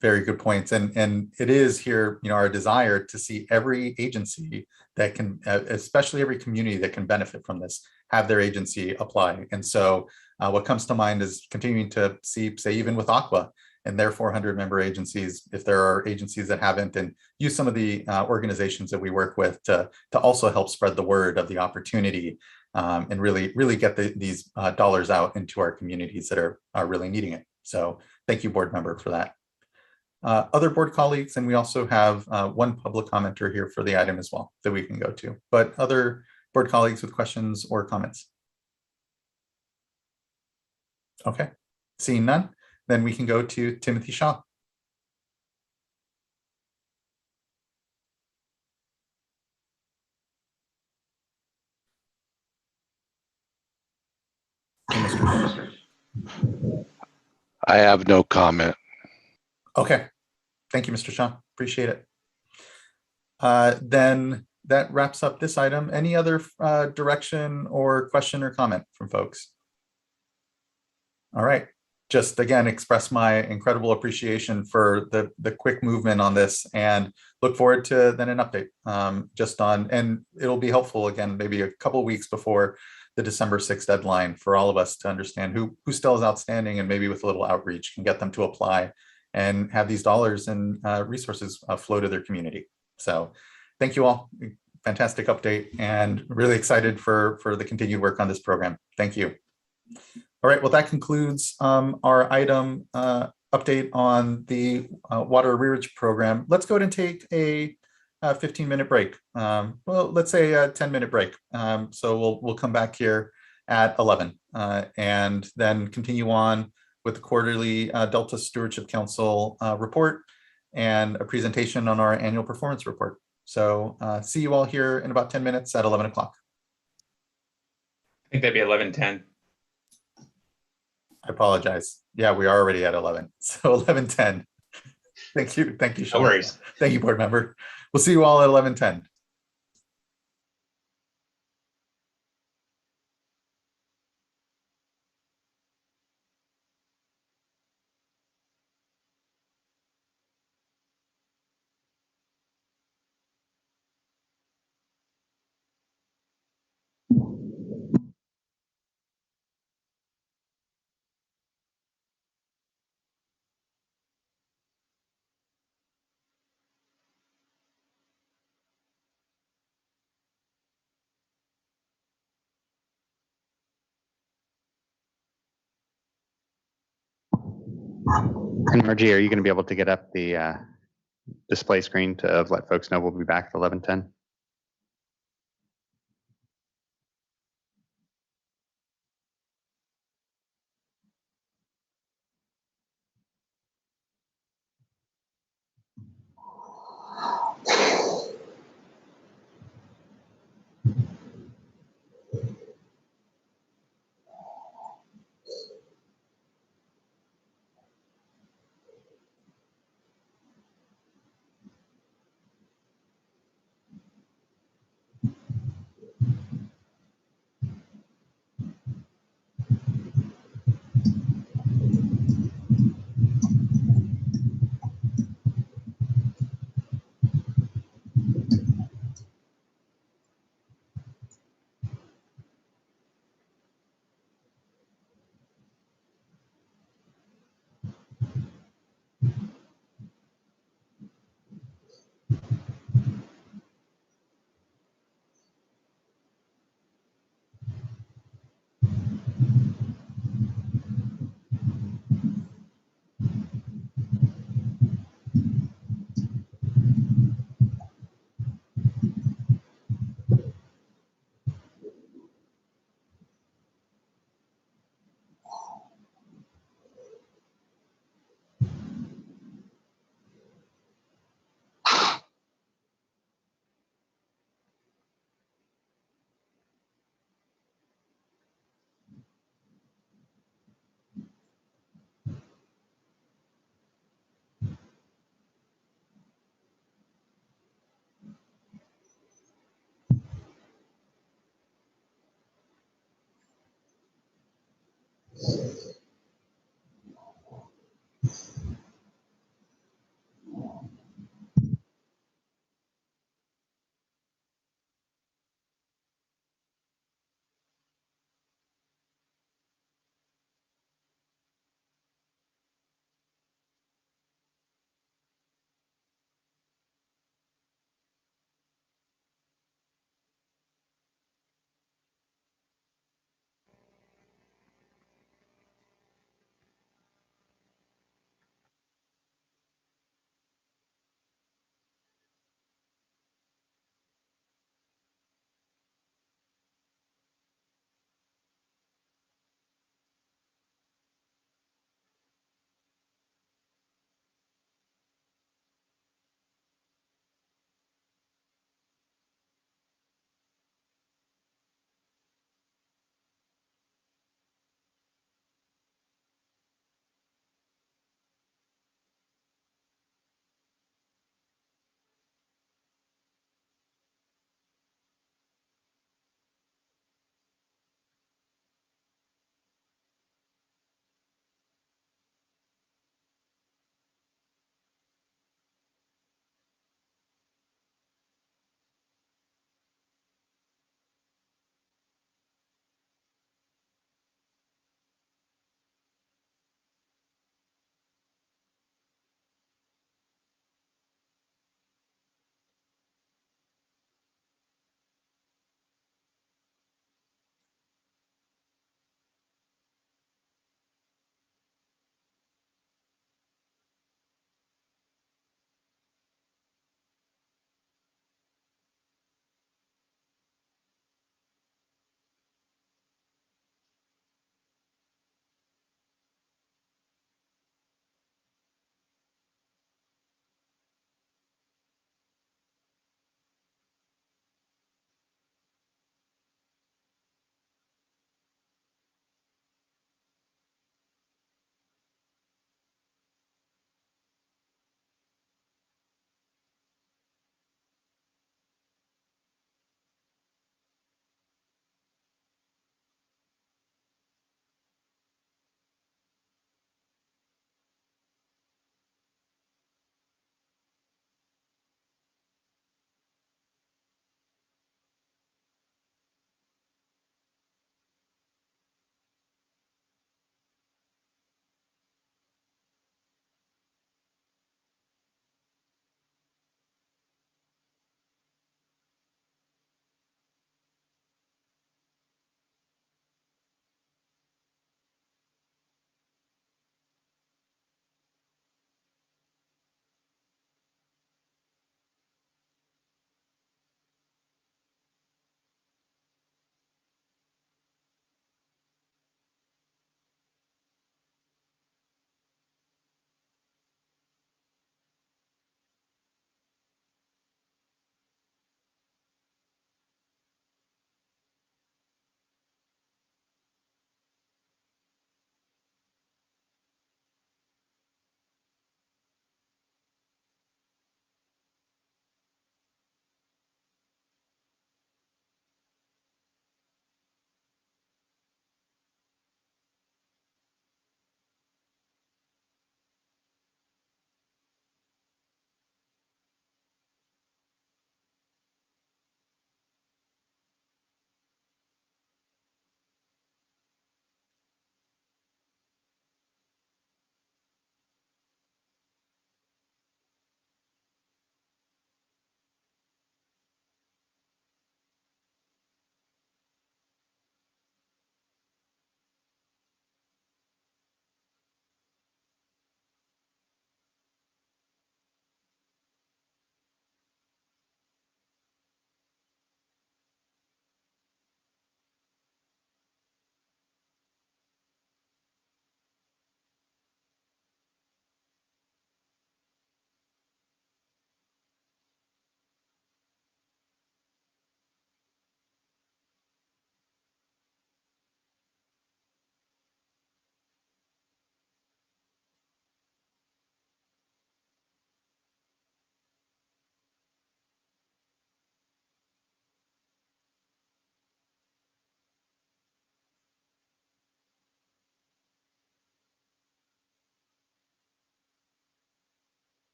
Very good points. And it is here, our desire to see every agency that can, especially every community that can benefit from this, have their agency apply. And so what comes to mind is continuing to see, say, even with Aqua and their 400 member agencies, if there are agencies that haven't, and use some of the organizations that we work with to also help spread the word of the opportunity and really get these dollars out into our communities that are really needing it. So thank you, board member, for that. Other board colleagues, and we also have one public commenter here for the item as well that we can go to, but other board colleagues with questions or comments? Okay, seeing none, then we can go to Timothy Shaw. I have no comment. Okay, thank you, Mr. Shaw. Appreciate it. Then that wraps up this item. Any other direction or question or comment from folks? All right, just again, express my incredible appreciation for the quick movement on this and look forward to then an update and it'll be helpful again, maybe a couple of weeks before the December 6th deadline for all of us to understand who still is outstanding, and maybe with a little outreach can get them to apply and have these dollars and resources flow to their community. So thank you all. Fantastic update and really excited for the continued work on this program. Thank you. All right, well, that concludes our item update on the water arrearage program. Let's go ahead and take a a 15-minute break. Well, let's say a 10-minute break. So we'll come back here at 11 and then continue on with the quarterly Delta Stewardship Council report and a presentation on our annual performance report. So see you all here in about 10 minutes at 11 o'clock. I think that'd be 11:10. I apologize. Yeah, we are already at 11. So 11:10. Thank you. Thank you, Sean. No worries. Thank you, board member. We'll see you all at 11:10. And Margie, are you going to be able to get up the display screen to let folks know we'll be back at 11:10?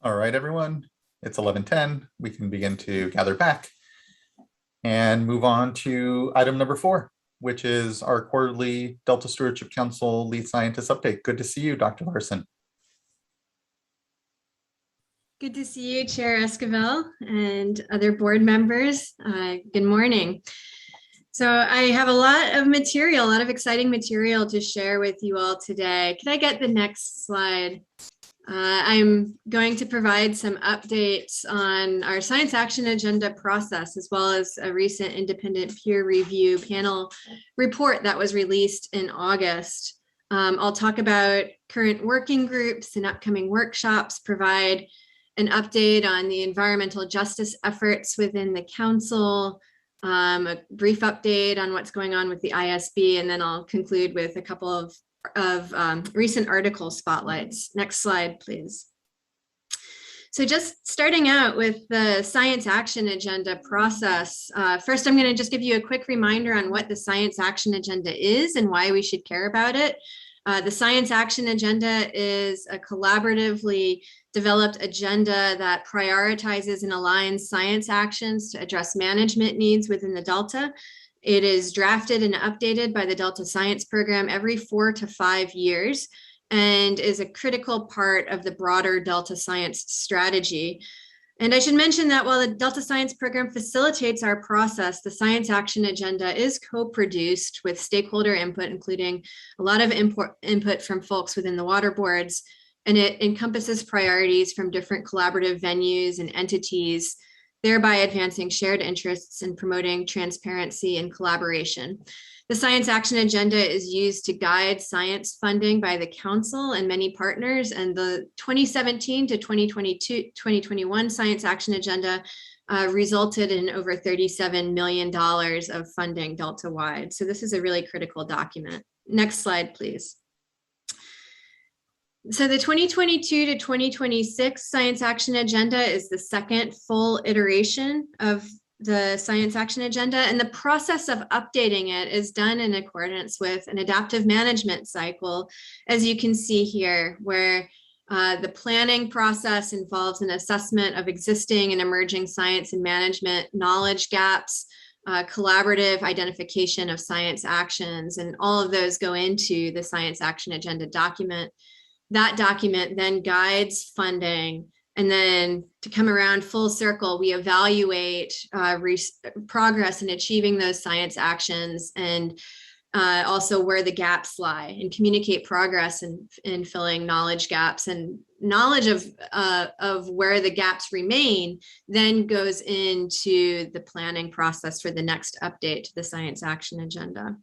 All right, everyone, it's 11:10. We can begin to gather back and move on to item number 4, which is our quarterly Delta Stewardship Council Lead Scientist Update. Good to see you, Dr. Larson. Good to see you, Chair Esquivel and other board members. Good morning. So I have a lot of material, a lot of exciting material to share with you all today. Can I get the next slide? I'm going to provide some updates on our science action agenda process, as well as a recent independent peer review panel report that was released in August. I'll talk about current working groups and upcoming workshops, provide an update on the environmental justice efforts within the council, a brief update on what's going on with the ISB, and then I'll conclude with a couple of recent article spotlights. Next slide, please. So just starting out with the science action agenda process. First, I'm going to just give you a quick reminder on what the science action agenda is and why we should care about it. The science action agenda is a collaboratively developed agenda that prioritizes and aligns science actions to address management needs within the Delta. It is drafted and updated by the Delta Science Program every 4 to 5 years and is a critical part of the broader Delta Science strategy. And I should mention that while the Delta Science Program facilitates our process, the Science Action Agenda is co-produced with stakeholder input, including a lot of input from folks within the water boards, and it encompasses priorities from different collaborative venues and entities, thereby advancing shared interests and promoting transparency and collaboration. The Science Action Agenda is used to guide science funding by the Council and many partners, and the 2017 to 2021 Science Action Agenda resulted in over $37 million of funding Delta-wide. So this is a really critical document. Next slide, please. So the 2022 to 2026 Science Action Agenda is the second full iteration of the Science Action Agenda, and the process of updating it is done in accordance with an adaptive management cycle, as you can see here, where the planning process involves an assessment of existing and emerging science and management knowledge gaps, collaborative identification of science actions, and all of those go into the Science Action Agenda document. That document then guides funding, and then to come around full circle, we evaluate progress in achieving those science actions, and also where the gaps lie, and communicate progress in filling knowledge gaps, and knowledge of where the gaps remain then goes into the planning process for the next update to the Science Action Agenda.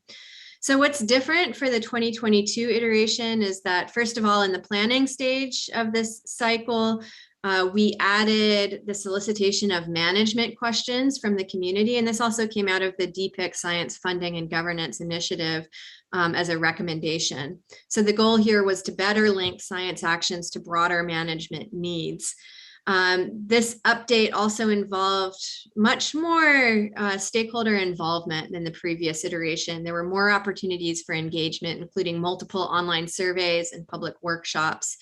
So what's different for the 2022 iteration is that, first of all, in the planning stage of this cycle, we added the solicitation of management questions from the community, and this also came out of the DPIC Science Funding and Governance Initiative as a recommendation. So the goal here was to better link science actions to broader management needs. This update also involved much more stakeholder involvement than the previous iteration. There were more opportunities for engagement, including multiple online surveys and public workshops.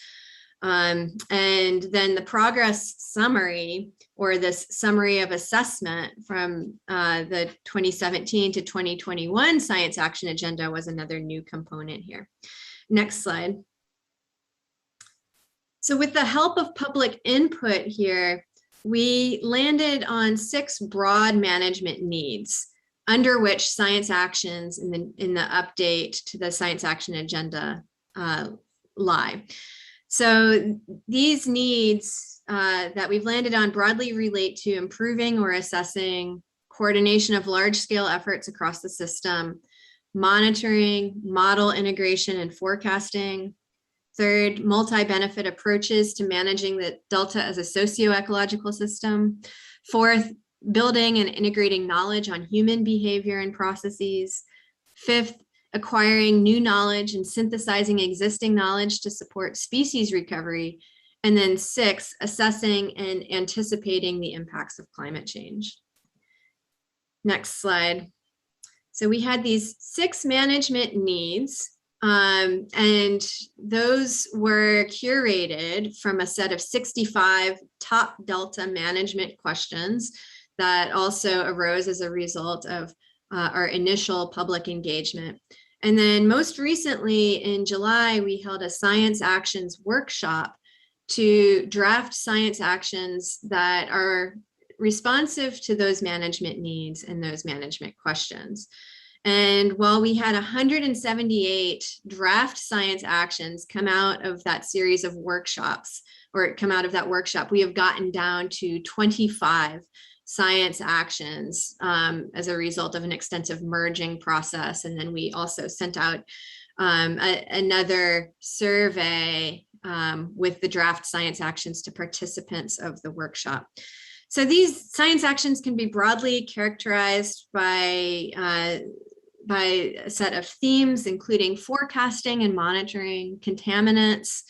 And then the progress summary, or this summary of assessment from the 2017 to 2021 Science Action Agenda, was another new component here. Next slide. So with the help of public input here, we landed on 6 broad management needs under which science actions in the update to the Science Action Agenda lie. So these needs that we've landed on broadly relate to improving or assessing coordination of large-scale efforts across the system, monitoring, model integration and forecasting. Third, multi-benefit approaches to managing the Delta as a socio-ecological system. Fourth, building and integrating knowledge on human behavior and processes. Fifth, acquiring new knowledge and synthesizing existing knowledge to support species recovery. And then 6, assessing and anticipating the impacts of climate change. Next slide. So we had these 6 management needs And those were curated from a set of 65 top Delta management questions that also arose as a result of our initial public engagement. And then most recently in July, we held a science actions workshop to draft science actions that are responsive to those management needs and those management questions. And while we had 178 draft science actions come out of that series of workshops, or come out of that workshop, we have gotten down to 25 science actions as a result of an extensive merging process. And then we also sent out another survey with the draft science actions to participants of the workshop. So these science actions can be broadly characterized by a set of themes, including forecasting and monitoring contaminants,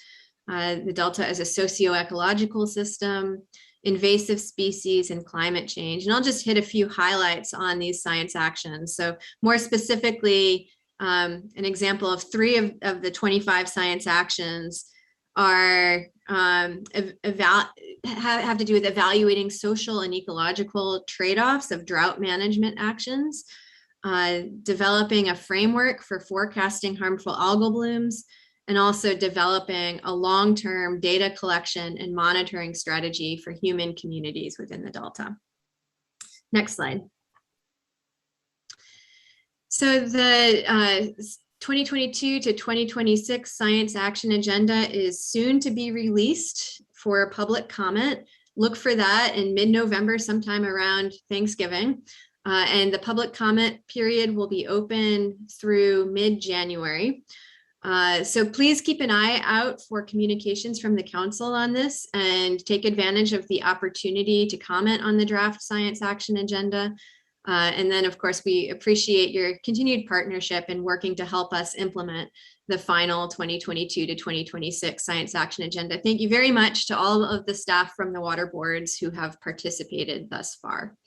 the Delta as a socio-ecological system, invasive species, and climate change. And I'll just hit a few highlights on these science actions. So more specifically, an example of 3 of the 25 science actions are have to do with evaluating social and ecological trade-offs of drought management actions, developing a framework for forecasting harmful algal blooms, and also developing a long-term data collection and monitoring strategy for human communities within the Delta. Next slide. So the 2022 to 2026 Science Action Agenda is soon to be released for public comment. Look for that in mid-November, sometime around Thanksgiving. And the public comment period will be open through mid-January. So please keep an eye out for communications from the council on this and take advantage of the opportunity to comment on the draft Science Action Agenda. And then, of course, we appreciate your continued partnership in working to help us implement the final 2022 to 2026 Science Action Agenda. Thank you very much to all of the staff from the water boards who have participated thus far.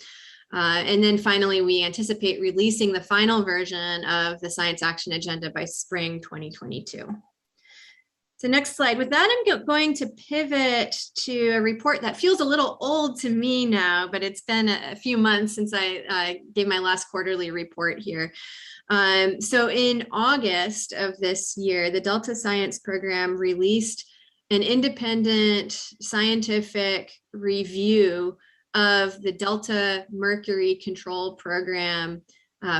And then finally, we anticipate releasing the final version of the Science Action Agenda by spring 2022. So next slide. With that, I'm going to pivot to a report that feels a little old to me now, but it's been a few months since I gave my last quarterly report here. So in August of this year, the Delta Science Program released an independent scientific review of the Delta Mercury Control Program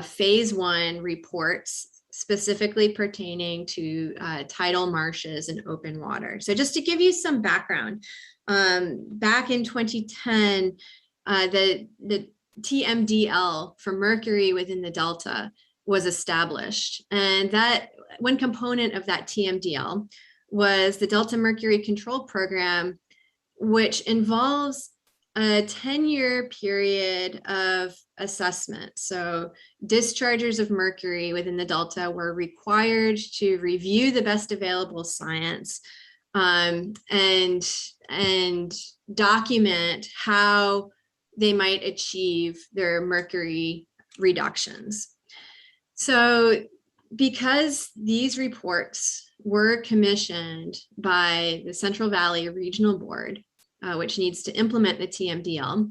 Phase 1 reports, specifically pertaining to tidal marshes and open water. So just to give you some background, back in 2010, the TMDL for mercury within the Delta was established. And that one component of that TMDL was the Delta Mercury Control Program, which involves a 10-year period of assessment. So dischargers of mercury within the Delta were required to review the best available science and document how they might achieve their mercury reductions. So because these reports were commissioned by the Central Valley Regional Board, which needs to implement the TMDL,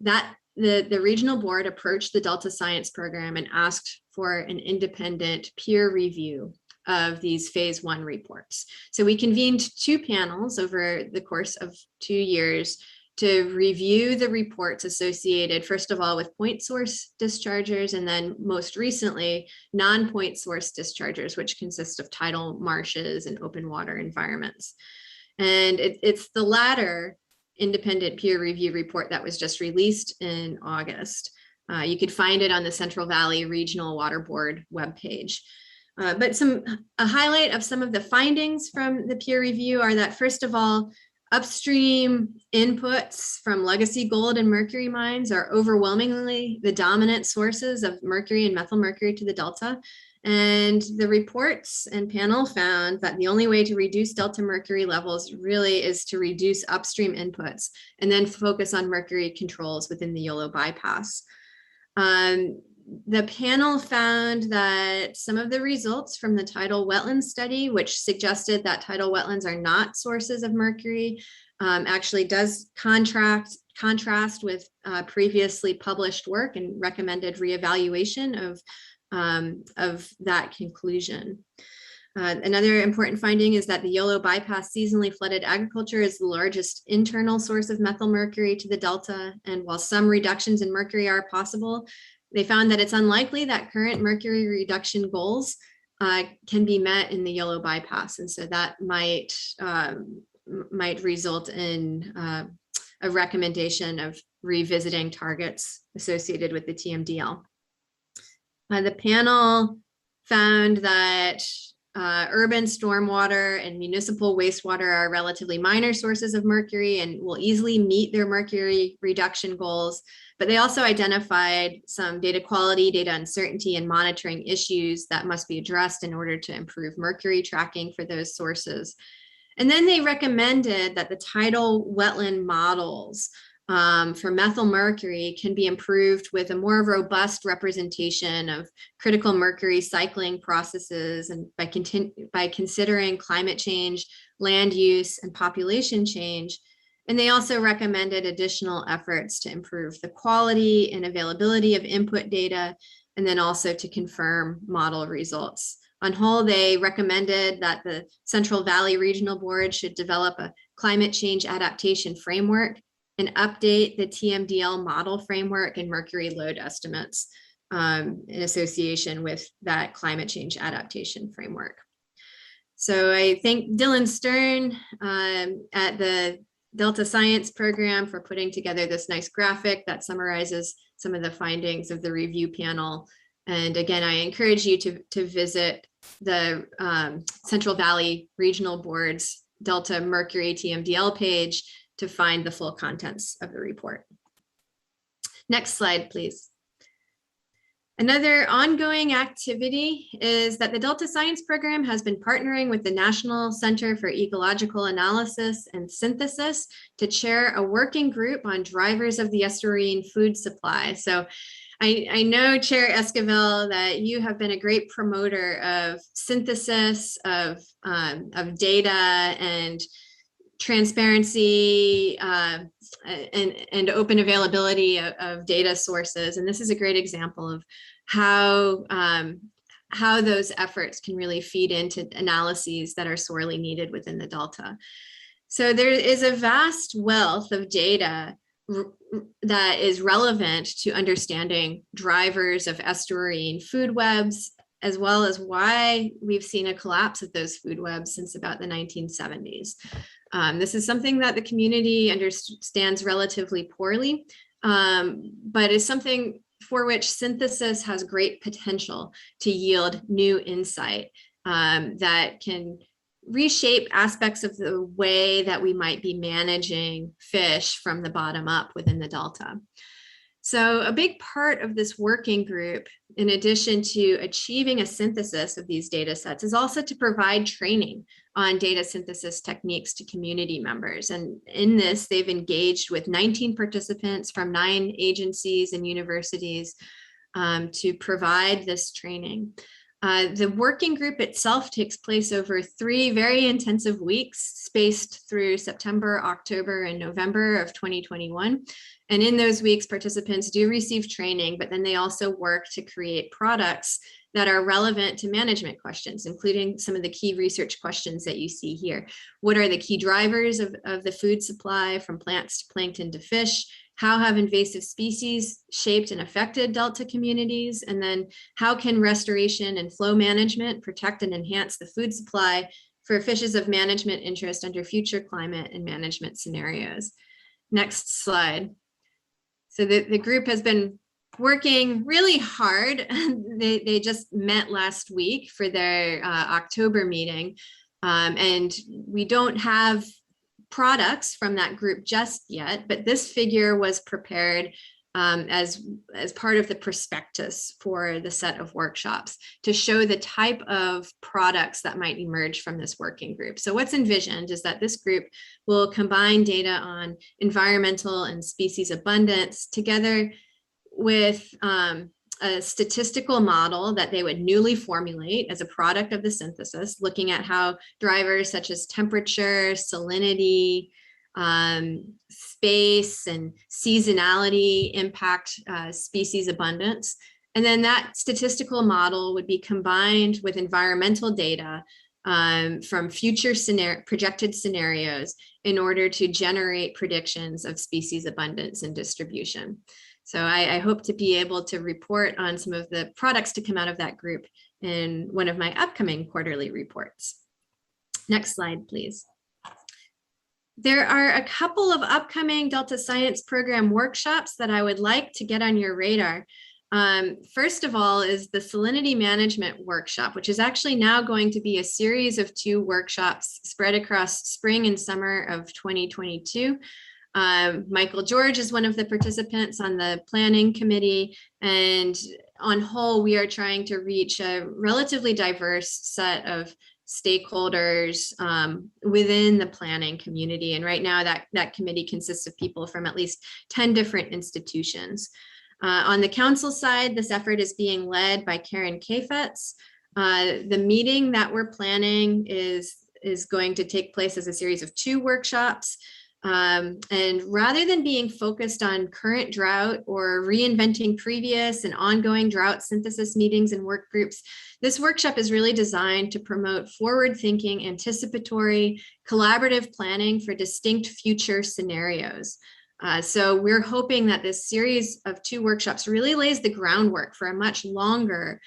that the regional board approached the Delta Science Program and asked for an independent peer review of these Phase 1 reports. So we convened 2 panels over the course of 2 years to review the reports associated, first of all, with point source dischargers, and then most recently, non-point source dischargers, which consist of tidal marshes and open water environments. And it's the latter independent peer review report that was just released in August. You could find it on the Central Valley Regional Water Board webpage. But a highlight of some of the findings from the peer review are that, first of all, upstream inputs from legacy gold and mercury mines are overwhelmingly the dominant sources of mercury and methyl mercury to the Delta. And the reports and panel found that the only way to reduce Delta mercury levels really is to reduce upstream inputs and then focus on mercury controls within the YOLO bypass. The panel found that some of the results from the tidal wetland study, which suggested that tidal wetlands are not sources of mercury, actually does contrast with previously published work and recommended reevaluation of that conclusion. Another important finding is that the Yolo bypass seasonally flooded agriculture is the largest internal source of methylmercury to the Delta. And while some reductions in mercury are possible, they found that it's unlikely that current mercury reduction goals can be met in the Yolo bypass. And so that might result in a recommendation of revisiting targets associated with the TMDL. The panel found that urban stormwater and municipal wastewater are relatively minor sources of mercury and will easily meet their mercury reduction goals. But they also identified some data quality, data uncertainty, and monitoring issues that must be addressed in order to improve mercury tracking for those sources. And then they recommended that the tidal wetland models for methylmercury can be improved with a more robust representation of critical mercury cycling processes, and by considering climate change, land use, and population change. And they also recommended additional efforts to improve the quality and availability of input data, and then also to confirm model results. On whole, they recommended that the Central Valley Regional Board should develop a climate change adaptation framework and update the TMDL model framework and mercury load estimates in association with that climate change adaptation framework. So I thank Dylan Stern at the Delta Science Program for putting together this nice graphic that summarizes some of the findings of the review panel. And again, I encourage you to visit the Central Valley Regional Board's Delta Mercury TMDL page to find the full contents of the report. Next slide, please. Another ongoing activity is that the Delta Science Program has been partnering with the National Center for Ecological Analysis and Synthesis to chair a working group on drivers of the estuarine food supply. So I know, Chair Esquivel, that you have been a great promoter of synthesis, of data and transparency and open availability of data sources. And this is a great example of how those efforts can really feed into analyses that are sorely needed within the Delta. So there is a vast wealth of data that is relevant to understanding drivers of estuarine food webs, as well as why we've seen a collapse of those food webs since about the 1970s. This is something that the community understands relatively poorly, but is something for which synthesis has great potential to yield new insight that can reshape aspects of the way that we might be managing fish from the bottom up within the Delta. So a big part of this working group, in addition to achieving a synthesis of these data sets, is also to provide training on data synthesis techniques to community members. And in this, they've engaged with 19 participants from 9 agencies and universities to provide this training. The working group itself takes place over 3 very intensive weeks, spaced through September, October, and November of 2021. And in those weeks, participants do receive training, but then they also work to create products that are relevant to management questions, including some of the key research questions that you see here. What are the key drivers of the food supply, from plants to plankton to fish? How have invasive species shaped and affected Delta communities? And then how can restoration and flow management protect and enhance the food supply for fishes of management interest under future climate and management scenarios? Next slide. So the group has been working really hard. They just met last week for their October meeting. And we don't have products from that group just yet, but this figure was prepared as part of the prospectus for the set of workshops to show the type of products that might emerge from this working group. So what's envisioned is that this group will combine data on environmental and species abundance together with a statistical model that they would newly formulate as a product of the synthesis, looking at how drivers such as temperature, salinity, space, and seasonality impact species abundance. And then that statistical model would be combined with environmental data from future projected scenarios in order to generate predictions of species abundance and distribution. So I hope to be able to report on some of the products to come out of that group in one of my upcoming quarterly reports. Next slide, please. There are a couple of upcoming Delta Science Program workshops that I would like to get on your radar. First of all is the salinity management workshop, which is actually now going to be a series of 2 workshops spread across spring and summer of 2022. Michael George is one of the participants on the planning committee, and on whole, we are trying to reach a relatively diverse set of stakeholders within the planning community. And right now that committee consists of people from at least 10 different institutions. On the council side, this effort is being led by Karen Kafetz. The meeting that we're planning is going to take place as a series of 2 workshops. And rather than being focused on current drought or reinventing previous and ongoing drought synthesis meetings and work groups, this workshop is really designed to promote forward-thinking, anticipatory, collaborative planning for distinct future scenarios. So we're hoping that this series of 2 workshops really lays the groundwork for a much longer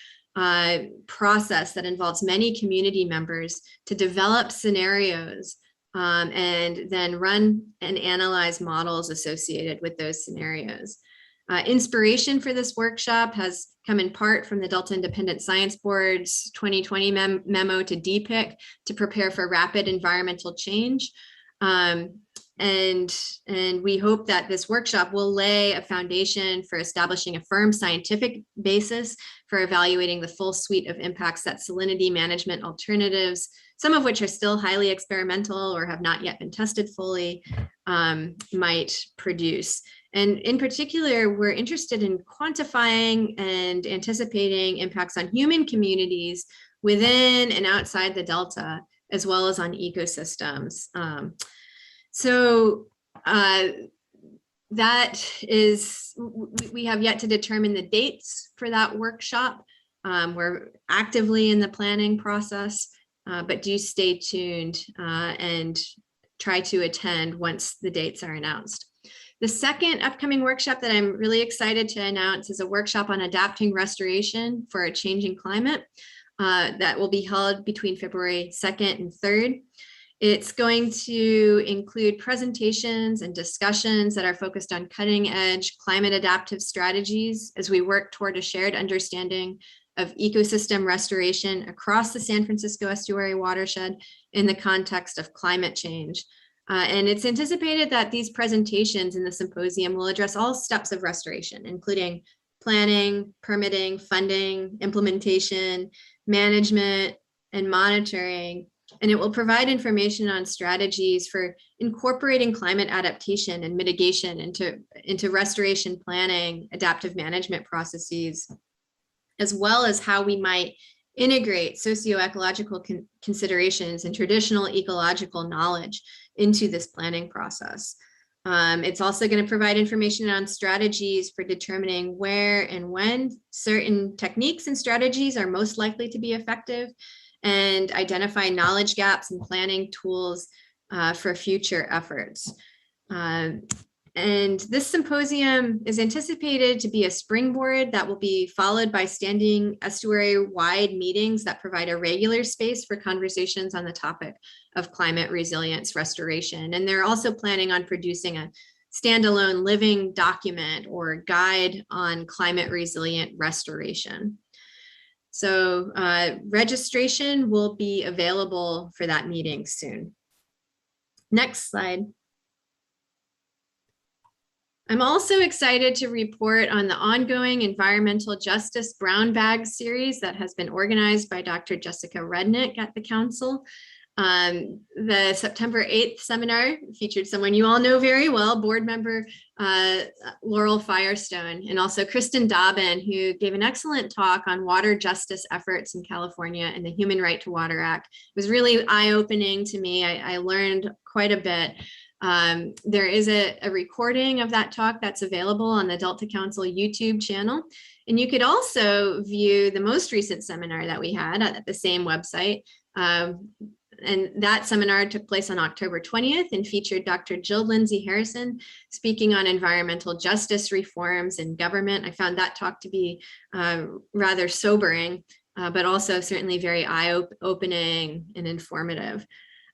process that involves many community members to develop scenarios and then run and analyze models associated with those scenarios. Inspiration for this workshop has come in part from the Delta Independent Science Board's 2020 memo to DPIC to prepare for rapid environmental change. And we hope that this workshop will lay a foundation for establishing a firm scientific basis for evaluating the full suite of impacts that salinity management alternatives, some of which are still highly experimental or have not yet been tested fully, might produce. And in particular, we're interested in quantifying and anticipating impacts on human communities within and outside the Delta, as well as on ecosystems. So that is, we have yet to determine the dates for that workshop. We're actively in the planning process, but do stay tuned and try to attend once the dates are announced. The second upcoming workshop that I'm really excited to announce is a workshop on adapting restoration for a changing climate that will be held between February 2nd and 3rd. It's going to include presentations and discussions that are focused on cutting edge climate adaptive strategies as we work toward a shared understanding of ecosystem restoration across the San Francisco estuary watershed in the context of climate change. And it's anticipated that these presentations in the symposium will address all steps of restoration, including planning, permitting, funding, implementation, management, and monitoring. And it will provide information on strategies for incorporating climate adaptation and mitigation into restoration planning, adaptive management processes, as well as how we might integrate socioecological considerations and traditional ecological knowledge into this planning process. It's also going to provide information on strategies for determining where and when certain techniques and strategies are most likely to be effective, and identify knowledge gaps and planning tools for future efforts. And this symposium is anticipated to be a springboard that will be followed by standing estuary-wide meetings that provide a regular space for conversations on the topic of climate resilience restoration. And they're also planning on producing a standalone living document or guide on climate resilient restoration. So registration will be available for that meeting soon. Next slide. I'm also excited to report on the ongoing environmental justice brown bag series that has been organized by Dr. Jessica Rednick at the council. The September 8th seminar featured someone you all know very well, board member Laurel Firestone, and also Kristen Dobbin, who gave an excellent talk on water justice efforts in California and the Human Right to Water Act. It was really eye-opening to me. I learned quite a bit. There is a recording of that talk that's available on the Delta Council YouTube channel. And you could also view the most recent seminar that we had at the same website. And that seminar took place on October 20th and featured Dr. Jill Lindsay Harrison speaking on environmental justice reforms in government. I found that talk to be rather sobering, but also certainly very eye-opening and informative.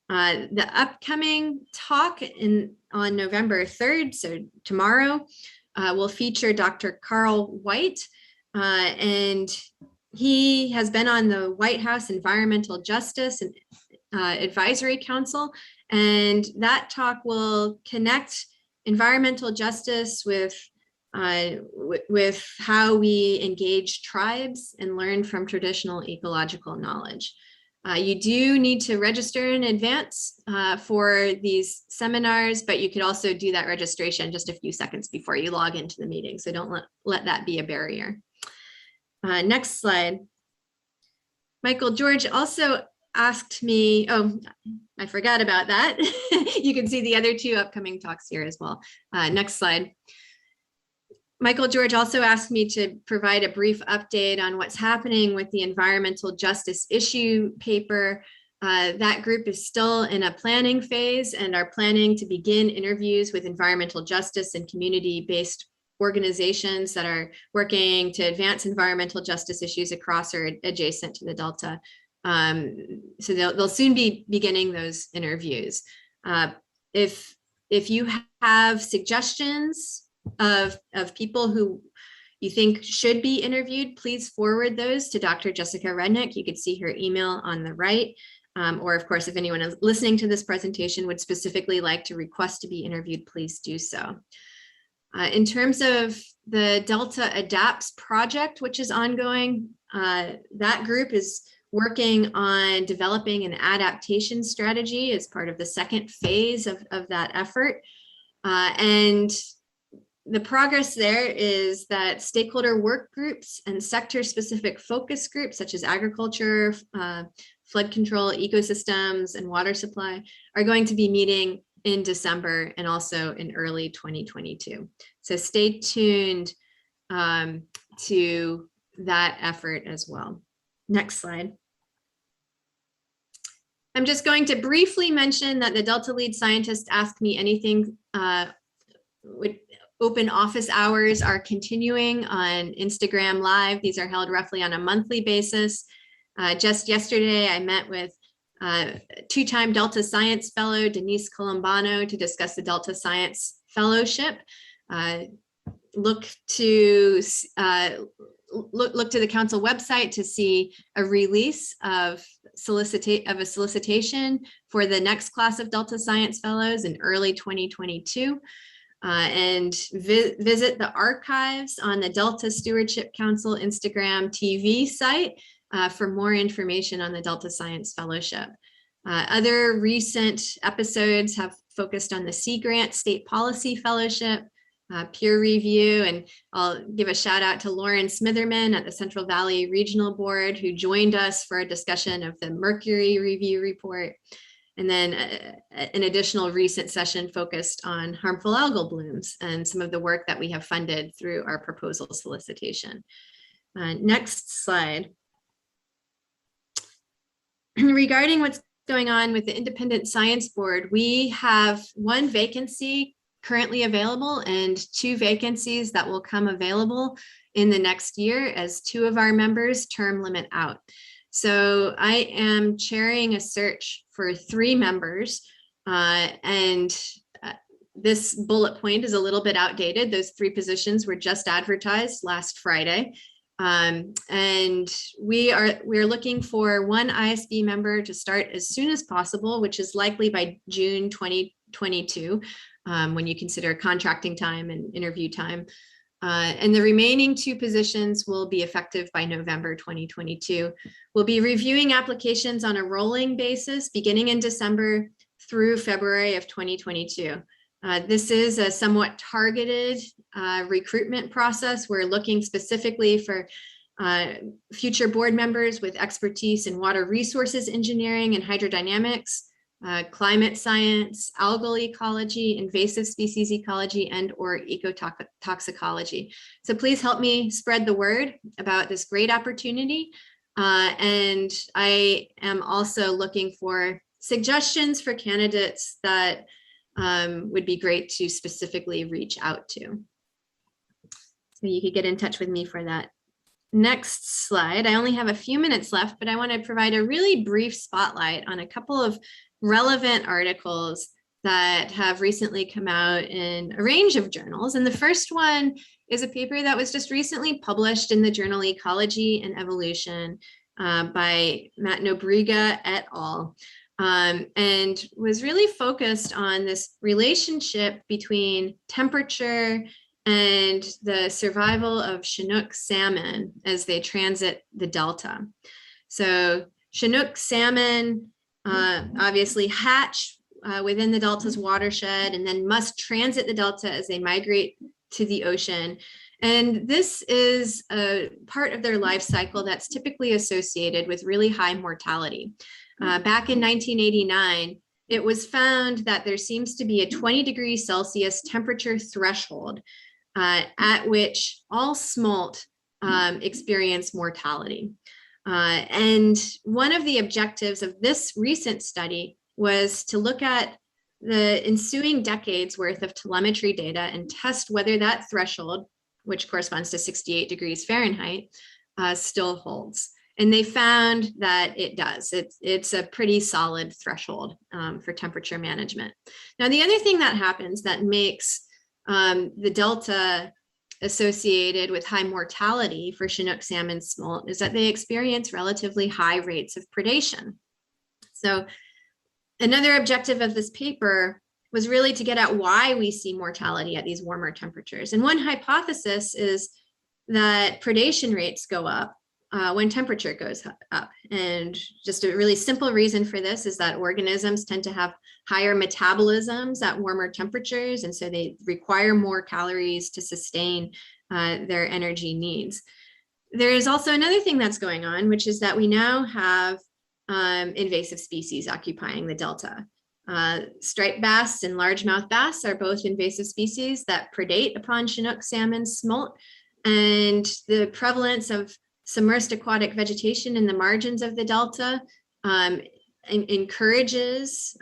The upcoming talk on November 3rd, so tomorrow, will feature Dr. Carl White, and he has been on the White House Environmental Justice and Advisory Council, and that talk will connect environmental justice with how we engage tribes and learn from traditional ecological knowledge. You do need to register in advance for these seminars, but you could also do that registration just a few seconds before you log into the meeting, so don't let that be a barrier. Next slide. Michael George also asked me, oh, I forgot about that. You can see the other two upcoming talks here as well. Next slide. Michael George also asked me to provide a brief update on what's happening with the environmental justice issue paper. That group is still in a planning phase and are planning to begin interviews with environmental justice and community-based organizations that are working to advance environmental justice issues across or adjacent to the Delta. So they'll soon be beginning those interviews. If you have suggestions of people who you think should be interviewed, please forward those to Dr. Jessica Rednick. You could see her email on the right. Or of course, if anyone is listening to this presentation would specifically like to request to be interviewed, please do so. In terms of the Delta Adapts project, which is ongoing, that group is working on developing an adaptation strategy as part of the second phase of that effort. And the progress there is that stakeholder work groups and sector-specific focus groups such as agriculture, flood control, ecosystems, and water supply are going to be meeting in December and also in early 2022. So stay tuned to that effort as well. Next slide. I'm just going to briefly mention that the Delta lead scientist Ask Me Anything open office hours are continuing on Instagram Live. These are held roughly on a monthly basis. Just yesterday, I met with two-time Delta Science Fellow Denise Colombano to discuss the Delta Science Fellowship. Look to the council website to see a release of a solicitation for the next class of Delta Science Fellows in early 2022. And visit the archives on the Delta Stewardship Council Instagram TV site for more information on the Delta Science Fellowship. Other recent episodes have focused on the Sea Grant State Policy Fellowship, peer review, and I'll give a shout out to Lauren Smitherman at the Central Valley Regional Board, who joined us for a discussion of the Mercury Review Report. And then an additional recent session focused on harmful algal blooms and some of the work that we have funded through our proposal solicitation. Next slide. Regarding what's going on with the Independent Science Board, we have one vacancy currently available and 2 vacancies that will come available in the next year as 2 of our members term limit out. So I am chairing a search for 3 members, and this bullet point is a little bit outdated. Those 3 positions were just advertised last Friday. And we're looking for 1 ISB member to start as soon as possible, which is likely by June 2022, when you consider contracting time and interview time. And the remaining 2 positions will be effective by November 2022. We'll be reviewing applications on a rolling basis beginning in December through February of 2022. This is a somewhat targeted recruitment process. We're looking specifically for future board members with expertise in water resources engineering and hydrodynamics, climate science, algal ecology, invasive species ecology, and or ecotoxicology. So please help me spread the word about this great opportunity. And I am also looking for suggestions for candidates that would be great to specifically reach out to. So you could get in touch with me for that. Next slide. I only have a few minutes left, but I want to provide a really brief spotlight on a couple of relevant articles that have recently come out in a range of journals. And the first one is a paper that was just recently published in the journal Ecology and Evolution by Matt Nobriga et al. And was really focused on this relationship between temperature and the survival of Chinook salmon as they transit the Delta. So Chinook salmon obviously hatch within the Delta's watershed and then must transit the Delta as they migrate to the ocean. And this is a part of their life cycle that's typically associated with really high mortality. Back in 1989, it was found that there seems to be a 20 degrees Celsius temperature threshold at which all smolt experience mortality. And one of the objectives of this recent study was to look at the ensuing decades worth of telemetry data and test whether that threshold, which corresponds to 68 degrees Fahrenheit, still holds. And they found that it does. It's a pretty solid threshold for temperature management. Now, the other thing that happens that makes the Delta associated with high mortality for Chinook salmon smolt is that they experience relatively high rates of predation. So another objective of this paper was really to get at why we see mortality at these warmer temperatures. And one hypothesis is that predation rates go up when temperature goes up. And just a really simple reason for this is that organisms tend to have higher metabolisms at warmer temperatures, and so they require more calories to sustain their energy needs. There is also another thing that's going on, which is that we now have invasive species occupying the Delta. Striped bass and largemouth bass are both invasive species that predate upon Chinook salmon smolt, and the prevalence of submersed aquatic vegetation in the margins of the Delta encourages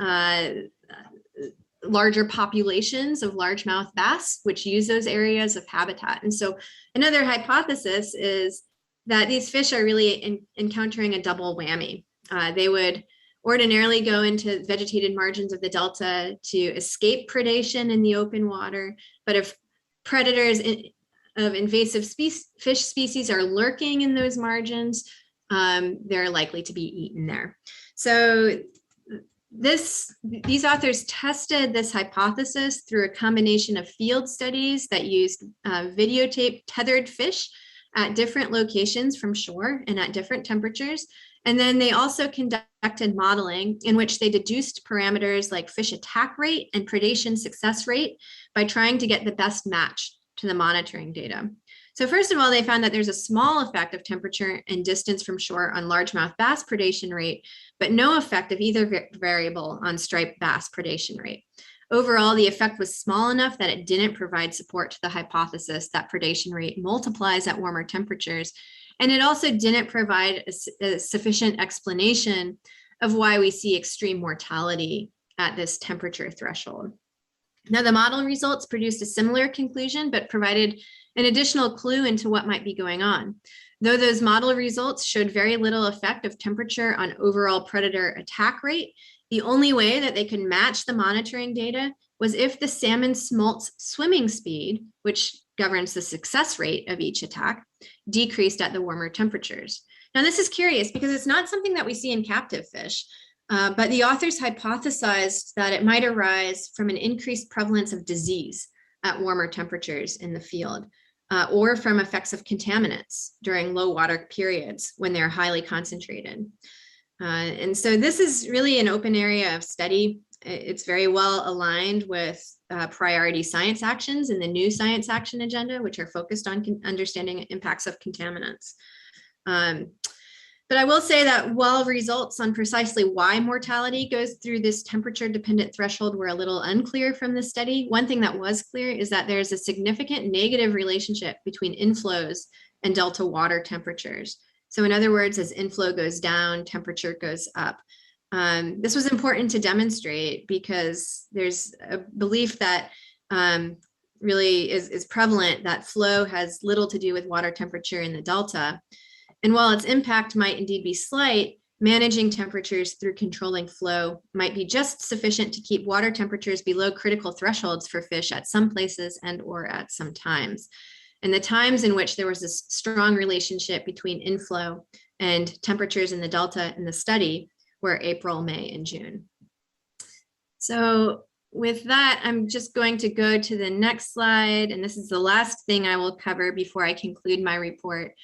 larger populations of largemouth bass, which use those areas of habitat. And so another hypothesis is that these fish are really encountering a double whammy. They would ordinarily go into vegetated margins of the Delta to escape predation in the open water, but if predators of invasive fish species are lurking in those margins, they're likely to be eaten there. So these authors tested this hypothesis through a combination of field studies that used videotaped tethered fish at different locations from shore and at different temperatures. And then they also conducted modeling in which they deduced parameters like fish attack rate and predation success rate by trying to get the best match to the monitoring data. So first of all, they found that there's a small effect of temperature and distance from shore on largemouth bass predation rate, but no effect of either variable on striped bass predation rate. Overall, the effect was small enough that it didn't provide support to the hypothesis that predation rate multiplies at warmer temperatures. And it also didn't provide a sufficient explanation of why we see extreme mortality at this temperature threshold. Now, the model results produced a similar conclusion, but provided an additional clue into what might be going on. Though those model results showed very little effect of temperature on overall predator attack rate, the only way that they could match the monitoring data was if the salmon smolt's swimming speed, which governs the success rate of each attack, decreased at the warmer temperatures. Now, this is curious because it's not something that we see in captive fish, but the authors hypothesized that it might arise from an increased prevalence of disease at warmer temperatures in the field. or from effects of contaminants during low water periods when they're highly concentrated. And so this is really an open area of study. It's very well aligned with priority science actions in the new science action agenda, which are focused on understanding impacts of contaminants. But I will say that while results on precisely why mortality goes through this temperature dependent threshold were a little unclear from the study, one thing that was clear is that there's a significant negative relationship between inflows and delta water temperatures. So in other words, as inflow goes down, temperature goes up. This was important to demonstrate because there's a belief that really is prevalent that flow has little to do with water temperature in the delta. And while its impact might indeed be slight, managing temperatures through controlling flow might be just sufficient to keep water temperatures below critical thresholds for fish at some places and or at some times. And the times in which there was this strong relationship between inflow and temperatures in the delta in the study were April, May, and June. So with that, I'm just going to go to the next slide. And this is the last thing I will cover before I conclude my report.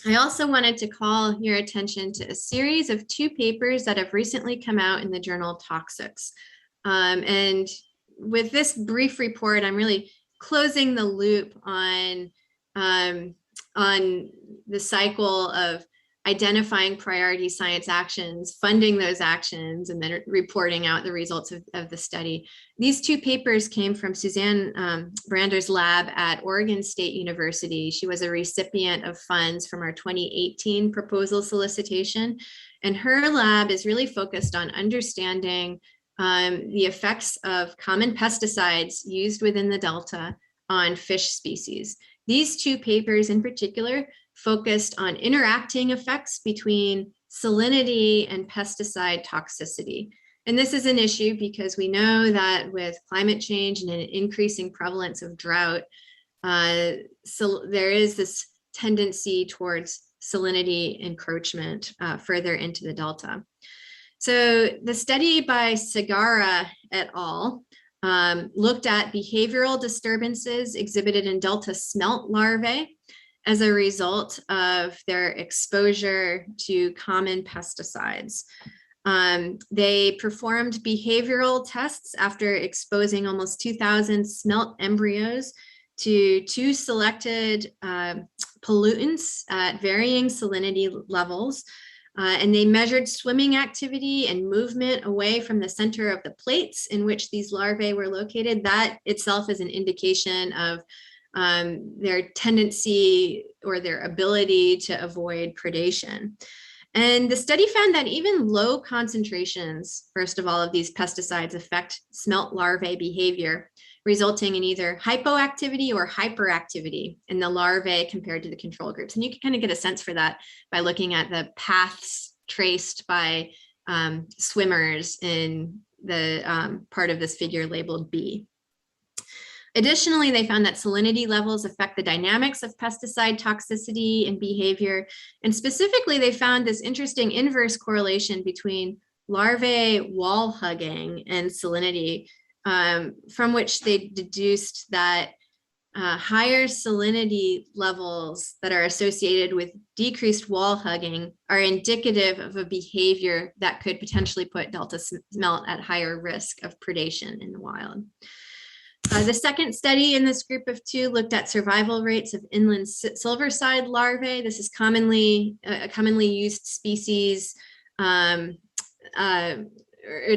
I also wanted to call your attention to a series of 2 papers that have recently come out in the journal Toxics. And with this brief report, I'm really closing the loop on the cycle of identifying priority science actions, funding those actions, and then reporting out the results of the study. These 2 papers came from Suzanne Brander's lab at Oregon State University. She was a recipient of funds from our 2018 proposal solicitation. And her lab is really focused on understanding the effects of common pesticides used within the Delta on fish species. These 2 papers in particular focused on interacting effects between salinity and pesticide toxicity. And this is an issue because we know that with climate change and an increasing prevalence of drought, so there is this tendency towards salinity encroachment further into the Delta. So the study by Segarra et al. Looked at behavioral disturbances exhibited in Delta smelt larvae as a result of their exposure to common pesticides. They performed behavioral tests after exposing almost 2,000 smelt embryos to 2 selected pollutants at varying salinity levels. And they measured swimming activity and movement away from the center of the plates in which these larvae were located. That itself is an indication of their tendency or their ability to avoid predation. And the study found that even low concentrations, first of all, of these pesticides affect smelt larvae behavior, resulting in either hypoactivity or hyperactivity in the larvae compared to the control groups. And you can kind of get a sense for that by looking at the paths traced by swimmers in the part of this figure labeled B. Additionally, they found that salinity levels affect the dynamics of pesticide toxicity and behavior. And specifically, they found this interesting inverse correlation between larvae wall hugging and salinity, from which they deduced that higher salinity levels that are associated with decreased wall hugging are indicative of a behavior that could potentially put Delta smelt at higher risk of predation in the wild. The second study in this group of 2 looked at survival rates of inland silverside larvae. This is a commonly used species. It's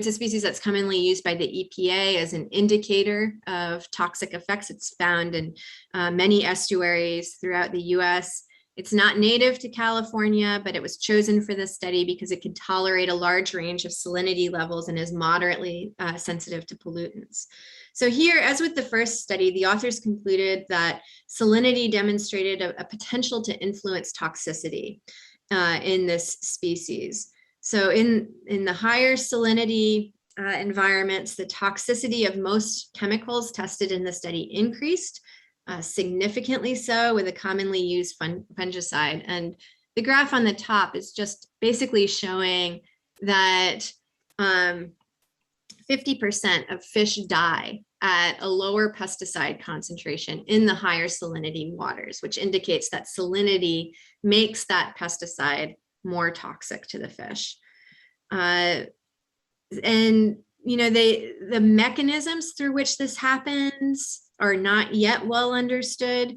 a species that's commonly used by the EPA as an indicator of toxic effects. It's found in many estuaries throughout the US. It's not native to California, but it was chosen for this study because it can tolerate a large range of salinity levels and is moderately sensitive to pollutants. So here, as with the first study, the authors concluded that salinity demonstrated a potential to influence toxicity in this species. So in the higher salinity environments, the toxicity of most chemicals tested in the study increased, significantly so with a commonly used fungicide. And the graph on the top is just basically showing that 50% of fish die at a lower pesticide concentration in the higher salinity waters, which indicates that salinity makes that pesticide more toxic to the fish. And the mechanisms through which this happens are not yet well understood.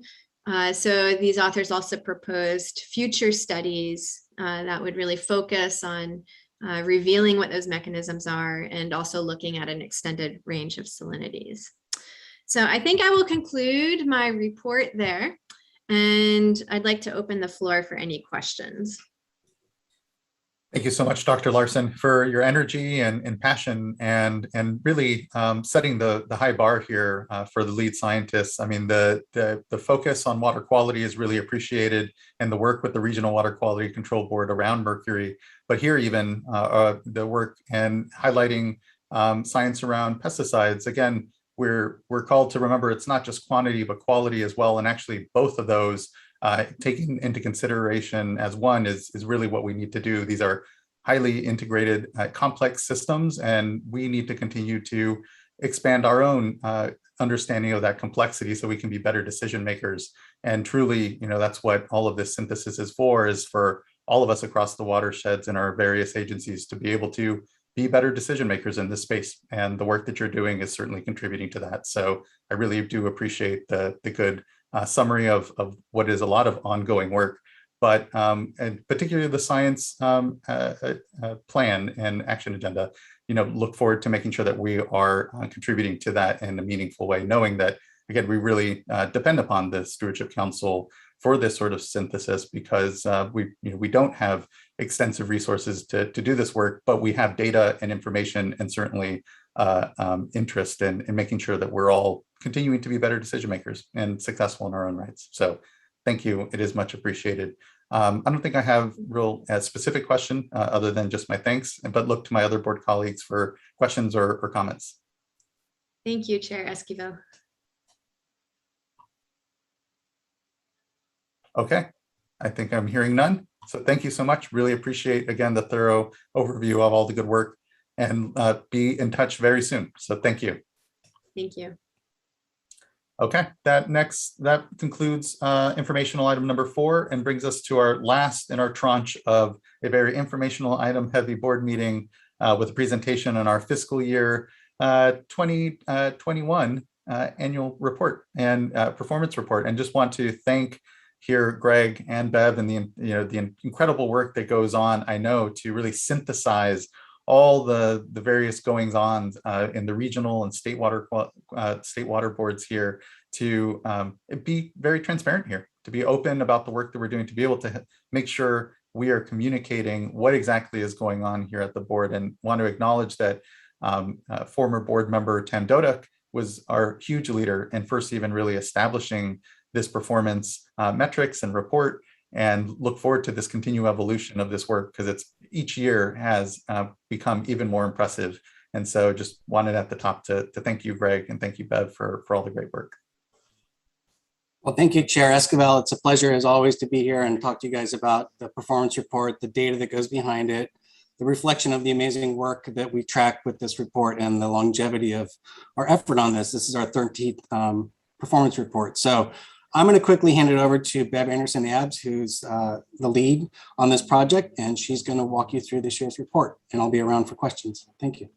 So these authors also proposed future studies that would really focus on revealing what those mechanisms are and also looking at an extended range of salinities. So I think I will conclude my report there, and I'd like to open the floor for any questions. Thank you so much, Dr. Larson, for your energy and passion and really setting the high bar here for the lead scientists. I mean, the focus on water quality is really appreciated, and the work with the Regional Water Quality Control Board around mercury. But here even the work and highlighting science around pesticides. Again, we're called to remember it's not just quantity, but quality as well. And actually both of those taking into consideration as one is really what we need to do. These are highly integrated, complex systems, and we need to continue to expand our own understanding of that complexity so we can be better decision makers. And truly, that's what all of this synthesis is for all of us across the watersheds and our various agencies to be able to be better decision makers in this space. And the work that you're doing is certainly contributing to that. So I really do appreciate the good summary of what is a lot of ongoing work, but and particularly the science plan and action agenda. Look forward to making sure that we are contributing to that in a meaningful way, knowing that, again, we really depend upon the Stewardship Council for this sort of synthesis, because we don't have extensive resources to do this work, but we have data and information and certainly interest in making sure that we're all continuing to be better decision makers and successful in our own rights. So thank you. It is much appreciated. I don't think I have real specific question other than just my thanks, but look to my other board colleagues for questions or comments. Thank you, Chair Esquivel. Okay, I think I'm hearing none. So thank you so much. Really appreciate, again, the thorough overview of all the good work, and be in touch very soon. So thank you. Thank you. Okay, that concludes informational item number 4 and brings us to our last in our tranche of a very informational item heavy board meeting with a presentation on our fiscal year 2021 annual report and performance report. And just want to thank here Greg and Bev and the incredible work that goes on, I know, to really synthesize all the various goings on in the regional and state water boards here, to be very transparent here, to be open about the work that we're doing, to be able to make sure we are communicating what exactly is going on here at the board. And want to acknowledge that former board member Tam Dodak was our huge leader in first even really establishing this performance metrics and report, and look forward to this continued evolution of this work, because it's each year has become even more impressive. And so just wanted at the top to thank you, Greg, and thank you, Bev, for all the great work. Well, thank you, Chair Esquivel. It's a pleasure, as always, to be here and talk to you guys about the performance report, the data that goes behind it, the reflection of the amazing work that we track with this report, and the longevity of our effort on this. This is our 13th performance report. So I'm going to quickly hand it over to Bev Anderson-Abbs, who's the lead on this project, and she's going to walk you through this year's report, and I'll be around for questions. Thank you.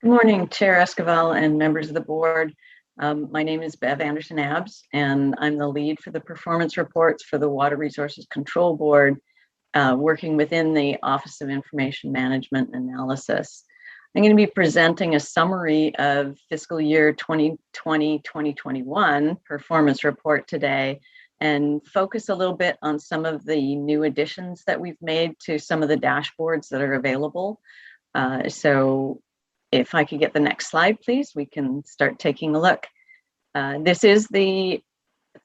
Good morning, Chair Esquivel and members of the board. My name is Bev Anderson-Abbs, and I'm the lead for the performance reports for the Water Resources Control Board, working within the Office of Information Management and Analysis. I'm going to be presenting a summary of fiscal year 2020-2021 performance report today, and focus a little bit on some of the new additions that we've made to some of the dashboards that are available. So if I could get the next slide, please, we can start taking a look. This is the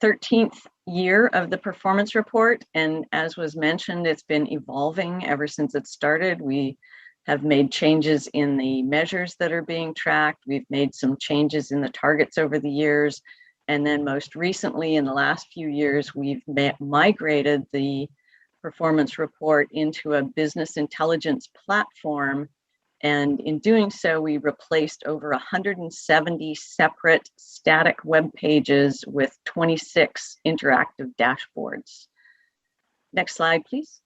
13th year of the performance report, and as was mentioned, it's been evolving ever since it started. We have made changes in the measures that are being tracked. We've made some changes in the targets over the years. And then most recently, in the last few years, we've migrated the performance report into a business intelligence platform And in doing so, we replaced over 170 separate static web pages with 26 interactive dashboards. Next slide, please.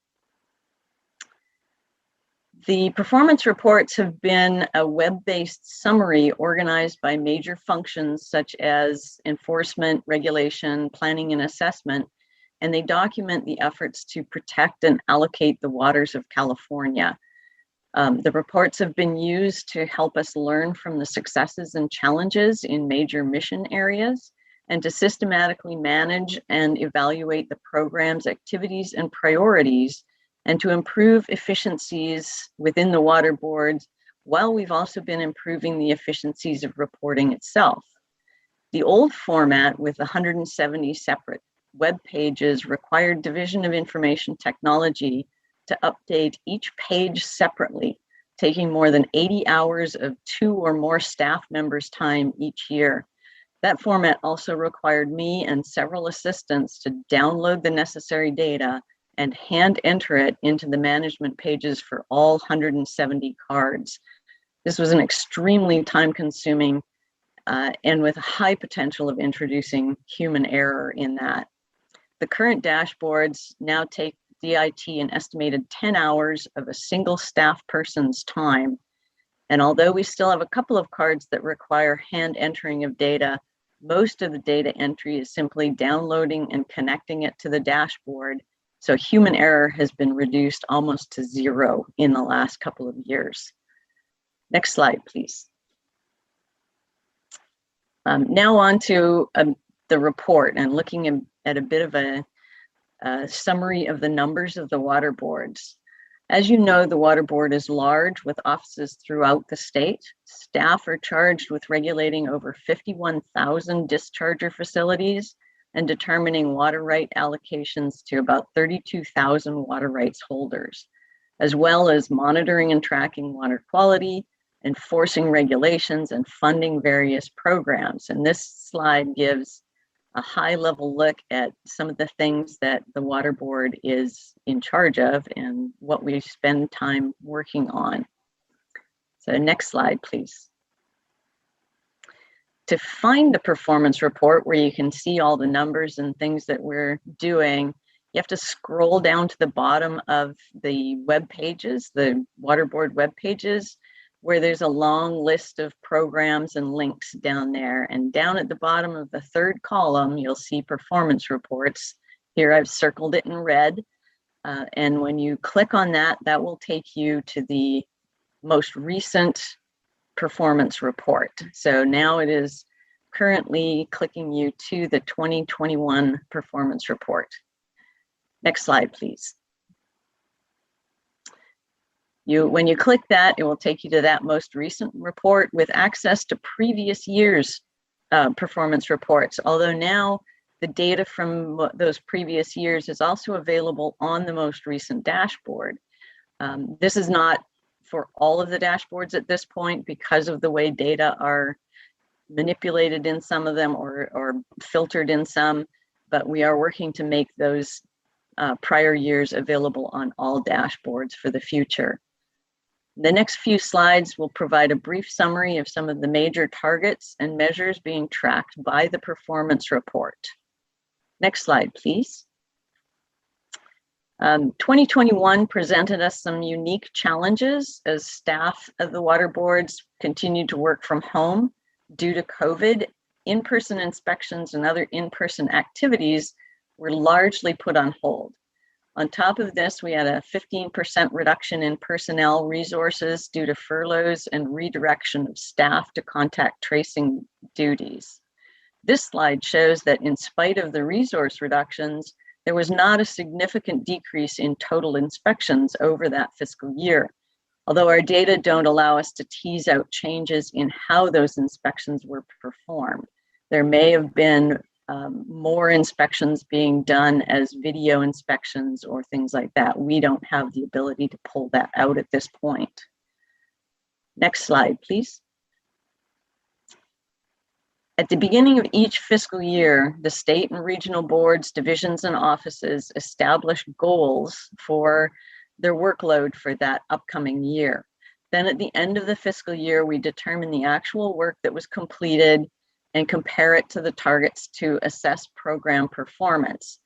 The performance reports have been a web-based summary organized by major functions such as enforcement, regulation, planning, and assessment, and they document the efforts to protect and allocate the waters of California. The reports have been used to help us learn from the successes and challenges in major mission areas and to systematically manage and evaluate the program's activities and priorities and to improve efficiencies within the water boards, while we've also been improving the efficiencies of reporting itself. The old format with 170 separate web pages required Division of Information Technology to update each page separately, taking more than 80 hours of 2 or more staff members' time each year. That format also required me and several assistants to download the necessary data and hand enter it into the management pages for all 170 cards. This was an extremely time-consuming and with a high potential of introducing human error in that. The current dashboards now take DIT an estimated 10 hours of a single staff person's time. And although we still have a couple of cards that require hand entering of data, most of the data entry is simply downloading and connecting it to the dashboard. So human error has been reduced almost to 0 in the last couple of years. Next slide, please. Now on to the report and looking at a bit of a summary of the numbers of the water boards. As you know, the water board is large with offices throughout the state. Staff are charged with regulating over 51,000 discharger facilities and determining water right allocations to about 32,000 water rights holders, as well as monitoring and tracking water quality, enforcing regulations, and funding various programs. And this slide gives a high-level look at some of the things that the water board is in charge of and what we spend time working on. So next slide, please. To find the performance report where you can see all the numbers and things that we're doing, you have to scroll down to the bottom of the web pages, the water board web pages, where there's a long list of programs and links down there. And down at the bottom of the third column, you'll see performance reports. Here I've circled it in red. And when you click on that, that will take you to the most recent performance report. So now it is currently clicking you to the 2021 performance report. Next slide, please. When you click that, it will take you to that most recent report with access to previous years' performance reports. Although now the data from those previous years is also available on the most recent dashboard. This is not for all of the dashboards at this point because of the way data are manipulated in some of them or filtered in some, but we are working to make those prior years available on all dashboards for the future. The next few slides will provide a brief summary of some of the major targets and measures being tracked by the performance report. Next slide, please. 2021 presented us some unique challenges as staff of the water boards continued to work from home due to COVID. In-person inspections and other in-person activities were largely put on hold. On top of this, we had a 15% reduction in personnel resources due to furloughs and redirection of staff to contact tracing duties. This slide shows that in spite of the resource reductions, there was not a significant decrease in total inspections over that fiscal year. Although our data don't allow us to tease out changes in how those inspections were performed. There may have been more inspections being done as video inspections or things like that. We don't have the ability to pull that out at this point. Next slide, please. At the beginning of each fiscal year, the state and regional boards, divisions, and offices establish goals for their workload for that upcoming year. Then at the end of the fiscal year, we determine the actual work that was completed and compare it to the targets to assess program performance.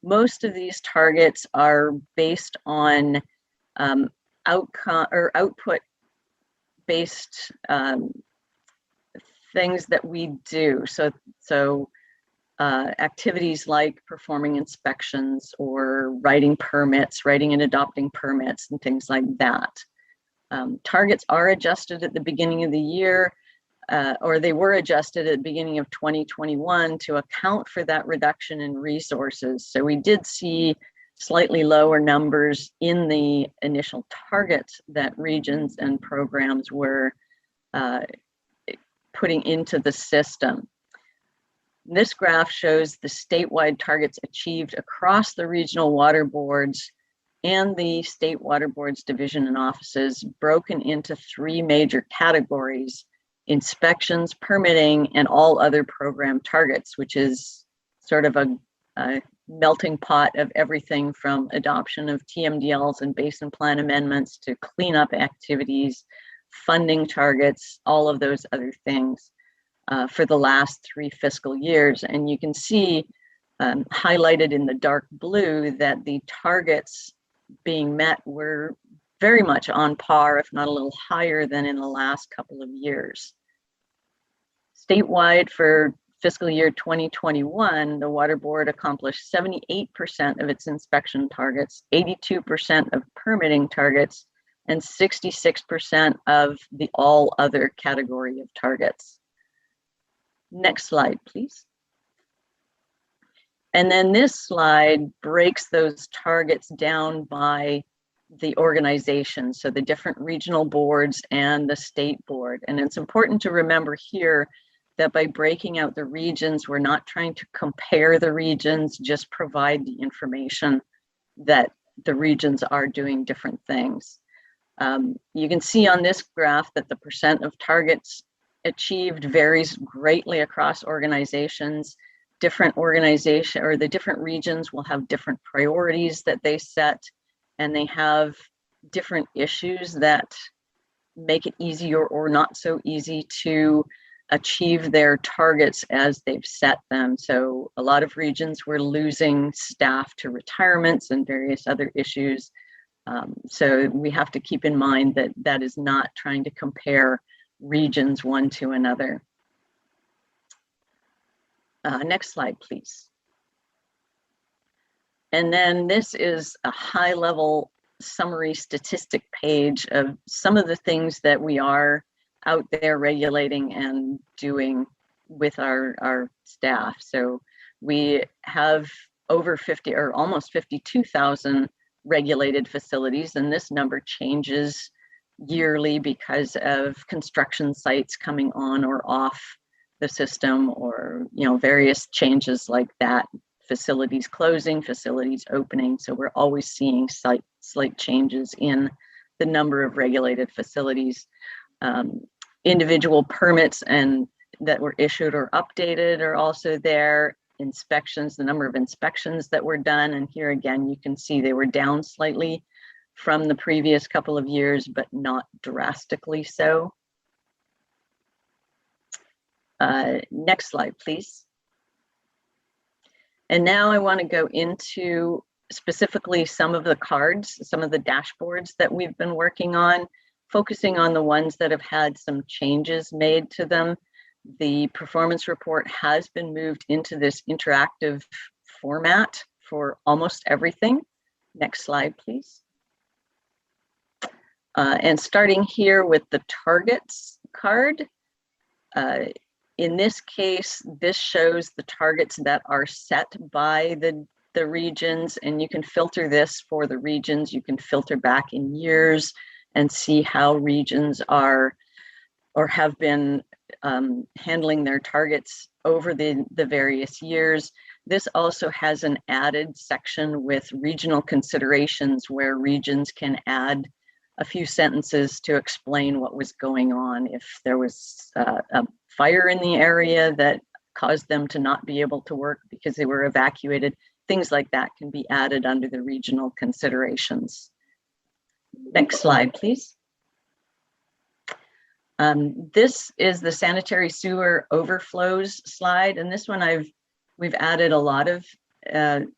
Most of these targets are based on outcome or output based things that we do. So activities like performing inspections or writing permits, writing and adopting permits and things like that. Targets are adjusted at the beginning of the year, or they were adjusted at the beginning of 2021 to account for that reduction in resources. So we did see slightly lower numbers in the initial targets that regions and programs were putting into the system. This graph shows the statewide targets achieved across the regional water boards and the state water boards division and offices, broken into 3 major categories: inspections, permitting, and all other program targets, which is sort of a melting pot of everything from adoption of TMDLs and basin plan amendments to cleanup activities, funding targets, all of those other things for the last 3 fiscal years. And you can see highlighted in the dark blue that the targets being met were very much on par, if not a little higher than in the last couple of years. Statewide for fiscal year 2021, the Water Board accomplished 78% of its inspection targets, 82% of permitting targets, and 66% of the all other category of targets. Next slide, please. And then this slide breaks those targets down by the organization, so the different regional boards and the state board. And it's important to remember here that by breaking out the regions, we're not trying to compare the regions, just provide the information that the regions are doing different things. You can see on this graph that the percent of targets achieved varies greatly across organizations. Different organization or the different regions will have different priorities that they set, and they have different issues that make it easier or not so easy to achieve their targets as they've set them. So a lot of regions were losing staff to retirements and various other issues. So we have to keep in mind that that is not trying to compare regions one to another. Next slide, please. And then this is a high-level summary statistic page of some of the things that we are out there regulating and doing with our staff. So we have over 50 or almost 52,000 regulated facilities, and this number changes yearly because of construction sites coming on or off the system, or various changes like that, facilities closing, facilities opening. So we're always seeing slight changes in the number of regulated facilities. Individual permits and that were issued or updated are also there. Inspections, the number of inspections that were done, and here again you can see they were down slightly from the previous couple of years, but not drastically so. Next slide, please. And now I want to go into specifically some of the cards, some of the dashboards that we've been working on, focusing on the ones that have had some changes made to them. The performance report has been moved into this interactive format for almost everything. Next slide, please. And starting here with the targets card. In this case, this shows the targets that are set by the regions, and you can filter this for the regions. You can filter back in years and see how regions are or have been handling their targets over the various years. This also has an added section with regional considerations where regions can add a few sentences to explain what was going on. If there was a fire in the area that caused them to not be able to work because they were evacuated, things like that can be added under the regional considerations. Next slide, please. This is the sanitary sewer overflows slide, and this one we've added a lot of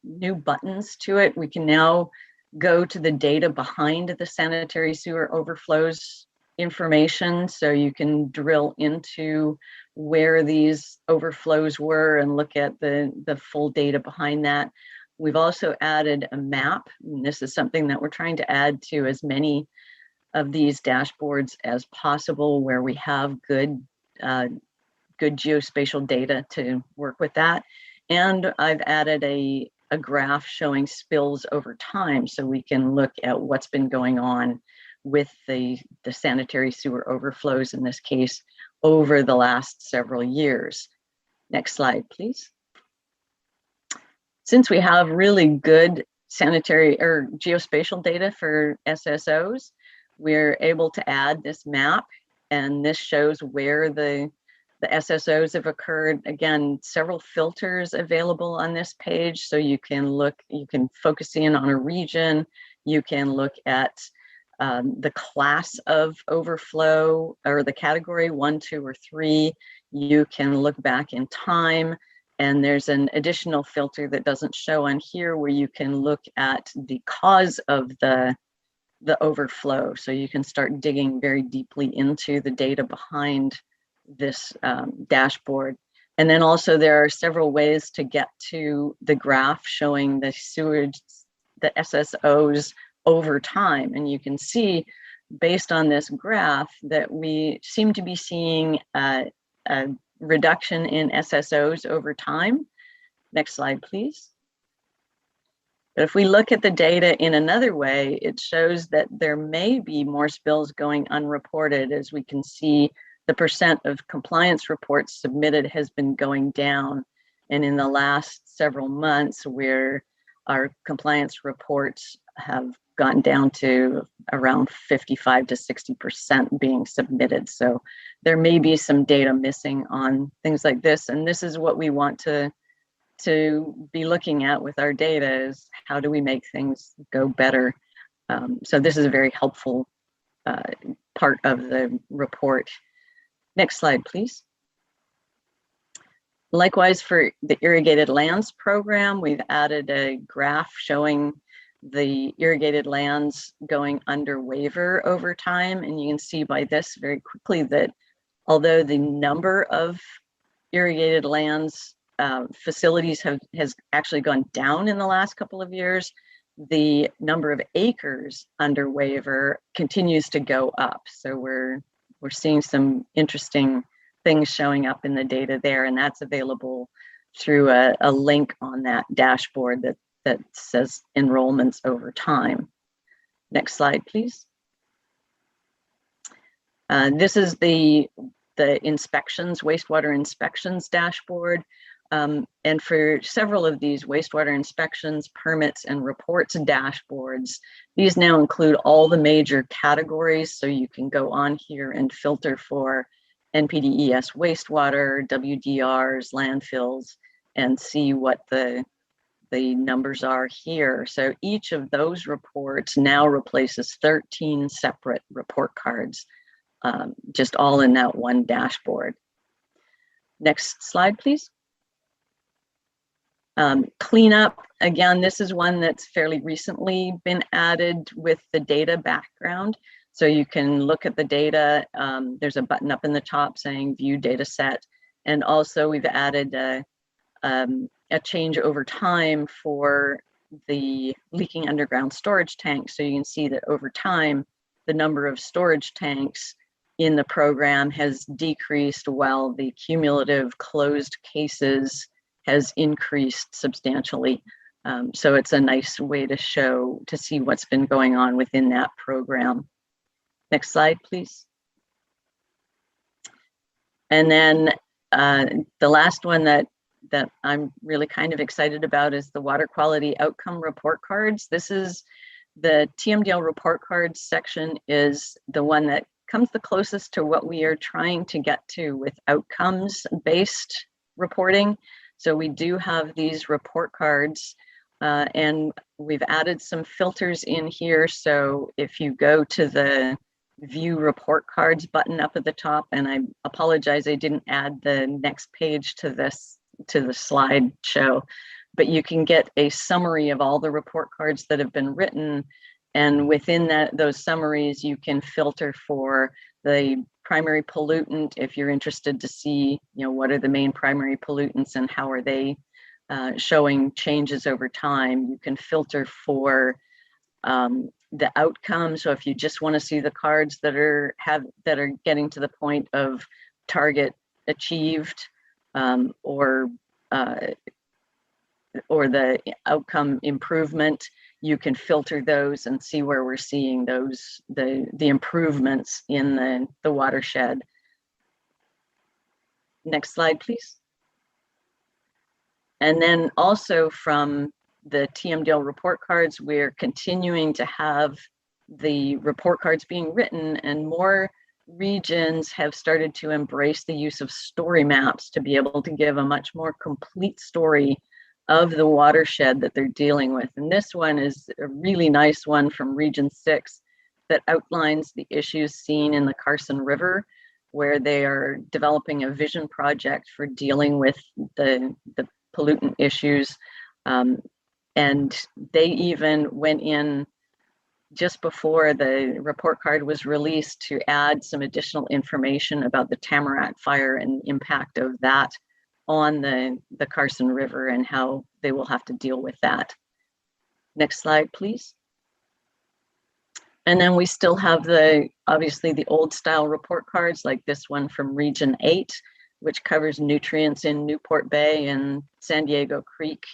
new buttons to it. We can now go to the data behind the sanitary sewer overflows information, so you can drill into where these overflows were and look at the full data behind that. We've also added a map, and this is something that we're trying to add to as many of these dashboards as possible, where we have good geospatial data to work with that. And I've added a graph showing spills over time, so we can look at what's been going on with the sanitary sewer overflows, in this case, over the last several years. Next slide, please. Since we have really good sanitary or geospatial data for SSOs, we're able to add this map, and this shows where the SSOs have occurred. Again, several filters available on this page, so you can focus in on a region, you can look at the class of overflow or the category 1, 2, or 3. You can look back in time, and there's an additional filter that doesn't show on here where you can look at the cause of the overflow. So you can start digging very deeply into the data behind this dashboard. And then also there are several ways to get to the graph showing the sewage, the SSOs over time. And you can see based on this graph that we seem to be seeing a reduction in SSOs over time. Next slide, please. But if we look at the data in another way, it shows that there may be more spills going unreported. As we can see, the percent of compliance reports submitted has been going down. And in the last several months, where our compliance reports have gone down to around 55 to 60% being submitted. So there may be some data missing on things like this. And this is what we want to be looking at with our data, is how do we make things go better? So this is a very helpful part of the report. Next slide, please. Likewise, for the irrigated lands program, we've added a graph showing the irrigated lands going under waiver over time. And you can see by this very quickly that although the number of irrigated lands facilities has actually gone down in the last couple of years, the number of acres under waiver continues to go up. So we're seeing some interesting things showing up in the data there, and that's available through a link on that dashboard that says enrollments over time. Next slide, please. This is the inspections, wastewater inspections dashboard. And for several of these wastewater inspections, permits, and reports dashboards, these now include all the major categories. So you can go on here and filter for NPDES wastewater, WDRs, landfills, and see what the numbers are here. So each of those reports now replaces 13 separate report cards, just all in that one dashboard. Next slide, please. Cleanup, again, this is one that's fairly recently been added with the data background. So you can look at the data. There's a button up in the top saying view data set. And also we've added a change over time for the leaking underground storage tanks. So you can see that over time, the number of storage tanks in the program has decreased while the cumulative closed cases has increased substantially. So it's a nice way to see what's been going on within that program. Next slide, please. And then the last one that I'm really kind of excited about is the water quality outcome report cards. This is the TMDL report cards section, is the one that comes the closest to what we are trying to get to with outcomes-based reporting. So we do have these report cards, and we've added some filters in here. So if you go to the view report cards button up at the top. And I apologize, I didn't add the next page to the slideshow, but you can get a summary of all the report cards that have been written. And within those summaries, you can filter for the primary pollutant if you're interested to see, what are the main primary pollutants and how are they showing changes over time. You can filter for the outcome. So if you just want to see the cards that are getting to the point of target achieved, or the outcome improvement, you can filter those and see where we're seeing those the improvements in the watershed. Next slide, please. And then also from the TMDL report cards, we're continuing to have the report cards being written, and more regions have started to embrace the use of story maps to be able to give a much more complete story of the watershed that they're dealing with. And this one is a really nice one from Region 6 that outlines the issues seen in the Carson River, where they are developing a vision project for dealing with the pollutant issues. And they even went in just before the report card was released to add some additional information about the Tamarack fire and the impact of that on the Carson River and how they will have to deal with that. Next slide, please. And then we still have obviously the old style report cards like this one from Region 8, which covers nutrients in Newport Bay and San Diego Creek.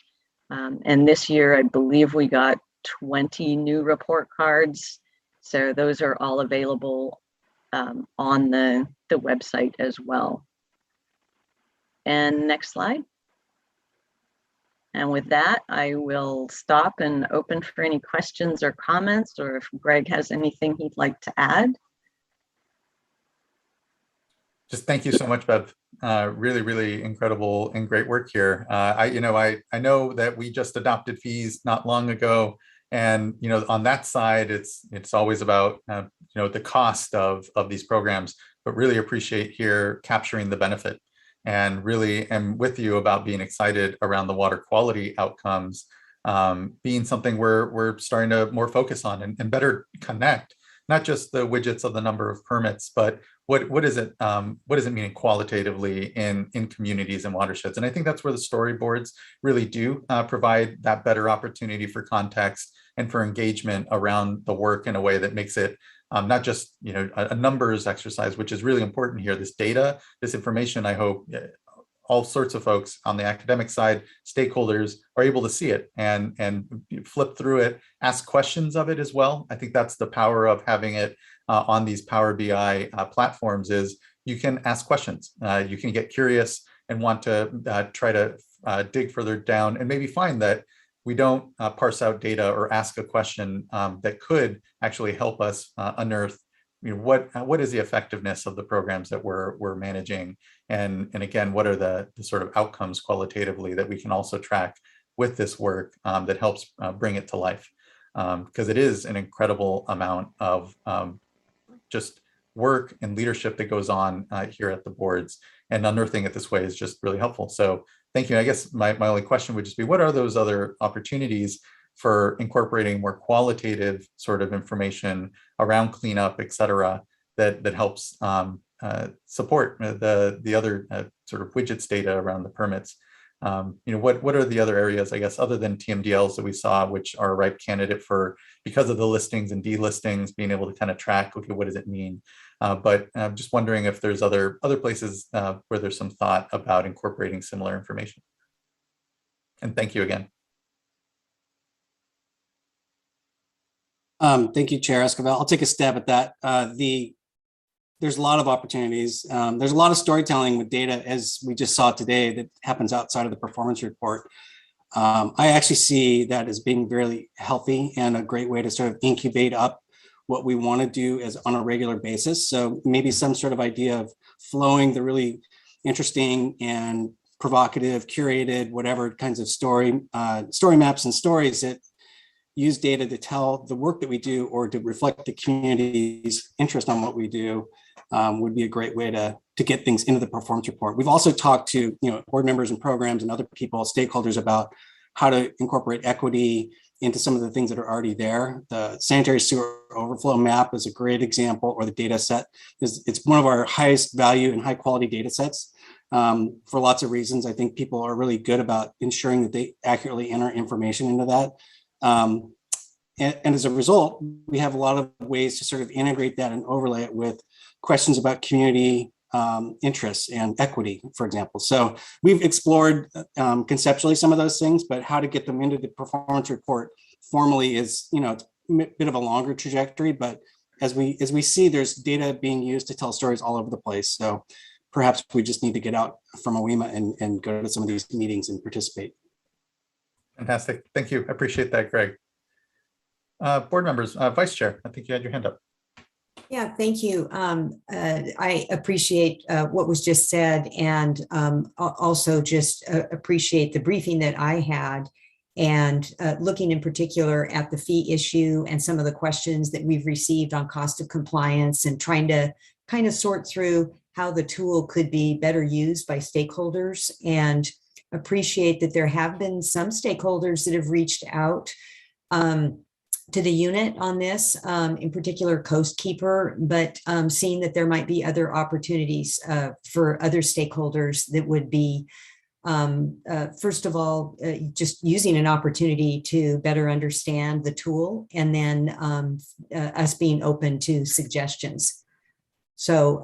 And this year, I believe we got 20 new report cards. So those are all available on the website as well. And next slide. And with that, I will stop and open for any questions or comments, or if Greg has anything he'd like to add. Just thank you so much, Bev. Really, really incredible and great work here. I know that we just adopted fees not long ago, and on that side, it's always about the cost of these programs, but really appreciate here capturing the benefit, and really am with you about being excited around the water quality outcomes being something we're starting to more focus on and better connect, not just the widgets of the number of permits, but what does it mean qualitatively in communities and watersheds? And I think that's where the storyboards really do provide that better opportunity for context and for engagement around the work in a way that makes it not just a numbers exercise, which is really important here. This data, this information, I hope all sorts of folks on the academic side, stakeholders are able to see it and flip through it, ask questions of it as well. I think that's the power of having it on these Power BI platforms is you can ask questions. You can get curious and want to try to dig further down and maybe find that we don't parse out data or ask a question that could actually help us unearth what is the effectiveness of the programs that we're managing, and again, what are the sort of outcomes qualitatively that we can also track with this work that helps bring it to life, because it is an incredible amount of just work and leadership that goes on here at the boards, and unearthing it this way is just really helpful. So thank you. I guess my only question would just be, what are those other opportunities for incorporating more qualitative sort of information around cleanup, et cetera, that helps support the other sort of widgets data around the permits? What are the other areas, I guess, other than TMDLs that we saw, which are a ripe candidate for, because of the listings and delistings, being able to kind of track, okay, what does it mean? But I'm just wondering if there's other places where there's some thought about incorporating similar information. And thank you again. Thank you, Chair Esquivel. I'll take a stab at that. There's a lot of opportunities. There's a lot of storytelling with data, as we just saw today, that happens outside of the performance report. I actually see that as being really healthy and a great way to sort of incubate up what we want to do as on a regular basis. So maybe some sort of idea of flowing the really interesting and provocative, curated, whatever kinds of story maps and stories that use data to tell the work that we do or to reflect the community's interest on what we do would be a great way to get things into the performance report. We've also talked to board members and programs and other people, stakeholders, about how to incorporate equity into some of the things that are already there. The sanitary sewer overflow map is a great example, or the data set. It's one of our highest value and high quality data sets for lots of reasons. I think people are really good about ensuring that they accurately enter information into that. And as a result, we have a lot of ways to sort of integrate that and overlay it with questions about community interests and equity, for example. So we've explored conceptually some of those things, but how to get them into the performance report formally is, it's a bit of a longer trajectory, but as we see, there's data being used to tell stories all over the place. So perhaps we just need to get out from OEMA and go to some of these meetings and participate. Fantastic. Thank you. I appreciate that, Greg. Board members, Vice Chair, I think you had your hand up. Yeah, thank you. I appreciate what was just said, and also just appreciate the briefing that I had, and looking in particular at the fee issue and some of the questions that we've received on cost of compliance, and trying to kind of sort through how the tool could be better used by stakeholders, and appreciate that there have been some stakeholders that have reached out to the unit on this, in particular Coast Keeper, but seeing that there might be other opportunities for other stakeholders that would be, first of all, just using an opportunity to better understand the tool, and then us being open to suggestions. So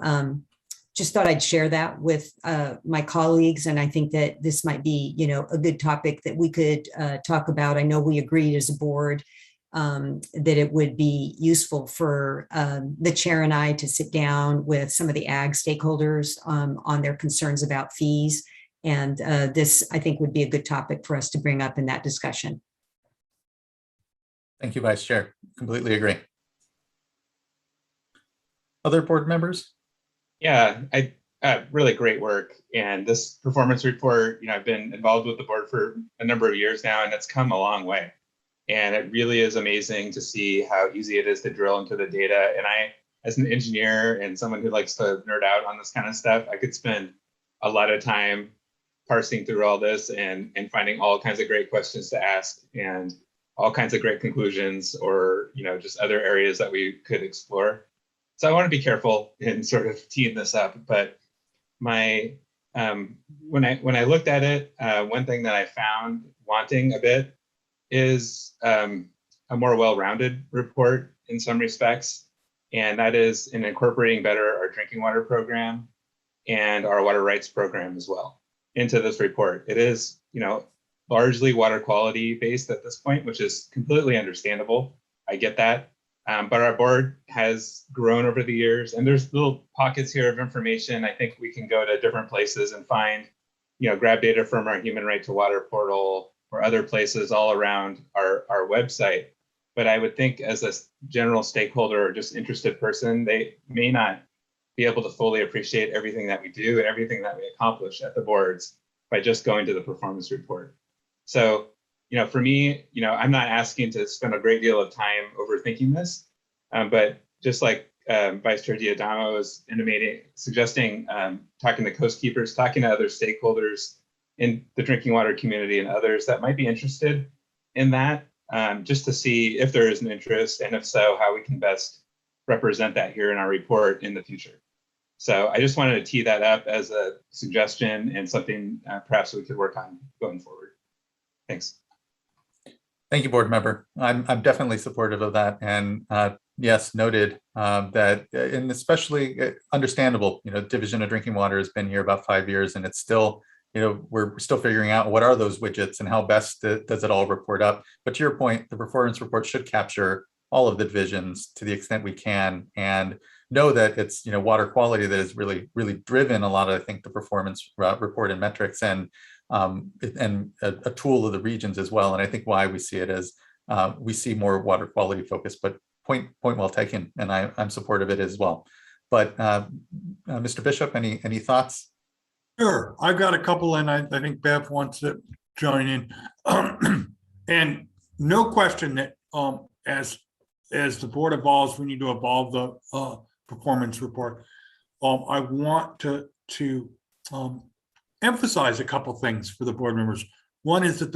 just thought I'd share that with my colleagues, and I think that this might be, a good topic that we could talk about. I know we agreed as a board that it would be useful for the chair and I to sit down with some of the ag stakeholders on their concerns about fees. And this, I think, would be a good topic for us to bring up in that discussion. Thank you, Vice Chair. Completely agree. Other board members? Yeah, really great work. And this performance report, I've been involved with the board for a number of years now, and it's come a long way. And it really is amazing to see how easy it is to drill into the data. And I, as an engineer and someone who likes to nerd out on this kind of stuff, I could spend a lot of time parsing through all this and finding all kinds of great questions to ask and all kinds of great conclusions, or just other areas that we could explore. So I want to be careful in sort of teeing this up. But my when I looked at it, one thing that I found wanting a bit is a more well-rounded report in some respects, and that is in incorporating better our drinking water program and our water rights program as well into this report. It is, largely water quality based at this point, which is completely understandable. I get that, but our board has grown over the years, and there's little pockets here of information. I think we can go to different places and find, grab data from our Human Right to Water portal or other places all around our website. But I would think as a general stakeholder or just interested person, they may not be able to fully appreciate everything that we do and everything that we accomplish at the boards by just going to the performance report. So, for me, I'm not asking to spend a great deal of time overthinking this, but just like Vice Chair Diadamo was suggesting, talking to Coast Keepers, talking to other stakeholders in the drinking water community and others that might be interested in that, just to see if there is an interest, and if so, how we can best represent that here in our report in the future. So I just wanted to tee that up as a suggestion and something perhaps we could work on going forward. Thanks. Thank you, board member. I'm definitely supportive of that. And yes, noted that, and especially understandable, Division of Drinking Water has been here about 5 years, and it's still, we're still figuring out what are those widgets and how best does it all report up. But to your point, the performance report should capture all of the divisions to the extent we can, and know that it's, water quality that has really driven a lot of, I think, the performance report and metrics, and a tool of the regions as well. And I think why we see it as we see more water quality focus, but point well taken, and I'm supportive of it as well. But Mr. Bishop, any thoughts? Sure, I've got a couple, and I think Bev wants to join in. And no question that as the board evolves, we need to evolve the performance report. I want to emphasize a couple things for the board members. One is that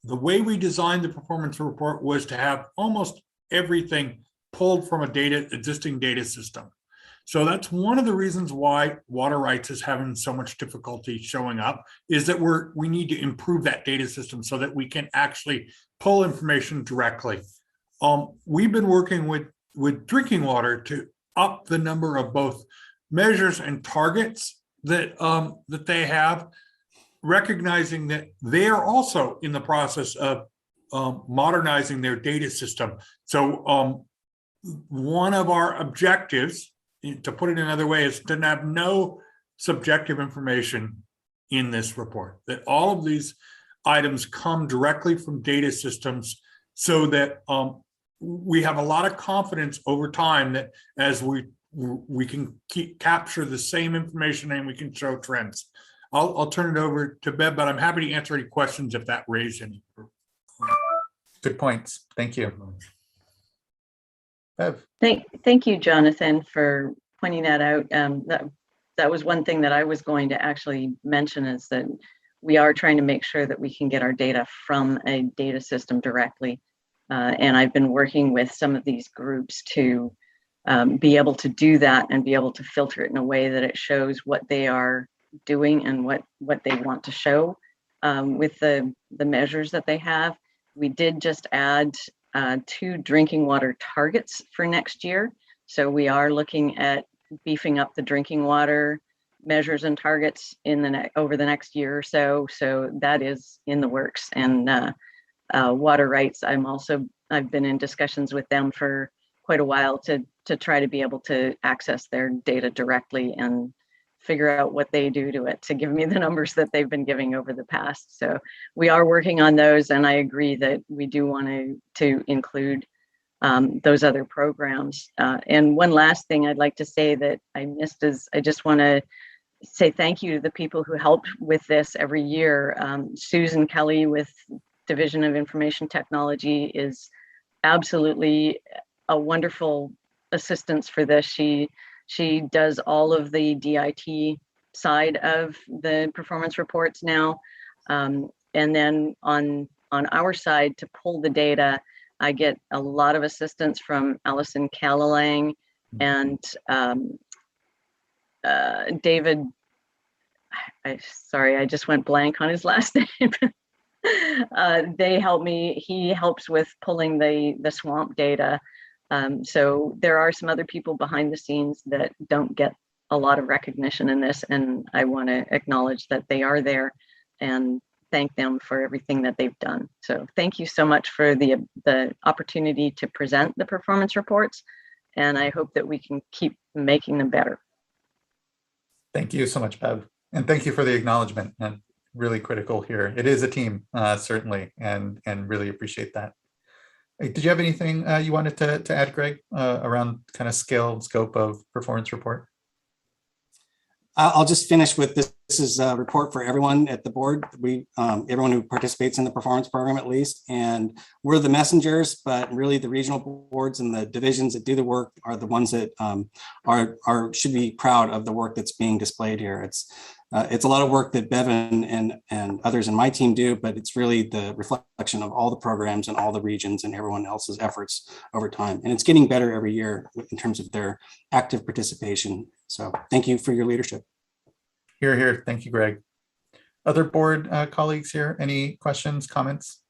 the way we designed the performance report was to have almost everything pulled from existing data system. So that's one of the reasons why water rights is having so much difficulty showing up, is that we need to improve that data system so that we can actually pull information directly. We've been working with drinking water to up the number of both measures and targets that they have, recognizing that they are also in the process of modernizing their data system. So one of our objectives, to put it another way, is to have no subjective information in this report, that all of these items come directly from data systems, so that we have a lot of confidence over time that as we can capture the same information and we can show trends. I'll turn it over to Bev, but I'm happy to answer any questions if that raised any. Good points. Thank you. Bev. Thank you, Jonathan, for pointing that out. That was one thing that I was going to actually mention, is that we are trying to make sure that we can get our data from a data system directly. And I've been working with some of these groups to be able to do that and be able to filter it in a way that it shows what they are doing and what they want to show with the measures that they have. We did just add 2 drinking water targets for next year. So we are looking at beefing up the drinking water measures and targets over the next year or so. So that is in the works. And water rights, I've been in discussions with them for quite a while to try to be able to access their data directly and figure out what they do to it to give me the numbers that they've been giving over the past. So we are working on those, and I agree that we do want to include those other programs. And one last thing I'd like to say that I missed is I just want to say thank you to the people who help with this every year. Susan Kelly with Division of Information Technology is absolutely a wonderful assistance for this. She does all of the DIT side of the performance reports now. And then on our side to pull the data, I get a lot of assistance from Allison Calalang and David. Sorry, I just went blank on his last name. They help me. He helps with pulling the swamp data. So there are some other people behind the scenes that don't get a lot of recognition in this, and I want to acknowledge that they are there and thank them for everything that they've done. So thank you so much for the opportunity to present the performance reports, and I hope that we can keep making them better. Thank you so much, Bev. And thank you for the acknowledgement. And really critical here. It is a team, certainly, and really appreciate that. Hey, did you have anything you wanted to add, Greg, around kind of scale and scope of performance report? I'll just finish with this. This is a report for everyone at the board. Everyone who participates in the performance program, at least, and we're the messengers, but really the regional boards and the divisions that do the work are the ones that should be proud of the work that's being displayed here. It's a lot of work that Bevan and others in my team do, but it's really the reflection of all the programs and all the regions and everyone else's efforts over time. And it's getting better every year in terms of their active participation. So thank you for your leadership. Here, here. Thank you, Greg. Other board colleagues here, any questions, comments?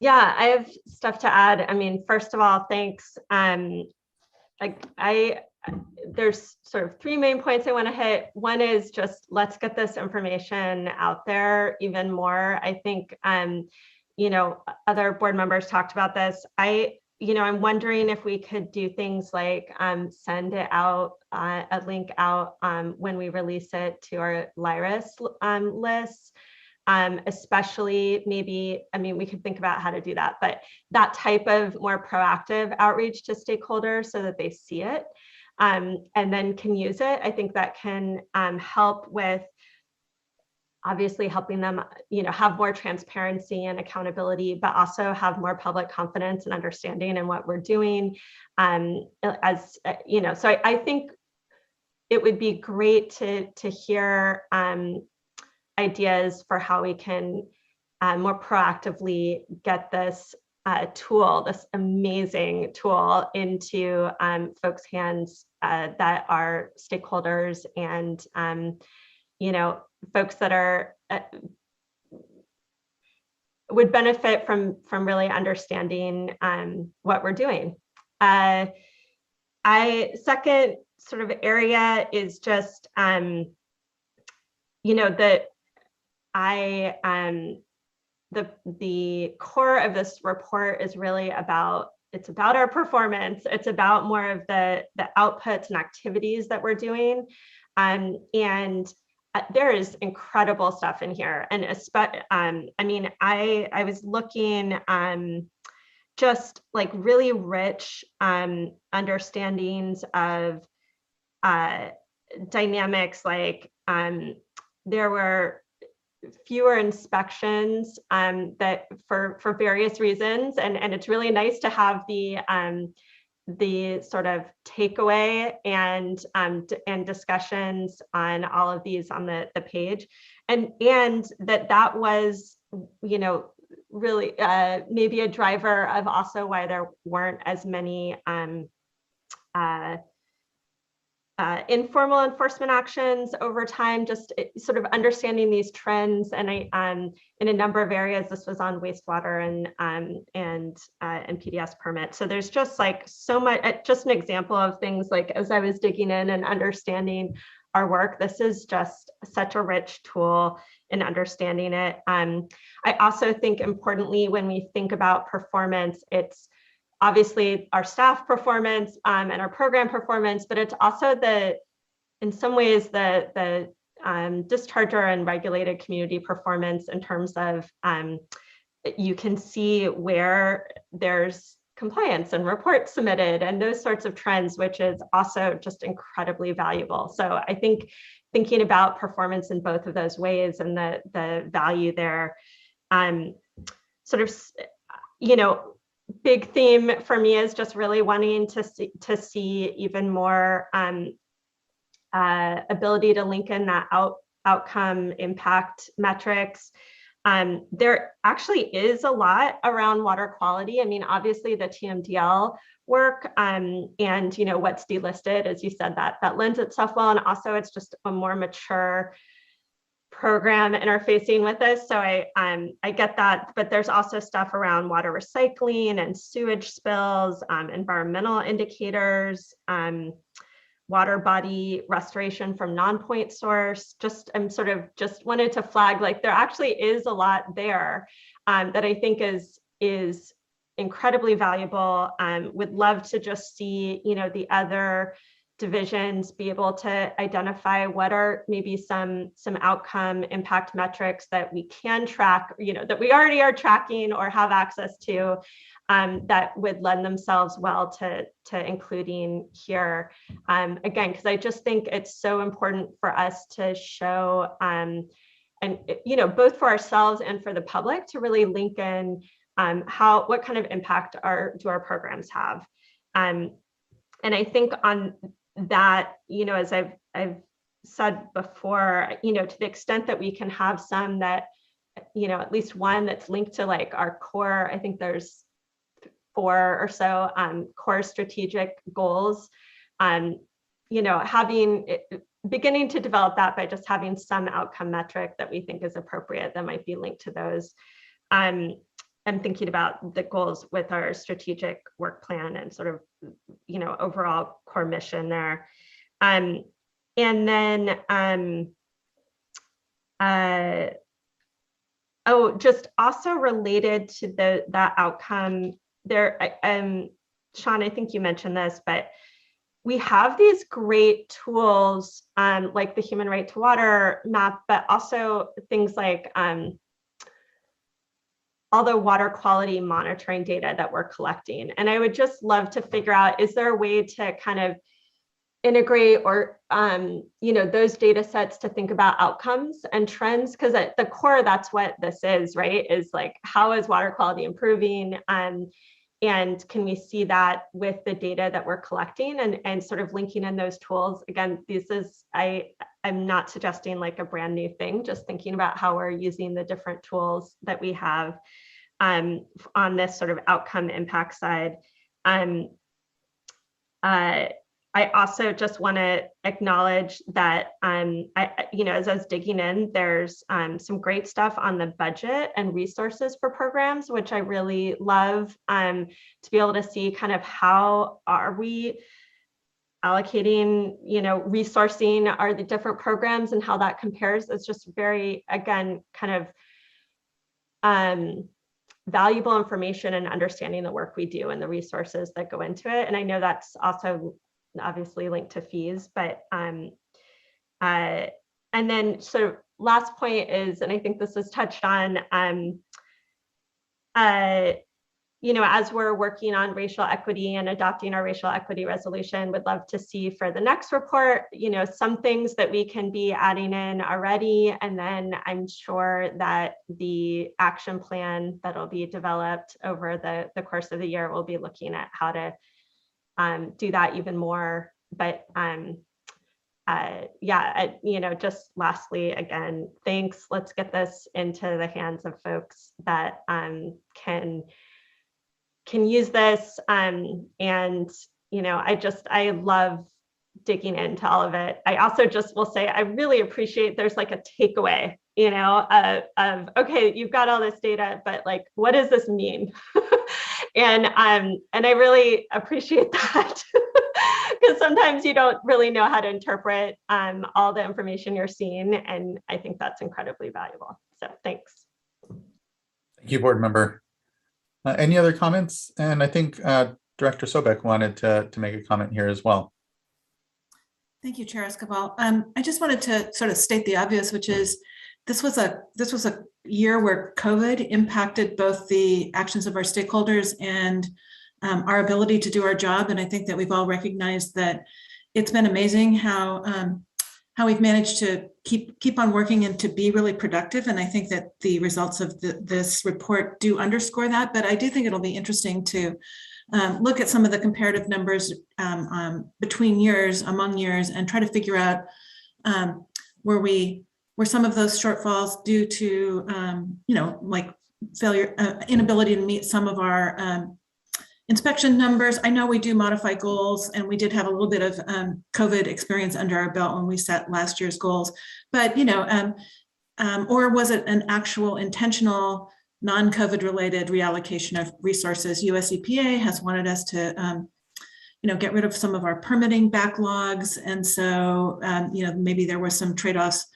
Yeah, I have stuff to add. I mean, first of all, thanks. There's sort of 3 main points I want to hit. One is just let's get this information out there even more. I think, other board members talked about this. I'm wondering if we could do things like send it out, a link out when we release it to our LIRIS list. Especially maybe, we could think about how to do that, but that type of more proactive outreach to stakeholders so that they see it and then can use it. I think that can help with obviously helping them, have more transparency and accountability, but also have more public confidence and understanding in what we're doing. So I think it would be great to hear ideas for how we can more proactively get this this amazing tool into folks' hands that are stakeholders and folks that are would benefit from really understanding what we're doing. Second sort of area is just the core of this report is really about our performance. It's about more of the outputs and activities that we're doing. And there is incredible stuff in here. And I was looking just like really rich understandings of dynamics, like there were fewer inspections that for various reasons, and it's really nice to have the sort of takeaway and discussions on all of these on the page, and that was really maybe a driver of also why there weren't as many informal enforcement actions over time, just sort of understanding these trends. And in a number of areas, this was on wastewater and PDS permit. So there's just like so much, just an example of things like, as I was digging in and understanding our work, this is just such a rich tool in understanding it. I also think importantly, when we think about performance, it's obviously our staff performance and our program performance, but it's also in some ways the discharger and regulated community performance in terms of you can see where there's compliance and reports submitted and those sorts of trends, which is also just incredibly valuable. So I think thinking about performance in both of those ways and the value there, sort of, big theme for me is just really wanting to see even more ability to link in that outcome impact metrics. There actually is a lot around water quality. I mean, obviously the TMDL work and what's delisted, as you said, that lends itself well, and also it's just a more mature program interfacing with this. So I get that, but there's also stuff around water recycling and sewage spills, environmental indicators, water body restoration from non-point source. I'm sort of just wanted to flag, like there actually is a lot there that I think is incredibly valuable. Would love to just see, the other divisions be able to identify what are maybe some outcome impact metrics that we can track, that we already are tracking or have access to, that would lend themselves well to including here. Again, because I just think it's so important for us to show, and both for ourselves and for the public to really link in what kind of impact do our programs have. And I think on that, as I've said before, to the extent that we can have some that, at least one that's linked to like our core, I think there's 4 or so core strategic goals, beginning to develop that by just having some outcome metric that we think is appropriate that might be linked to those. I'm thinking about the goals with our strategic work plan and sort of, overall core mission there. And then, just also related to that outcome there, Sean, I think you mentioned this, but we have these great tools like the Human Right to Water map, but also things like all the water quality monitoring data that we're collecting. And I would just love to figure out, is there a way to kind of integrate or those data sets to think about outcomes and trends, because at the core, that's what this is, right? Is like, how is water quality improving? And can we see that with the data that we're collecting and sort of linking in those tools? Again, this is, I'm not suggesting like a brand new thing, just thinking about how we're using the different tools that we have on this sort of outcome impact side. I also just want to acknowledge that, as I was digging in, there's some great stuff on the budget and resources for programs, which I really love, to be able to see kind of how are we allocating, resourcing are the different programs and how that compares. It's just very, again, kind of valuable information and understanding the work we do and the resources that go into it. And I know that's also obviously linked to fees, but and then sort of last point is, and I think this was touched on, as we're working on racial equity and adopting our racial equity resolution, would love to see for the next report, some things that we can be adding in already. And then I'm sure that the action plan that'll be developed over the course of the year will be looking at how to do that even more. But just lastly, again, thanks. Let's get this into the hands of folks that can use this. And I love digging into all of it. I also just will say, I really appreciate there's like a takeaway, of okay, you've got all this data, but like, what does this mean? And I really appreciate that, because sometimes you don't really know how to interpret all the information you're seeing, and I think that's incredibly valuable. So thanks. Thank you, board member. Any other comments? And I think Director Sobek wanted to make a comment here as well. Thank you, Chair Escobar. I just wanted to sort of state the obvious, which is this was a year where COVID impacted both the actions of our stakeholders and our ability to do our job. And I think that we've all recognized that it's been amazing how we've managed to keep on working and to be really productive. And I think that the results of this report do underscore that. But I do think it'll be interesting to look at some of the comparative numbers between years, among years, and try to figure out were some of those shortfalls due to, like failure, inability to meet some of our inspection numbers. I know we do modify goals, and we did have a little bit of COVID experience under our belt when we set last year's goals, but or was it an actual intentional non-COVID related reallocation of resources? US EPA has wanted us to get rid of some of our permitting backlogs, and so maybe there were some trade-offs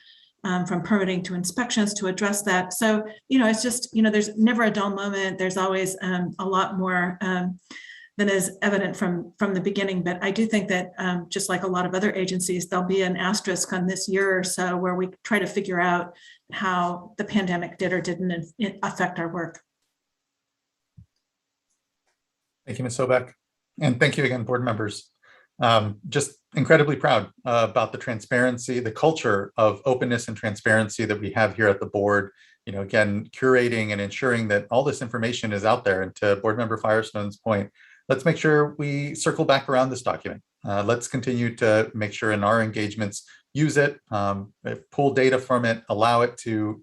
from permitting to inspections to address that. So, it's just, there's never a dull moment. There's always a lot more than is evident from the beginning. But I do think that just like a lot of other agencies, there'll be an asterisk on this year or so where we try to figure out how the pandemic did or didn't affect our work. Thank you, Ms. Sobek. And thank you again, board members. Just incredibly proud about the transparency, the culture of openness and transparency that we have here at the board. Again, curating and ensuring that all this information is out there. And to board member Firestone's point, let's make sure we circle back around this document. Let's continue to make sure in our engagements, use it, pull data from it, allow it to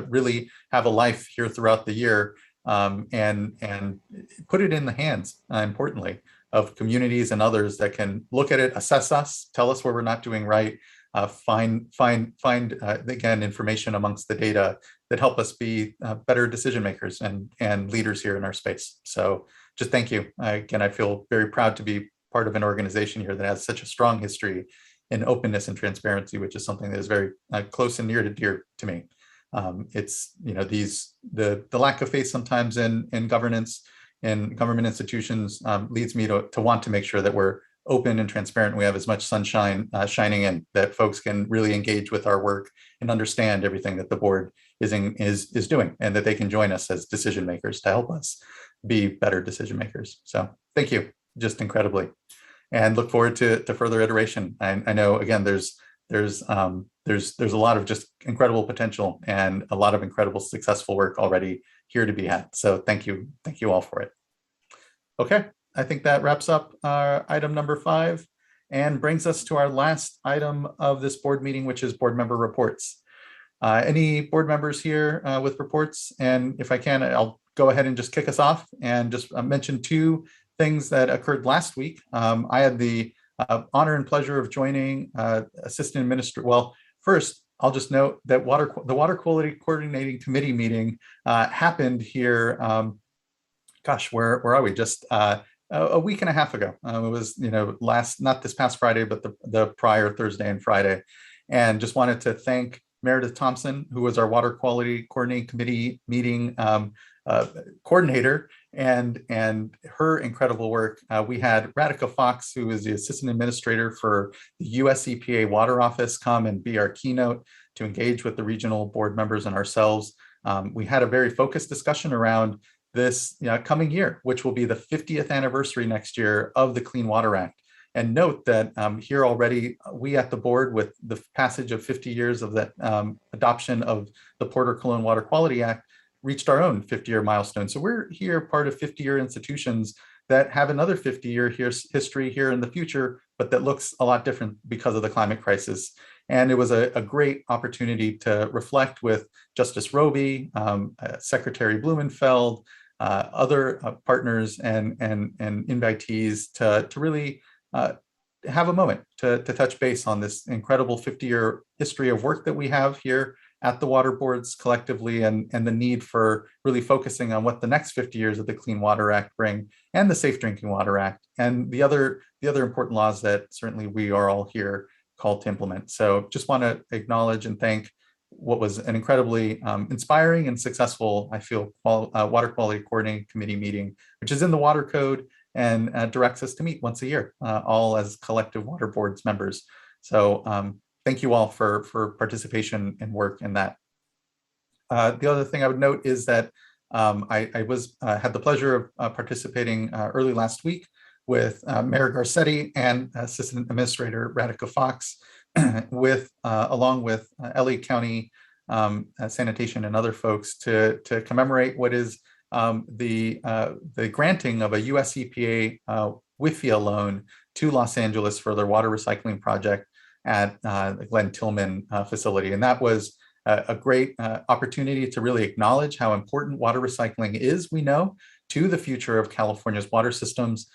really have a life here throughout the year, and put it in the hands, importantly, of communities and others that can look at it, assess us, tell us where we're not doing right, find again, information amongst the data that help us be better decision makers and leaders here in our space. So just thank you. Again, I feel very proud to be part of an organization here that has such a strong history in openness and transparency, which is something that is very close and near to dear to me. It's, the lack of faith sometimes in governance and government institutions leads me to want to make sure that we're open and transparent. We have as much sunshine shining in, that folks can really engage with our work and understand everything that the board is doing, and that they can join us as decision makers to help us be better decision makers. So thank you, just incredibly. and look forward to further iteration. I know, again, there's a lot of just incredible potential and a lot of incredible successful work already here to be had. So thank you all for it. Okay, I think that wraps up item number 5 and brings us to our last item of this board meeting, which is board member reports. Any board members here with reports? And if I can, I'll go ahead and just kick us off and just mention 2 things that occurred last week. I had the honor and pleasure of joining Assistant Administrator. Well, first, I'll just note that the Water Quality Coordinating Committee meeting happened here. Gosh, where are we? Just a week and a half ago. It was, not this past Friday, but the prior Thursday and Friday. And just wanted to thank Meredith Thompson, who was our Water Quality Coordinating Committee meeting coordinator, and her incredible work. We had Radhika Fox, who is the Assistant Administrator for the US EPA Water Office, come and be our keynote to engage with the regional board members and ourselves. We had a very focused discussion around this coming year, which will be the 50th anniversary next year of the Clean Water Act. And note that here already, we at the board, with the passage of 50 years of the adoption of the Porter-Cologne Water Quality Act, reached our own 50-year milestone. So we're here part of 50-year institutions that have another 50-year history here in the future, but that looks a lot different because of the climate crisis. And it was a great opportunity to reflect with Justice Roby, Secretary Blumenfeld, other partners and invitees to really have a moment to touch base on this incredible 50-year history of work that we have here at the water boards collectively, and the need for really focusing on what the next 50 years of the Clean Water Act bring, and the Safe Drinking Water Act, and the other important laws that certainly we are all here called to implement. So just want to acknowledge and thank what was an incredibly inspiring and successful, I feel, Water Quality Coordinating Committee meeting, which is in the Water Code and directs us to meet once a year, all as collective water boards members. So thank you all for participation and work in that. The other thing I would note is that I had the pleasure of participating early last week with Mayor Garcetti and Assistant Administrator Radhika Fox, along with LA County Sanitation and other folks to commemorate what is the granting of a US EPA WIFIA loan to Los Angeles for their water recycling project at the Glen Tillman facility. And that was a great opportunity to really acknowledge how important water recycling is, we know, to the future of California's water systems.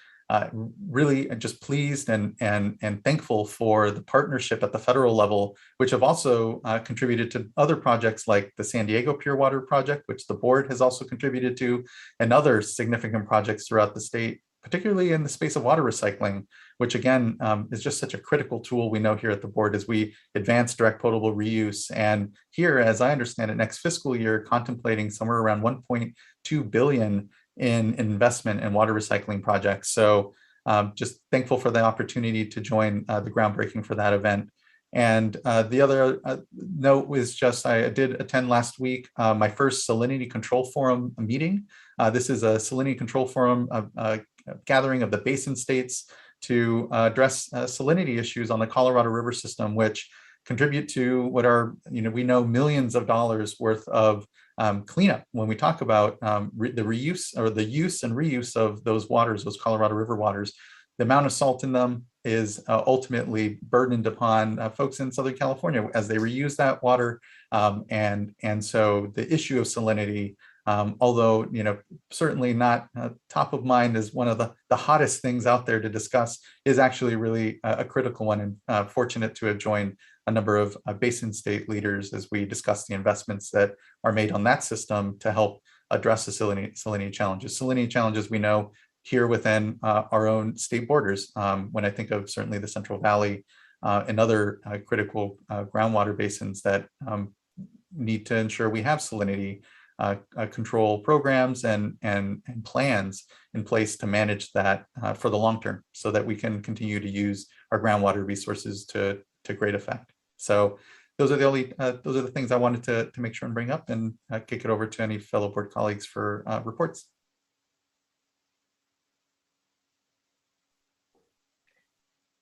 Really just pleased and thankful for the partnership at the federal level, which have also contributed to other projects like the San Diego Pure Water Project, which the board has also contributed to, and other significant projects throughout the state, particularly in the space of water recycling, which again is just such a critical tool we know here at the board as we advance direct potable reuse. And here, as I understand it, next fiscal year, contemplating somewhere around 1.2 billion in investment in water recycling projects. So just thankful for the opportunity to join the groundbreaking for that event. And the other note was just, I did attend last week my first Salinity Control Forum meeting. This is a Salinity Control Forum gathering of the basin states to address salinity issues on the Colorado River system, which contribute to what are, we know, millions of dollars worth of cleanup when we talk about the reuse or the use and reuse of those waters, those Colorado River waters. The amount of salt in them is ultimately burdened upon folks in Southern California as they reuse that water. And so the issue of salinity, although certainly not top of mind as one of the hottest things out there to discuss, is actually really a critical one, and fortunate to have joined a number of basin state leaders as we discuss the investments that are made on that system to help address the salinity challenges. Salinity challenges we know here within our own state borders. When I think of certainly the Central Valley and other critical groundwater basins that need to ensure we have salinity control programs and plans in place to manage that for the long term, so that we can continue to use our groundwater resources to great effect. So those are the things I wanted to make sure and bring up, and kick it over to any fellow board colleagues for reports.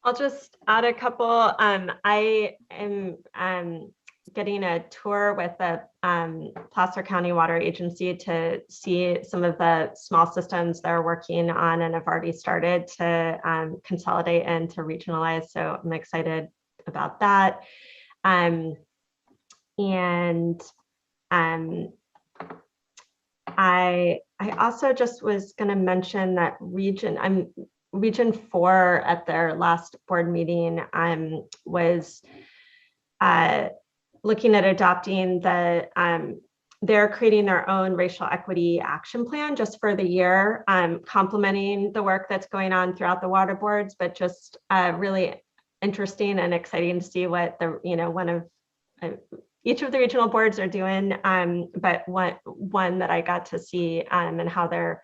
I'll just add a couple. I am getting a tour with the Placer County Water Agency to see some of the small systems they're working on and have already started to consolidate and to regionalize. So I'm excited about that. I also just was going to mention that Region 4 at their last board meeting was looking at adopting they're creating their own racial equity action plan just for the year, complementing the work that's going on throughout the water boards, but just really interesting and exciting to see what each of the regional boards are doing, but one that I got to see and how they're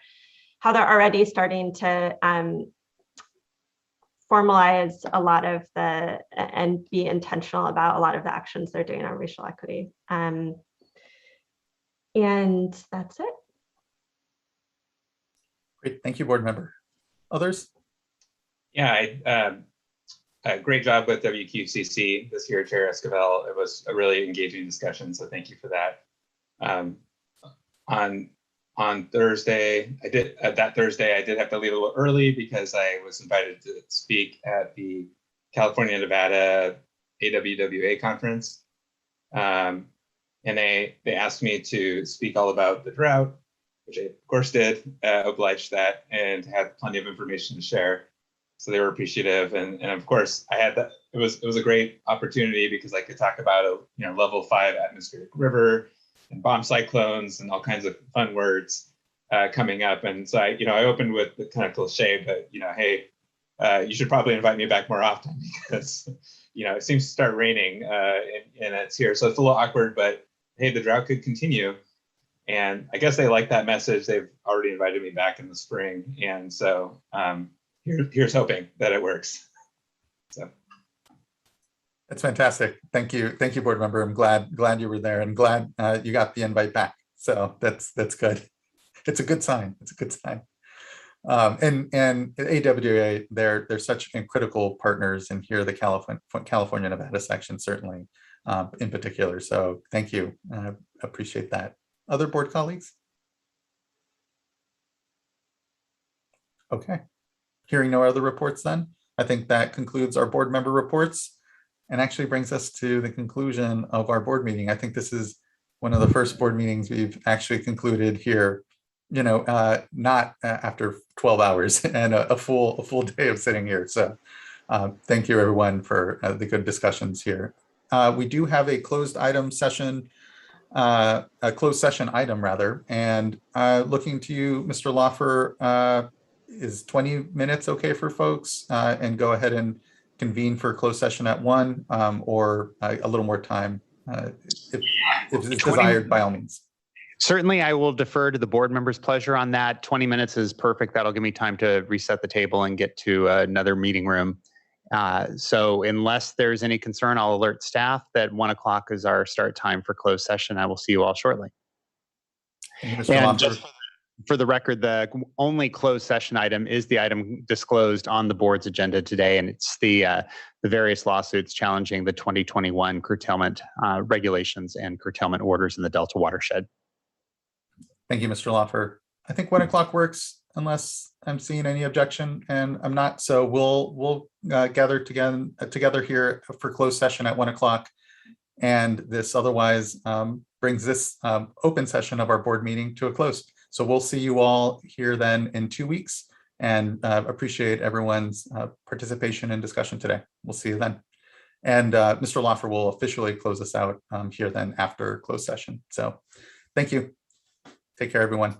already starting to formalize a lot of and be intentional about a lot of the actions they're doing on racial equity. And that's it. Great, thank you, board member. Others? Yeah, great job with WQCC this year, Chair Esquivel. It was a really engaging discussion, so thank you for that. On Thursday, I did have to leave a little early because I was invited to speak at the California-Nevada AWWA conference. And they asked me to speak all about the drought, which I of course did, obliged that, and had plenty of information to share. So they were appreciative. And of course I had that, it was a great opportunity because I could talk about a level 5 atmospheric river and bomb cyclones and all kinds of fun words coming up. And so I opened with the kind of cliche, but hey, you should probably invite me back more often because it seems to start raining and it's here. So it's a little awkward, but hey, the drought could continue. And I guess they like that message. They've already invited me back in the spring. And so here's hoping that it works. So. That's fantastic. Thank you, board member. I'm glad you were there and glad you got the invite back. So that's good. It's a good sign. It's a good sign. And AWA, they're such critical partners, and here the California Nevada section certainly in particular. So thank you. Appreciate that. Other board colleagues? Okay. Hearing no other reports, then I think that concludes our board member reports. And actually brings us to the conclusion of our board meeting. I think this is one of the first board meetings we've actually concluded here, not after 12 hours and a full day of sitting here. So thank you everyone for the good discussions here. We do have a closed session item rather, and looking to you, Mr. Lawfer, is 20 minutes okay for folks? And go ahead and convene for closed session at 1 or a little more time if it's desired, by all means. Certainly, I will defer to the board member's pleasure on that. 20 minutes is perfect. That'll give me time to reset the table and get to another meeting room. So unless there's any concern, I'll alert staff that 1 o'clock is our start time for closed session. I will see you all shortly. And just for the record, the only closed session item is the item disclosed on the board's agenda today, and it's the various lawsuits challenging the 2021 curtailment regulations and curtailment orders in the Delta watershed. Thank you, Mr. Lawfer. I think 1 o'clock works unless I'm seeing any objection, and I'm not. So we'll gather together here for closed session at 1 o'clock, and this otherwise brings this open session of our board meeting to a close. So we'll see you all here then in 2 weeks, and appreciate everyone's participation and discussion today. We'll see you then. And Mr. Lawfer will officially close us out here then after closed session. So thank you. Take care, everyone.